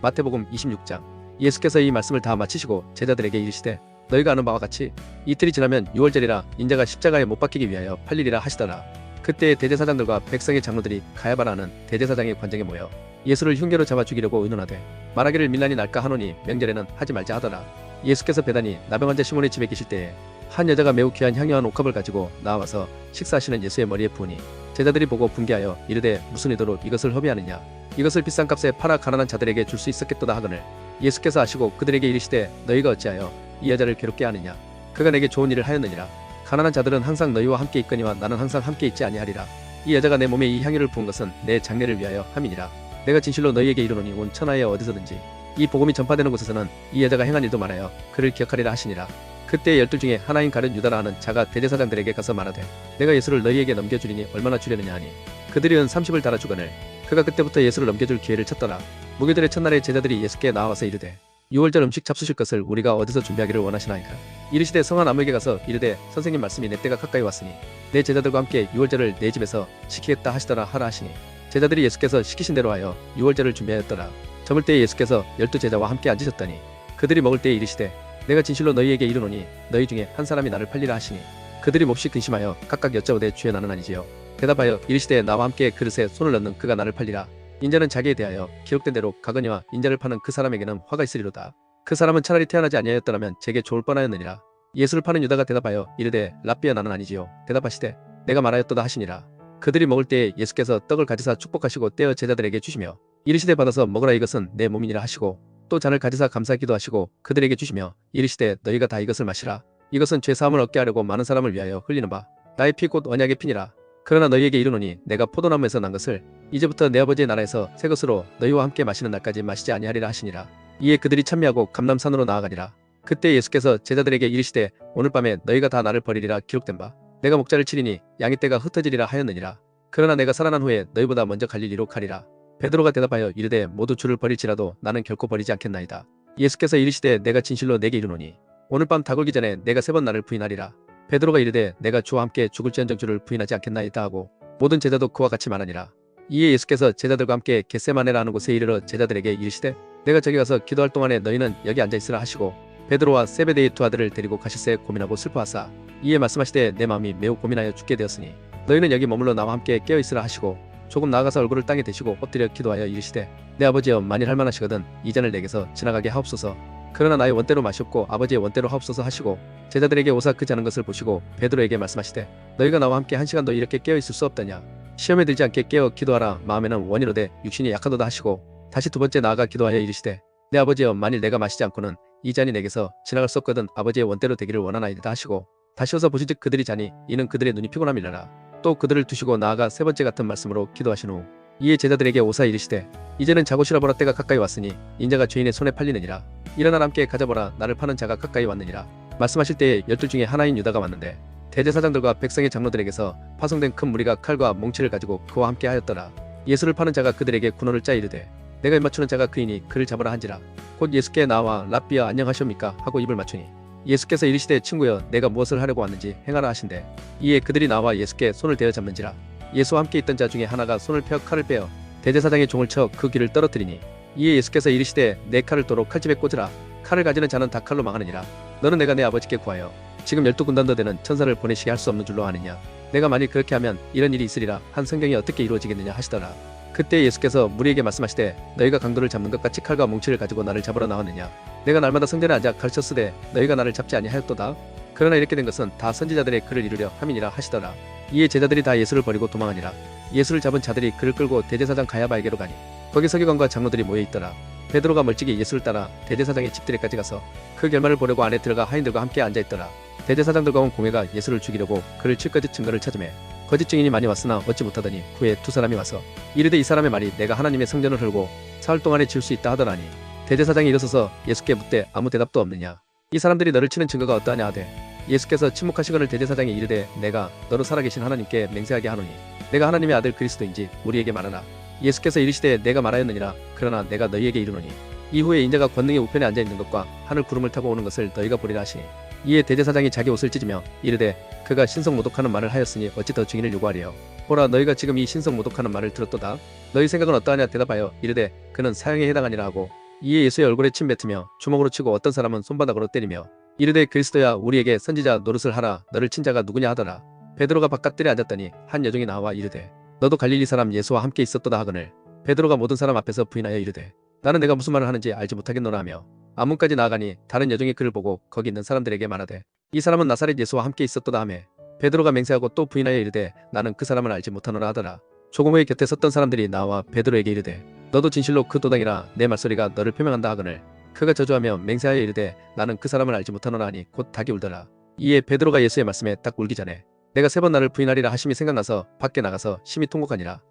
마태복음 26장. 예수께서 이 말씀을 다 마치시고 제자들에게 이르시되 너희가 아는 바와 같이 이틀이 지나면 유월절이라 인자가 십자가에 못 박히기 위하여 팔리리라 하시더라. 그때 대제사장들과 백성의 장로들이 가야바라는 대제사장의 관정에 모여 예수를 흉계로 잡아 죽이려고 의논하되 말하기를 밀란이 날까 하노니 명절에는 하지 말자 하더라. 예수께서 배단이 나병 환자 시몬의 집에 계실 때에 한 여자가 매우 귀한 향유한 옥합을 가지고 나와서 식사하시는 예수의 머리에 부으니 제자들이 보고 분개하여 이르되 무슨 의도로 이것을 허비하느냐. 이것을 비싼 값에 팔아 가난한 자들에게 줄 수 있었겠도다 하거늘 예수께서 아시고 그들에게 이르시되 너희가 어찌하여 이 여자를 괴롭게 하느냐. 그가 내게 좋은 일을 하였느니라. 가난한 자들은 항상 너희와 함께 있거니와 나는 항상 함께 있지 아니하리라. 이 여자가 내 몸에 이 향유를 부은 것은 내 장례를 위하여 함이니라. 내가 진실로 너희에게 이르노니 온 천하에 어디서든지 이 복음이 전파되는 곳에서는 이 여자가 행한 일도 말하여 그를 기억하리라 하시니라. 그때 12 중에 하나인 가룟 유다라 하는 자가 대제사장들에게 가서 말하되 내가 예수를 너희에게 넘겨주리니 얼마나 주려느냐 하니 그들이 은 30을 달아주거늘 그가 그때부터 예수를 넘겨줄 기회를 찾더라. 무교절의 첫날에 제자들이 예수께 나와서 이르되 유월절 음식 잡수실 것을 우리가 어디서 준비하기를 원하시나이까. 이르시되 성한 아무에게 가서 이르되 선생님 말씀이 내 때가 가까이 왔으니 내 제자들과 함께 유월절을 내 집에서 지키겠다 하시더라 하라 하시니 제자들이 예수께서 시키신 대로 하여 유월절을 준비하였더라. 저물 때에 예수께서 12제자와 함께 앉으셨더니 그들이 먹을 때에 이르시되 내가 진실로 너희에게 이르노니 너희 중에 한 사람이 나를 팔리라 하시니 그들이 몹시 근심하여 각각 여짜오되 주여 나는 아니지요. 대답하여 이르시되 나와 함께 그릇에 손을 넣는 그가 나를 팔리라. 인자는 자기에 대하여 기록된 대로 가거니와 인자를 파는 그 사람에게는 화가 있으리로다. 그 사람은 차라리 태어나지 아니하였더라면 제게 좋을 뻔하였느니라. 예수를 파는 유다가 대답하여 이르되 랍비여 나는 아니지요. 대답하시되 내가 말하였도다 하시니라. 그들이 먹을 때에 예수께서 떡을 가지사 축복하시고 떼어 제자들에게 주시며 이르시되 받아서 먹으라 이것은 내 몸이니라 하시고 또 잔을 가지사 감사기도 하시고 그들에게 주시며 이르시되 너희가 다 이것을 마시라. 이것은 죄사함을 얻게 하려고 많은 사람을 위하여 흘리는 바 나의 피 곧 언약의 피니라. 그러나 너희에게 이르노니 내가 포도나무에서 난 것을 이제부터 내 아버지의 나라에서 새 것으로 너희와 함께 마시는 날까지 마시지 아니하리라 하시니라. 이에 그들이 찬미하고 감람산으로 나아가니라. 그때 예수께서 제자들에게 이르시되 오늘 밤에 너희가 다 나를 버리리라 기록된 바 내가 목자를 치리니 양의 떼가 흩어지리라 하였느니라. 그러나 내가 살아난 후에 너희보다 먼저 갈릴리로 가리라. 베드로가 대답하여 이르되 모두 주를 버릴지라도 나는 결코 버리지 않겠나이다. 예수께서 이르시되 내가 진실로 내게 이르노니 오늘 밤 닭울기 전에 내가 세 번 나를 부인하리라. 베드로가 이르되 내가 주와 함께 죽을지언정 주를 부인하지 않겠나이다 하고 모든 제자도 그와 같이 말하니라. 이에 예수께서 제자들과 함께 겟세마네라 하는 곳에 이르러 제자들에게 이르시되 내가 저기 가서 기도할 동안에 너희는 여기 앉아있으라 하시고 베드로와 세베데의 두 아들을 데리고 가실새 고민하고 슬퍼하사 이에 말씀하시되 내 마음이 매우 고민하여 죽게 되었으니 너희는 여기 머물러 나와 함께 깨어있으라 하시고 조금 나아가서 얼굴을 땅에 대시고 엎드려 기도하여 이르시되 내 아버지여 만일 할만하시거든 이 잔을 내게서 지나가게 하옵소서. 그러나 나의 원대로 마시옵고 아버지의 원대로 하옵소서 하시고 제자들에게 오사 그 자는 것을 보시고 베드로에게 말씀하시되 너희가 나와 함께 한 시간도 이렇게 깨어있을 수 없더냐. 시험에 들지 않게 깨어 기도하라. 마음에는 원이로되 육신이 약하도다 하시고 다시 두 번째 나아가 기도하여 이르시되 내 아버지여 만일 내가 마시지 않고는 이 잔이 내게서 지나갈 수 없거든 아버지의 원대로 되기를 원하나이다 하시고 다시 오서 보신즉 그들이 자니 이는 그들의 눈이 피곤함이라라. 또 그들을 두시고 나아가 세 번째 같은 말씀으로 기도하신 후 이에 제자들에게 오사 이르시되 이제는 자고 쉬라보라 때가 가까이 왔으니 인자가 죄인의 손에 팔리느니라. 일어나 함께 가자보라 나를 파는 자가 가까이 왔느니라. 말씀하실 때에 12 중에 하나인 유다가 왔는데 대제사장들과 백성의 장로들에게서 파송된 큰 무리가 칼과 몽치를 가지고 그와 함께 하였더라. 예수를 파는 자가 그들에게 군호를 짜 이르되 내가 입맞추는 자가 그이니 그를 잡으라 한지라. 곧 예수께 나와 랍비여 안녕하시옵니까 하고 입을 맞추니 예수께서 이르시되 친구여 내가 무엇을 하려고 왔는지 행하라 하신대. 이에 그들이 나와 예수께 손을 대어 잡는지라. 예수와 함께 있던 자 중에 하나가 손을 펴 칼을 빼어 대제사장의 종을 쳐 그 귀를 떨어뜨리니 이에 예수께서 이르시되 내 칼을 도로 칼집에 꽂으라. 칼을 가지는 자는 다 칼로 망하느니라. 너는 내가 내 아버지께 구하여 지금 12군단도 되는 천사를 보내시게 할 수 없는 줄로 아느냐. 내가 만일 그렇게 하면 이런 일이 있으리라 한 성경이 어떻게 이루어지겠느냐 하시더라. 그때 예수께서 무리에게 말씀하시되 너희가 강도를 잡는 것 같이 칼과 몽치를 가지고 나를 잡으러 나왔느냐. 내가 날마다 성전에 앉아 가르쳤으되 너희가 나를 잡지 아니하였도다. 그러나 이렇게 된 것은 다 선지자들의 글을 이루려 함이니라 하시더라. 이에 제자들이 다 예수를 버리고 도망하니라. 예수를 잡은 자들이 그를 끌고 대제사장 가야바에게로 가니 거기 서기관과 장로들이 모여 있더라. 베드로가 멀찍이 예수를 따라 대제사장의 집들에까지 가서 그 결말을 보려고 안에 들어가 하인들과 함께 앉아 있더라. 대제사장들과 온 공회가 예수를 죽이려고 그를 칠 거짓 증거를 찾으매 거짓 증인이 많이 왔으나 얻지 못하더니 후에 두 사람이 와서 이르되 이 사람의 말이 내가 하나님의 성전을 헐고 사흘 동안에 지을 수 있다 하더라니. 대제사장이 일어서서 예수께 묻되 아무 대답도 없느냐. 이 사람들이 너를 치는 증거가 어떠하냐 하되 예수께서 침묵하시거늘 대제사장이 이르되 내가 너로 살아계신 하나님께 맹세하게 하노니 내가 하나님의 아들 그리스도인지 우리에게 말하라. 예수께서 이르시되 내가 말하였느니라. 그러나 내가 너희에게 이르노니 이후에 인자가 권능의 우편에 앉아있는 것과 하늘 구름을 타고 오는 것을 너희가 보리라 하시니 이에 대제사장이 자기 옷을 찢으며 이르되 그가 신성 모독하는 말을 하였으니 어찌 더 증인을 요구하리요. 보라 너희가 지금 이 신성 모독하는 말을 들었도다. 너희 생각은 어떠하냐 대답하여 이르되 그는 사형에 해당하니라 하고 이에 예수의 얼굴에 침 뱉으며 주먹으로 치고 어떤 사람은 손바닥으로 때리며 이르되 그리스도야 우리에게 선지자 노릇을 하라. 너를 친 자가 누구냐 하더라. 베드로가 바깥들에 앉았더니 한 여종이 나와 이르되 너도 갈릴리 사람 예수와 함께 있었도다 하거늘 베드로가 모든 사람 앞에서 부인하여 이르되 나는 내가 무슨 말을 하는지 알지 못하겠노라 하며 안문까지 나아가니 다른 여종이 그를 보고 거기 있는 사람들에게 말하되 이 사람은 나사렛 예수와 함께 있었도다 하매 베드로가 맹세하고 또 부인하여 이르되 나는 그 사람을 알지 못하노라 하더라. 조금 후에 곁에 섰던 사람들이 나와 베드로에게 이르되 너도 진실로 그 도당이라 내 말소리가 너를 표명한다 하거늘 그가 저주하며 맹세하여 이르되 나는 그 사람을 알지 못하노라 하니 곧 닭이 울더라. 이에 베드로가 예수의 말씀에 딱 울기 전에 내가 세 번 나를 부인하리라 하심이 생각나서 밖에 나가서 심히 통곡하니라.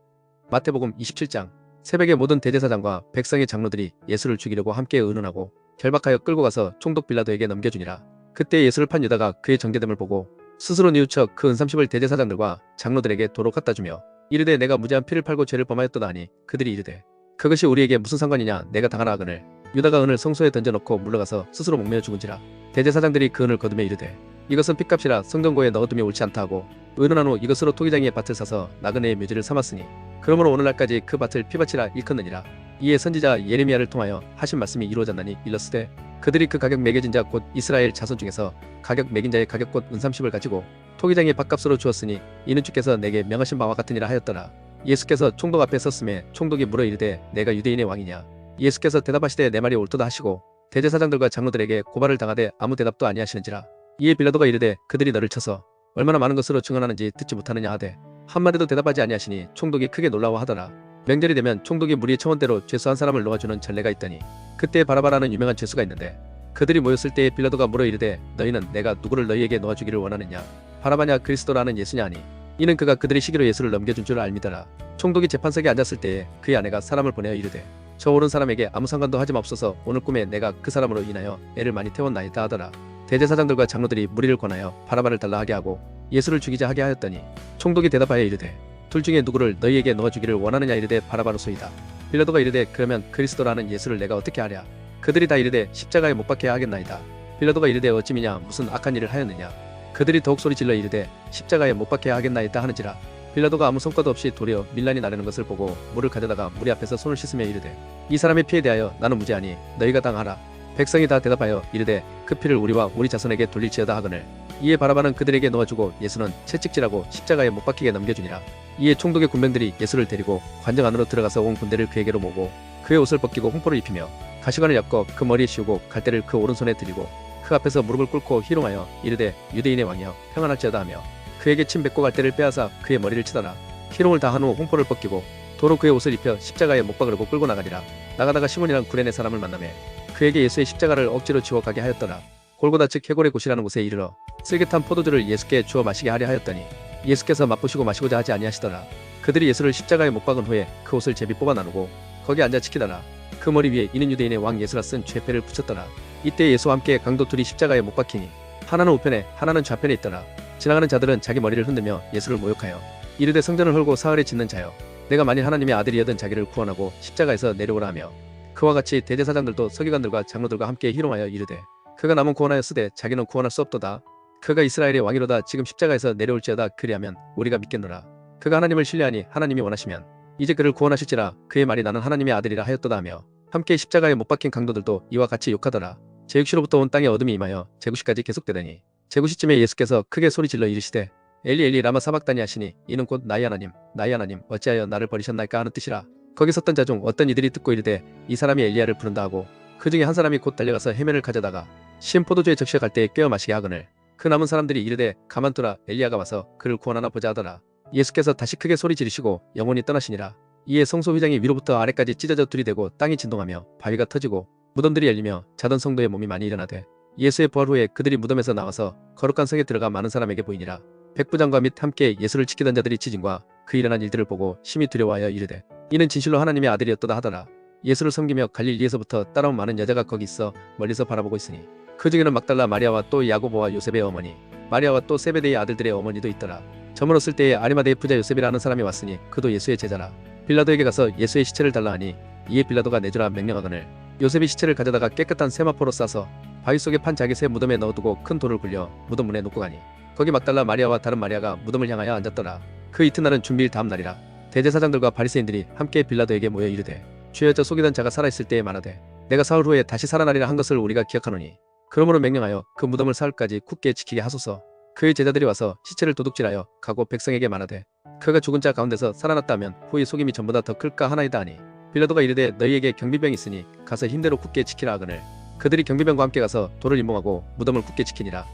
마태복음 27장. 새벽에 모든 대제사장과 백성의 장로들이 예수를 죽이려고 함께 의논하고 결박하여 끌고 가서 총독 빌라도에게 넘겨주니라. 그때 예수를 판 유다가 그의 정죄됨을 보고 스스로 뉘우쳐 그 은삼십을 대제사장들과 장로들에게 도로 갖다 주며 이르되 내가 무죄한 피를 팔고 죄를 범하였도다 하니 그들이 이르되 그것이 우리에게 무슨 상관이냐 내가 당하라 하거늘 유다가 은을 성소에 던져놓고 물러가서 스스로 목매어 죽은지라. 대제사장들이 그 은을 거두며 이르되 이것은 핏값이라 성전고에 넣어두며 옳지 않다 하고 의논한 후 이것으로 토기장이의 밭을 사서 나그네의 묘지를 삼았으니 그러므로 오늘날까지 그 밭을 피밭이라 일컫느니라. 이에 선지자 예레미야를 통하여 하신 말씀이 이루어졌나니 일렀으되 그들이 그 가격 매겨진 자 곧 이스라엘 자손 중에서 가격 매긴 자의 가격 곧 은30을 가지고 토기장의 밭값으로 주었으니 이는 주께서 내게 명하신 바와 같으니라 하였더라. 예수께서 총독 앞에 섰음에 총독이 물어 이르되 내가 유대인의 왕이냐. 예수께서 대답하시되 내 말이 옳도다 하시고 대제사장들과 장로들에게 고발을 당하되 아무 대답도 아니하시는지라. 이에 빌라도가 이르되 그들이 너를 쳐서 얼마나 많은 것으로 증언하는지 듣지 못하느냐 하되 한마디도 대답하지 아니하시니 총독이 크게 놀라워하더라. 명절이 되면 총독이 무리의 청원대로 죄수한 사람을 놓아주는 전례가 있더니 그때 바라바라는 유명한 죄수가 있는데 그들이 모였을 때에 빌라도가 물어 이르되 너희는 내가 누구를 너희에게 놓아주기를 원하느냐 바라바냐 그리스도라는 예수냐 하니 이는 그가 그들의 시기로 예수를 넘겨준 줄 알미더라. 총독이 재판석에 앉았을 때에 그의 아내가 사람을 보내어 이르되 저 오른 사람에게 아무 상관도 하지 맙소서 오늘 꿈에 내가 그 사람으로 인하여 애를 많이 태웠나이다 하더라. 대제사장들과 장로들이 무리를 권하여 바라바를 달라 하게 하고 예수를 죽이자 하게 하였더니 총독이 대답하여 이르되 둘 중에 누구를 너희에게 놓아주기를 원하느냐 이르되 바라바로소이다. 빌라도가 이르되 그러면 그리스도라는 예수를 내가 어떻게 하랴. 그들이 다 이르되 십자가에 못 박혀야 하겠나이다. 빌라도가 이르되 어찌미냐 무슨 악한 일을 하였느냐. 그들이 더욱 소리질러 이르되 십자가에 못 박혀야 하겠나이다 하는지라. 빌라도가 아무 성과도 없이 도리어 밀란이 나르는 것을 보고 물을 가져다가 무리 앞에서 손을 씻으며 이르되 이 사람의 피에 대하여 나는 무죄하니 너희가 당하라. 백성이 다 대답하여 이르되 그 피를 우리와 우리 자손에게 돌릴지어다 하거늘. 이에 바라바는 그들에게 놓아주고 예수는 채찍질하고 십자가에 못 박히게 넘겨주니라. 이에 총독의 군병들이 예수를 데리고 관정 안으로 들어가서 온 군대를 그에게로 모으고 그의 옷을 벗기고 홍포를 입히며 가시관을 엮어 그 머리에 씌우고 갈대를 그 오른손에 들이고 그 앞에서 무릎을 꿇고 희롱하여 이르되 유대인의 왕이여 평안할지어다 하며 그에게 침 뱉고 갈대를 빼앗아 그의 머리를 치더라. 희롱을 다한 후 홍포를 벗기고 도로 그의 옷을 입혀 십자가에 못 박으려고 끌고 나가니라. 나가다가 시몬이란 구레네 사람을 만나매 그에게 예수의 십자가를 억지로 지워 가게 하였더라. 골고다 즉 해골의 곳이라는 곳에 이르러 쓸개탄 포도주를 예수께 주어 마시게 하려 하였더니 예수께서 맛보시고 마시고자 하지 아니하시더라. 그들이 예수를 십자가에 못 박은 후에 그 옷을 제비 뽑아 나누고 거기 앉아 지키더라. 그 머리 위에 이는 유대인의 왕 예수라 쓴 죄패를 붙였더라. 이때 예수와 함께 강도 둘이 십자가에 못 박히니 하나는 우편에 하나는 좌편에 있더라. 지나가는 자들은 자기 머리를 흔들며 예수를 모욕하여 이르되 성전을 헐고 사흘에 짓는 자여 내가 만일 하나님의 아들이여든 자기를 구원하고 십자가에서 내려오라 하며 그와 같이 대제사장들도 서기관들과 장로들과 함께 희롱하여 이르되 그가 남은 구원하였으되 자기는 구원할 수 없도다. 그가 이스라엘의 왕이로다 지금 십자가에서 내려올지어다 그리하면 우리가 믿겠노라. 그가 하나님을 신뢰하니 하나님이 원하시면 이제 그를 구원하실지라. 그의 말이 나는 하나님의 아들이라 하였도다 하며 함께 십자가에 못 박힌 강도들도 이와 같이 욕하더라. 제육시로부터 온 땅에 어둠이 임하여 제구시까지 계속되더니 제구시쯤에 예수께서 크게 소리질러 이르시되 엘리 엘리 라마 사박다니 하시니 이는 곧 나의 하나님 나의 하나님 어찌하여 나를 버리셨나이까 하는 뜻이라. 거기 섰던 자 중 어떤 이들이 듣고 이르되 이 사람이 엘리야를 부른다 하고 그 중에 한 사람이 곧 달려가서 해면을 가져다가 시은 포도주에 적셔 갈 때에 꿰어 마시게 하거늘 그 남은 사람들이 이르되 가만두라 엘리야가 와서 그를 구원하나 보자 하더라. 예수께서 다시 크게 소리 지르시고 영혼이 떠나시니라. 이에 성소 휘장이 위로부터 아래까지 찢어져 둘이되고 땅이 진동하며 바위가 터지고 무덤들이 열리며 자던 성도의 몸이 많이 일어나되 예수의 부활 후에 그들이 무덤에서 나와서 거룩한 성에 들어가 많은 사람에게 보이니라. 백부장과 및 함께 예수를 지키던 자들이 지진과 그 일어난 일들을 보고 심히 두려워하여 이르되 이는 진실로 하나님의 아들이었도다 하더라. 예수를 섬기며 갈릴리에서부터 따라온 많은 여자가 거기 있어 멀리서 바라보고 있으니 그 중에는 막달라 마리아와 또 야고보와 요셉의 어머니 마리아와 또 세베대의 아들들의 어머니도 있더라. 저물었을 때에 아리마대의 부자 요셉이라는 사람이 왔으니 그도 예수의 제자라. 빌라도에게 가서 예수의 시체를 달라 하니 이에 빌라도가 내주라 명령하거늘 요셉이 시체를 가져다가 깨끗한 세마포로 싸서 바위 속에 판 자기 새 무덤에 넣어두고 큰 돌을 굴려 무덤 문에 놓고 가니 거기 막달라 마리아와 다른 마리아가 무덤을 향하여 앉았더라. 그 이튿날은 준비일 다음 날이라. 대제사장들과 바리새인들이 함께 빌라도에게 모여 이르되 주여 저 속이던 자가 살아있을 때에 말하되 내가 사흘 후에 다시 살아나리라 한 것을 우리가 기억하노니 그러므로 명령하여 그 무덤을 사흘까지 굳게 지키게 하소서. 그의 제자들이 와서 시체를 도둑질하여 가고 백성에게 말하되 그가 죽은 자 가운데서 살아났다면 후의 속임이 전보다 더 클까 하나이다 하니 빌라도가 이르되 너희에게 경비병이 있으니 가서 힘대로 굳게 지키라 하거늘 그들이 경비병과 함께 가서 돌을 임몽하고 무덤을 굳게 지키니라.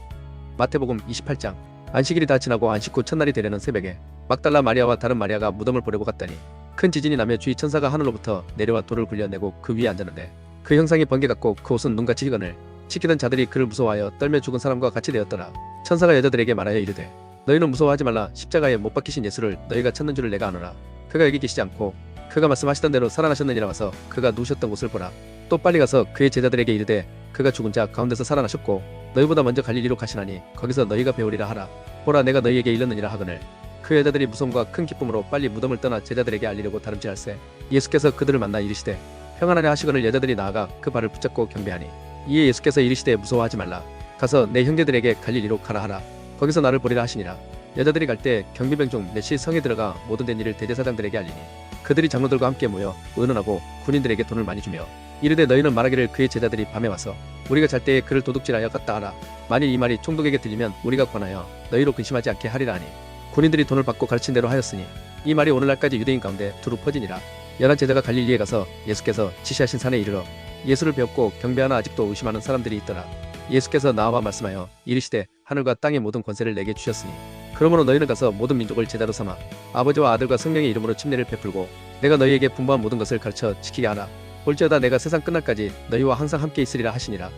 마태복음 28장. 안식일이 다 지나고 안식 후 첫날이 되려는 새벽에 막달라 마리아와 다른 마리아가 무덤을 보려고 갔더니 큰 지진이 나며 주의 천사가 하늘로부터 내려와 돌을 굴려내고 그 위에 앉았는데 그 형상이 번개 같고 그 옷은 눈같이 희건을 지키던 자들이 그를 무서워하여 떨며 죽은 사람과 같이 되었더라. 천사가 여자들에게 말하여 이르되 너희는 무서워하지 말라. 십자가에 못 박히신 예수를 너희가 찾는 줄을 내가 아노라. 그가 여기 계시지 않고 그가 말씀하시던 대로 살아나셨느니라. 와서 그가 누우셨던 곳을 보라. 또 빨리 가서 그의 제자들에게 이르되 그가 죽은 자 가운데서 살아나셨고 너희보다 먼저 갈릴리로 가시나니 거기서 너희가 배우리라 하라. 보라 내가 너희에게 일렀느니라 하거늘 그 여자들이 무서움과 큰 기쁨으로 빨리 무덤을 떠나 제자들에게 알리려고 다름질할세. 예수께서 그들을 만나 이르시되 평안하려 하시거늘 여자들이 나아가 그 발을 붙잡고 경배하니 이에 예수께서 이르시되 무서워하지 말라. 가서 내 형제들에게 갈릴리로 가라 하라. 거기서 나를 보리라 하시니라. 여자들이 갈 때 경비병 중 넷이 성에 들어가 모든 된 일을 대제사장들에게 알리니 그들이 장로들과 함께 모여 의논하고 군인들에게 돈을 많이 주며 이르되 너희는 말하기를 그의 제자들이 밤에 와서 우리가 잘 때에 그를 도둑질하여 갔다 하라. 만일 이 말이 총독에게 들리면 우리가 권하여 너희로 근심하지 않게 하리라 하니 군인들이 돈을 받고 가르친 대로 하였으니 이 말이 오늘날까지 유대인 가운데 두루 퍼지니라. 11제자가 갈릴리에 가서 예수께서 지시하신 산에 이르러 예수를 배웠고 경배하나 아직도 의심하는 사람들이 있더라. 예수께서 나와 말씀하여 이르시되 하늘과 땅의 모든 권세를 내게 주셨으니 그러므로 너희는 가서 모든 민족을 제자로 삼아 아버지와 아들과 성령의 이름으로 침례를 베풀고 내가 너희에게 분부한 모든 것을 가르쳐 지키게 하라. 볼지어다 내가 세상 끝날까지 너희와 항상 함께 있으리라 하시니라.